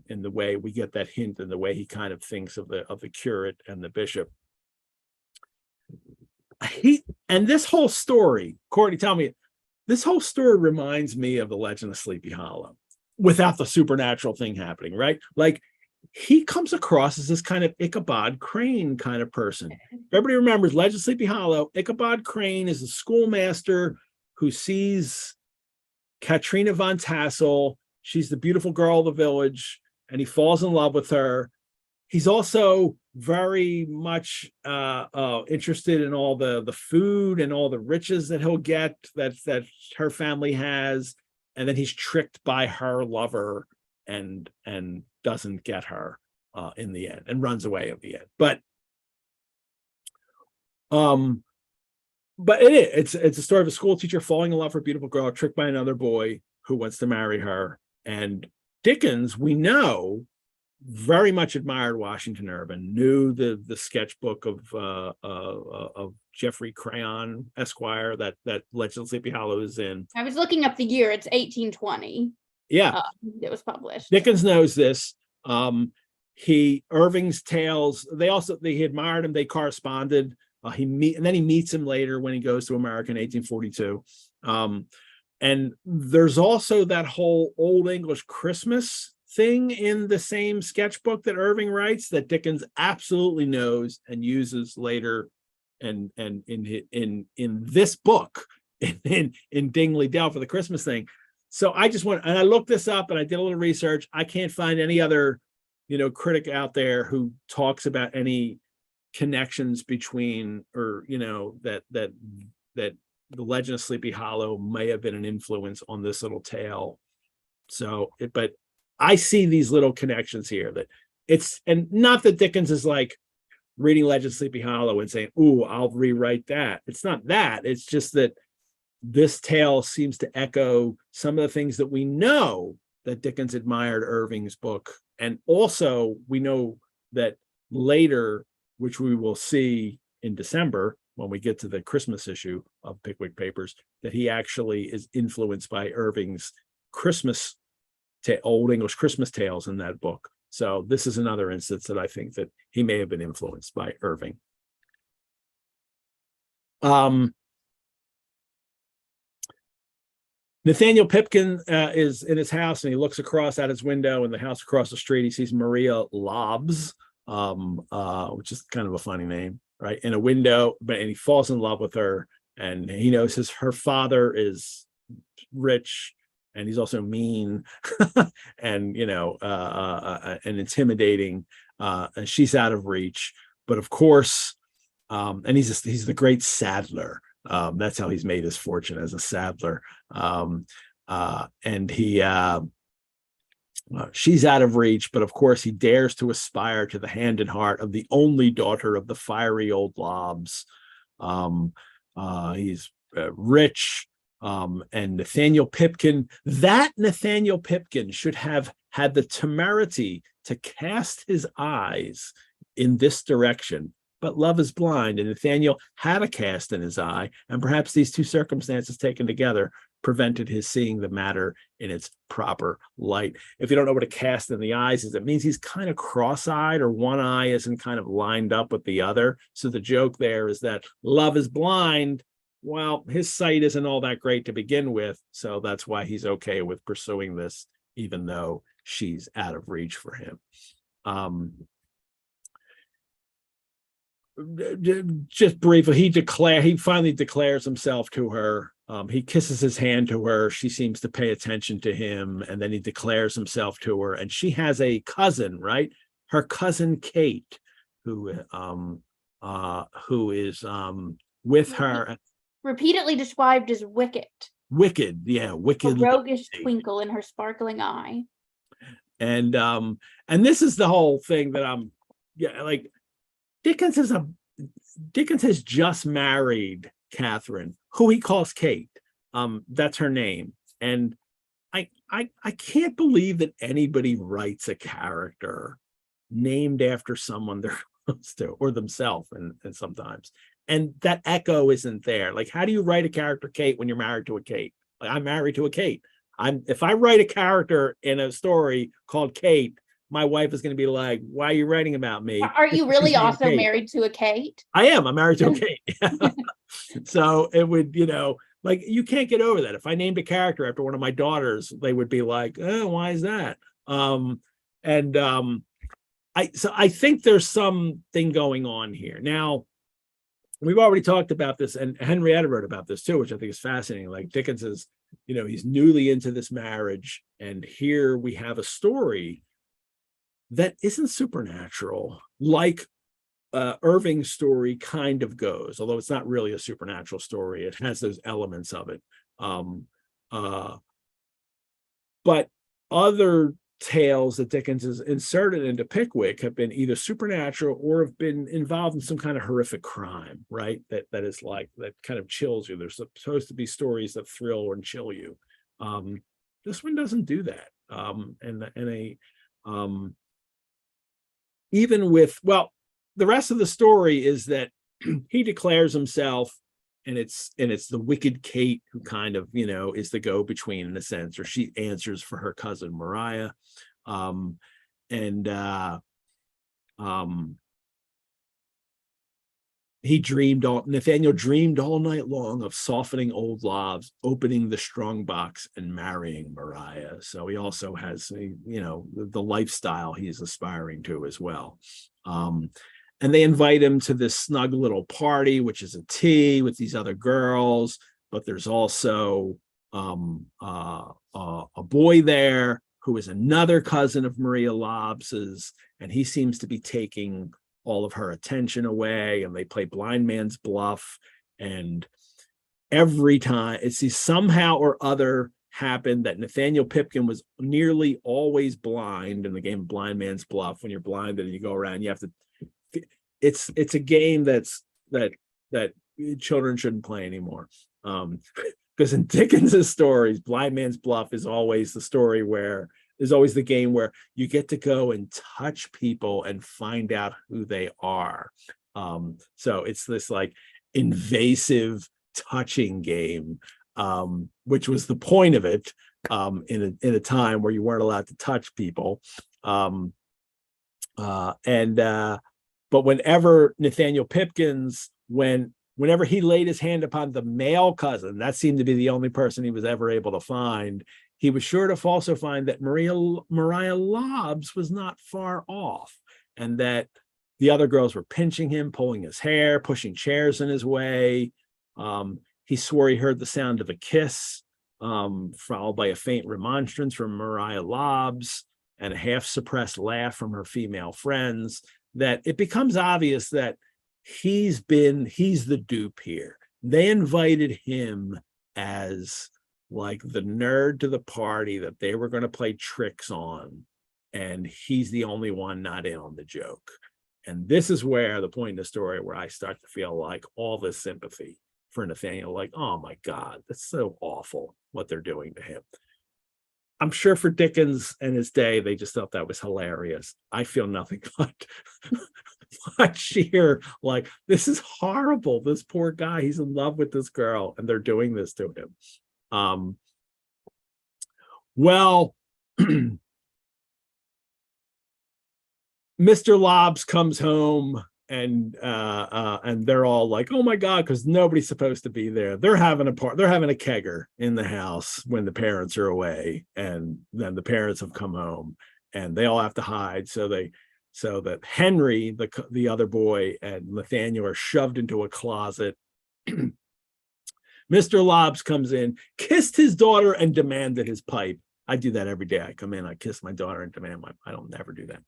in the way we get that hint in the way he kind of thinks of the curate and the bishop. And this whole story, Courtney, tell me, this whole story reminds me of the Legend of Sleepy Hollow without the supernatural thing happening, right? Like he comes across as this kind of Ichabod Crane kind of person. Everybody remembers Legend of Sleepy Hollow. Ichabod Crane is a schoolmaster who sees Katrina von Tassel. She's the beautiful girl of the village, and he falls in love with her. He's also very much interested in all the food and all the riches that he'll get that her family has. And then he's tricked by her lover and doesn't get her in the end and runs away at the end. But it's a story of a school teacher falling in love with a beautiful girl, tricked by another boy who wants to marry her. And Dickens, we know, very much admired Washington Irving, knew the sketchbook of Geoffrey Crayon Esquire that Legend of Sleepy Hollow is in. I was looking up the year. It's 1820. Yeah, it was published. Dickens knows this. Irving's tales. He admired him. They corresponded. And then he meets him later when he goes to America in 1842. And there's also that whole Old English Christmas thing in the same sketchbook that Irving writes that Dickens absolutely knows and uses later, and in this book in Dingley Dell for the Christmas thing. So I looked this up and I did a little research. I can't find any other critic out there who talks about any connections between, or that the Legend of Sleepy Hollow may have been an influence on this little tale. So but I see these little connections here and not that Dickens is like reading Legend of Sleepy Hollow and saying, "Ooh, I'll rewrite that." It's not that. It's just that this tale seems to echo some of the things that we know that Dickens admired Irving's book. And also we know that later, which we will see in December when we get to the Christmas issue of Pickwick Papers, that he actually is influenced by Irving's Old English Christmas tales in that book. So this is another instance that I think that he may have been influenced by Irving. Nathaniel Pipkin is in his house and he looks across at his window, and the house across the street, he sees Maria Lobbs, which is kind of a funny name, right? In a window, and he falls in love with her, and he knows her father is rich, and he's also mean and and intimidating, and she's out of reach. But of course, and he's the great saddler. That's how he's made his fortune, as a saddler. And she's out of reach, but of course he dares to aspire to the hand and heart of the only daughter of the fiery old Lobbs. He's rich. And Nathaniel Pipkin should have had the temerity to cast his eyes in this direction, but love is blind, and Nathaniel had a cast in his eye, and perhaps these two circumstances taken together prevented his seeing the matter in its proper light. If you don't know what a cast in the eyes is, it means he's kind of cross-eyed, or one eye isn't kind of lined up with the other. So the joke there is that love is blind. Well, his sight isn't all that great to begin with, so that's why he's okay with pursuing this, even though she's out of reach for him. Just briefly, he finally declares himself to her he kisses his hand to her. She seems to pay attention to him, and then he declares himself to her. And she has a cousin, right? Her cousin Kate, who is with her. Repeatedly described as wicked. Wicked, yeah, wicked. A roguish twinkle in her sparkling eye. And this is the whole thing that like Dickens has just married Catherine, who he calls Kate. That's her name. And I can't believe that anybody writes a character named after someone they're close to, or themselves, and sometimes. And that echo isn't there. Like, how do you write a character Kate when you're married to a Kate? Like, I'm married to a Kate. If I write a character in a story called Kate, my wife is going to be like, why are you writing about me? Are you really also married to a Kate? I am. I'm married to a Kate. So it would, like, you can't get over that. If I named a character after one of my daughters, they would be like, oh, why is that? I think there's something going on here. Now, we've already talked about this, and Henrietta wrote about this too, which I think is fascinating. Like, Dickens is, he's newly into this marriage, and here we have a story that isn't supernatural, like Irving's story kind of goes, although it's not really a supernatural story. It has those elements of it. But other tales that Dickens has inserted into Pickwick have been either supernatural or have been involved in some kind of horrific crime, right? That is like, that kind of chills you. There's supposed to be stories that thrill and chill you. This one doesn't do that. Even with, well, the rest of the story is that he declares himself, and it's the wicked Kate who kind of, is the go-between in a sense, or she answers for her cousin Maria. Nathaniel dreamed all night long of softening old loves, opening the strong box, and marrying Maria. So he also has, the lifestyle he's aspiring to as well. And they invite him to this snug little party, which is a tea with these other girls, but there's also a boy there who is another cousin of Maria Lobbs's, and he seems to be taking all of her attention away, and they play blind man's bluff. And every time it seems somehow or other happened that Nathaniel Pipkin was nearly always blind in the game of blind man's bluff. When you're blind and you go around, you have to, it's a game that children shouldn't play anymore. Because in Dickens's stories, blind man's bluff is always the story where is always the game where you get to go and touch people and find out who they are. So it's this like invasive touching game, which was the point of it in a time where you weren't allowed to touch people. But whenever Nathaniel Pipkins, whenever he laid his hand upon the male cousin, that seemed to be the only person he was ever able to find, he was sure to also find that Maria Lobbs was not far off, and that the other girls were pinching him, pulling his hair, pushing chairs in his way. He swore he heard the sound of a kiss, followed by a faint remonstrance from Maria Lobbs and a half-suppressed laugh from her female friends, that it becomes obvious that he's the dupe here. They invited him as like the nerd to the party that they were going to play tricks on, and he's the only one not in on the joke. And this is where the point in the story where I start to feel like all this sympathy for Nathaniel, like, oh my God, that's so awful what they're doing to him. I'm sure for Dickens and his day, they just thought that was hilarious. I feel nothing but sheer, like, this is horrible. This poor guy, he's in love with this girl, and they're doing this to him. Well, Mr. Lobbs comes home, and they're all like, oh my God, because nobody's supposed to be there. They're having a kegger in the house when the parents are away, and then the parents have come home and they all have to hide. So that Henry, the other boy, and Nathaniel are shoved into a closet. Mr. Lobbs comes in, kissed his daughter, and demanded his pipe. I do that every day. I come in, I kiss my daughter and demand my. I don't never do that.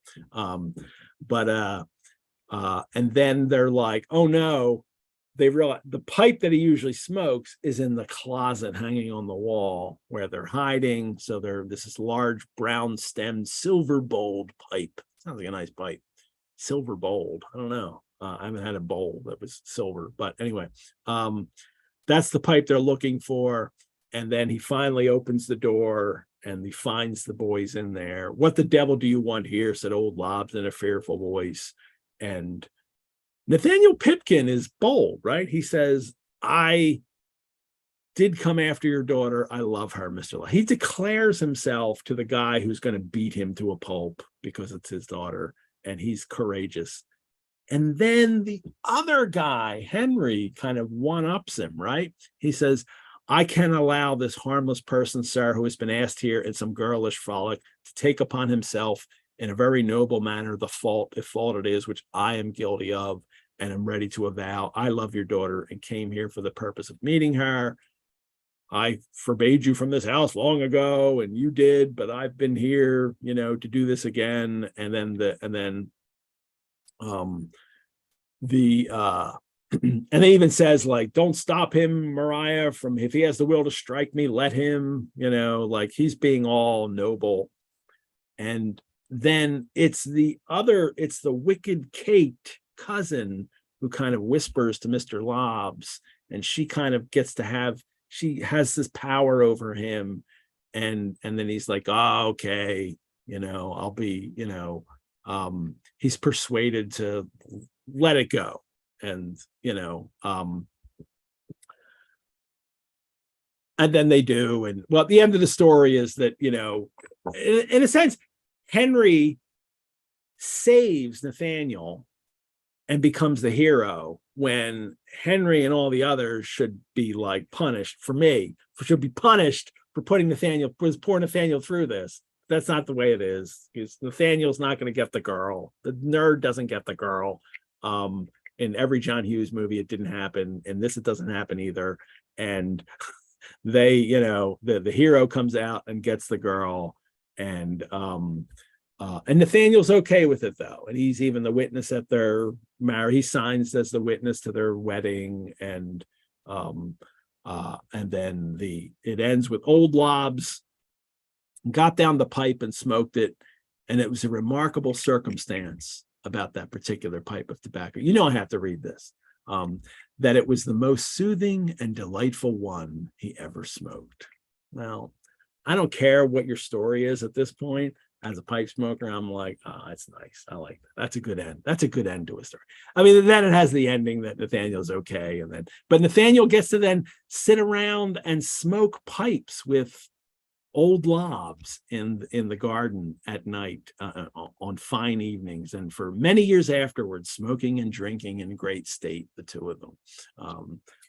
And then they're like, oh no, they realize the pipe that he usually smokes is in the closet hanging on the wall where they're hiding. So this is large brown stemmed silver bowled pipe. Sounds like a nice pipe. Silver bowled. I don't know. I haven't had a bowl that was silver, but anyway, that's the pipe they're looking for. And then he finally opens the door and he finds the boys in there. What the devil do you want here? Said old Lobbs in a fearful voice. And Nathaniel Pipkin is bold, right? He says, I did come after your daughter. I love her, Mr. He declares himself to the guy who's going to beat him to a pulp because it's his daughter, and he's courageous. And then the other guy, Henry, kind of one-ups him, right? He says, I can allow this harmless person, sir, who has been asked here in some girlish frolic to take upon himself in a very noble manner the fault, if fault it is, which I am guilty of, and am ready to avow. I love your daughter and came here for the purpose of meeting her. I forbade you from this house long ago, and you did, but I've been here, to do this again. And then and they even says, like, don't stop him, Mariah, from if he has the will to strike me, let him, like he's being all noble. And then it's the wicked Kate cousin who kind of whispers to Mr. Lobbs, and she kind of she has this power over him. And then he's like, oh, okay, I'll be, he's persuaded to let it go. And, and then they do. And well, the end of the story is that, in a sense, Henry saves Nathaniel and becomes the hero when Henry and all the others should be like punished should be punished for poor Nathaniel through this. That's not the way it is, because Nathaniel's not going to get the girl. The nerd doesn't get the girl. In every John Hughes movie, it didn't happen. In this, it doesn't happen either. And they, the hero comes out and gets the girl, and Nathaniel's okay with it though, and he's even the witness at their marriage. He signs as the witness to their wedding, and then it ends with old Lobbs got down the pipe and smoked it, and it was a remarkable circumstance about that particular pipe of tobacco. I have to read this. That it was the most soothing and delightful one he ever smoked. Well, I don't care what your story is at this point. As a pipe smoker, I'm like, oh, that's nice. I like that. That's a good end. That's a good end to a story. I mean, then it has the ending that Nathaniel's okay. But Nathaniel gets to then sit around and smoke pipes with old Lobbs in the garden at night on fine evenings, and for many years afterwards, smoking and drinking in great state, the two of them.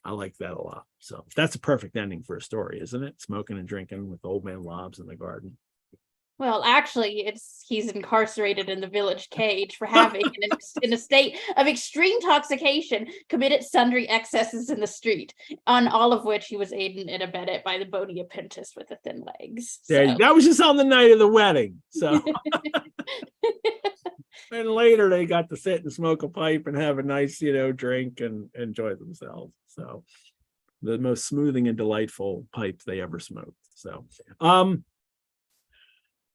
I like that a lot. So that's a perfect ending for a story, isn't it? Smoking and drinking with old man Lobbs in the garden. Well, actually, he's incarcerated in the village cage for having, in a state of extreme intoxication, committed sundry excesses in the street, on all of which he was aided and abetted by the bony apprentice with the thin legs. So. That was just on the night of the wedding. So, and later they got to sit and smoke a pipe and have a nice, drink and enjoy themselves. So, the most smoothing and delightful pipe they ever smoked. So,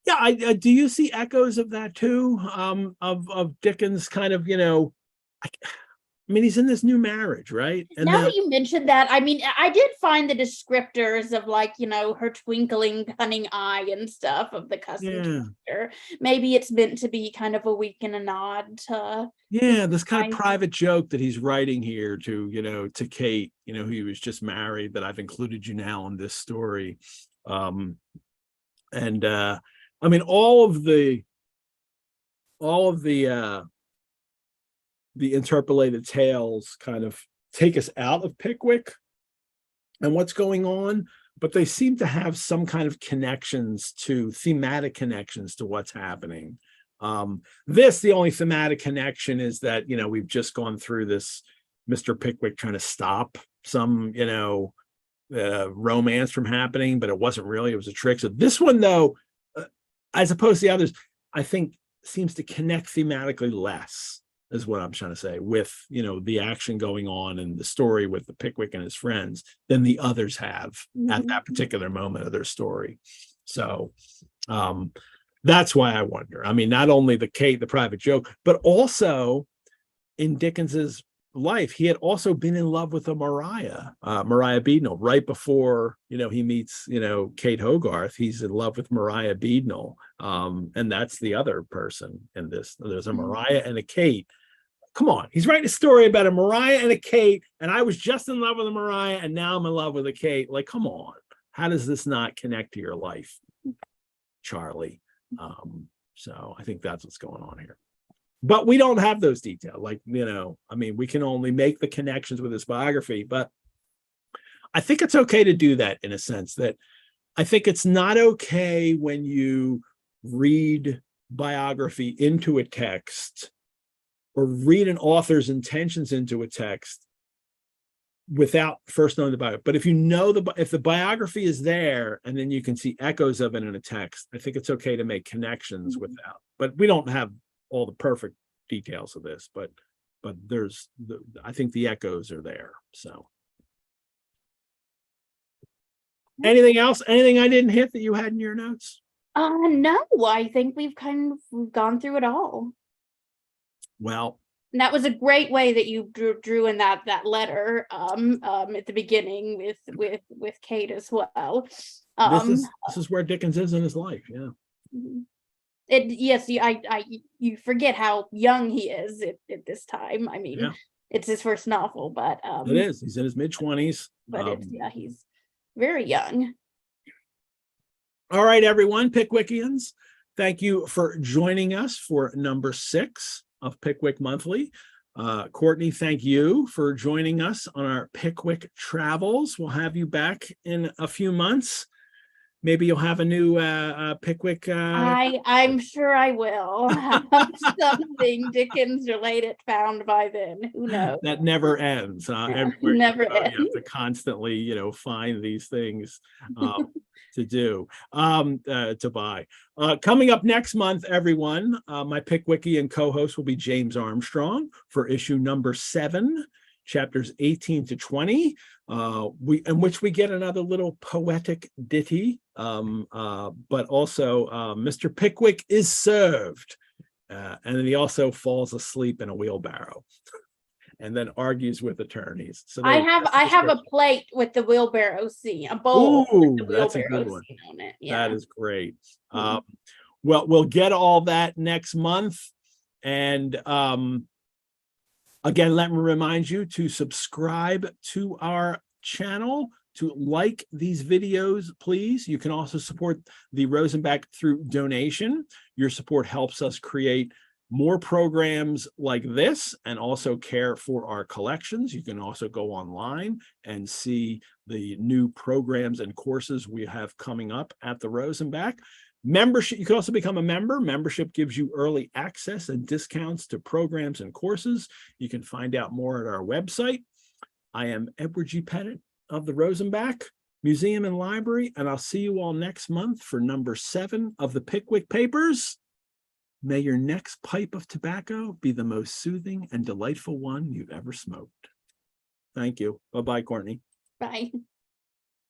yeah, I do you see echoes of that too? Of Dickens kind of, I mean, he's in this new marriage, right? And now that you mentioned that, I mean, I did find the descriptors of her twinkling, cunning eye and stuff of the cousin character. Maybe it's meant to be kind of a wink and a nod to. Yeah, this kind of private joke that he's writing here to, to Kate, who he was just married, that I've included you now in this story. I mean, all of the interpolated tales kind of take us out of Pickwick and what's going on, but they seem to have some kind of thematic connections to what's happening. The only thematic connection is that, we've just gone through this Mr. Pickwick trying to stop some, romance from happening, but it wasn't really, it was a trick. So this one, though, as opposed to the others, I think seems to connect thematically less, is what I'm trying to say, with, you know, the action going on and the story with the Pickwick and his friends than the others have at that particular moment of their story. So that's why I wonder. I mean, not only the Kate, the private joke, but also in Dickens's life, he had also been in love with a Maria Beadnell right before, you know, he meets, you know, Kate Hogarth. He's in love with Maria Beadnell. And that's the other person in this. There's a Maria and a Kate. Come on, he's writing a story about a Maria and a Kate, and I was just in love with a Maria, and now I'm in love with a Kate. Like, come on, how does this not connect to your life, Charlie? So I think that's what's going on here. But we don't have those details. Like, you know, I mean, we can only make the connections with his biography, but I think it's okay to do that, in a sense that I think it's not okay when you read biography into a text or read an author's intentions into a text without first knowing the biography. But if you know if the biography is there and then you can see echoes of it in a text, I think it's okay to make connections without. But we don't have all the perfect details of this, but there's I think the echoes are there. So anything else, anything I didn't hit that you had in your notes? No, I think we've gone through it all. Well, and that was a great way that you drew in that letter at the beginning with Kate as well. This is where Dickens is in his life. Yeah. Yes, you forget how young he is at this time. I mean, it's his first novel, but it is. He's in his mid-20s. But he's very young. All right, everyone, Pickwickians, thank you for joining us for number 6 of Pickwick Monthly. Courtney, thank you for joining us on our Pickwick travels. We'll have you back in a few months. Maybe you'll have a new Pickwick. I'm sure I will have something Dickens related found by then. Who knows? That never ends. Never ends. You have to constantly, you know, find these things to do, to buy. Coming up next month, everyone, my Pickwickian co-host will be James Armstrong for issue number 7, chapters 18 to 20. In which we get another little poetic ditty, but also Mr. Pickwick is served, and then he also falls asleep in a wheelbarrow and then argues with attorneys. So I have a plate with the wheelbarrow scene, a bowl. Ooh, that's a good one. On it. Yeah. That is great. Well, we'll get all that next month, and again, let me remind you to subscribe to our channel, to like these videos, please. You can also support the Rosenbach through donation. Your support helps us create more programs like this and also care for our collections. You can also go online and see the new programs and courses we have coming up at the Rosenbach. Membership, you can also become a member. Membership gives you early access and discounts to programs and courses. You can find out more at our website. I am Edward G. Pettit of the Rosenbach Museum and Library, and I'll see you all next month for number 7 of the Pickwick Papers. May your next pipe of tobacco be the most soothing and delightful one you've ever smoked. Thank you. Bye-bye, Courtney. Bye.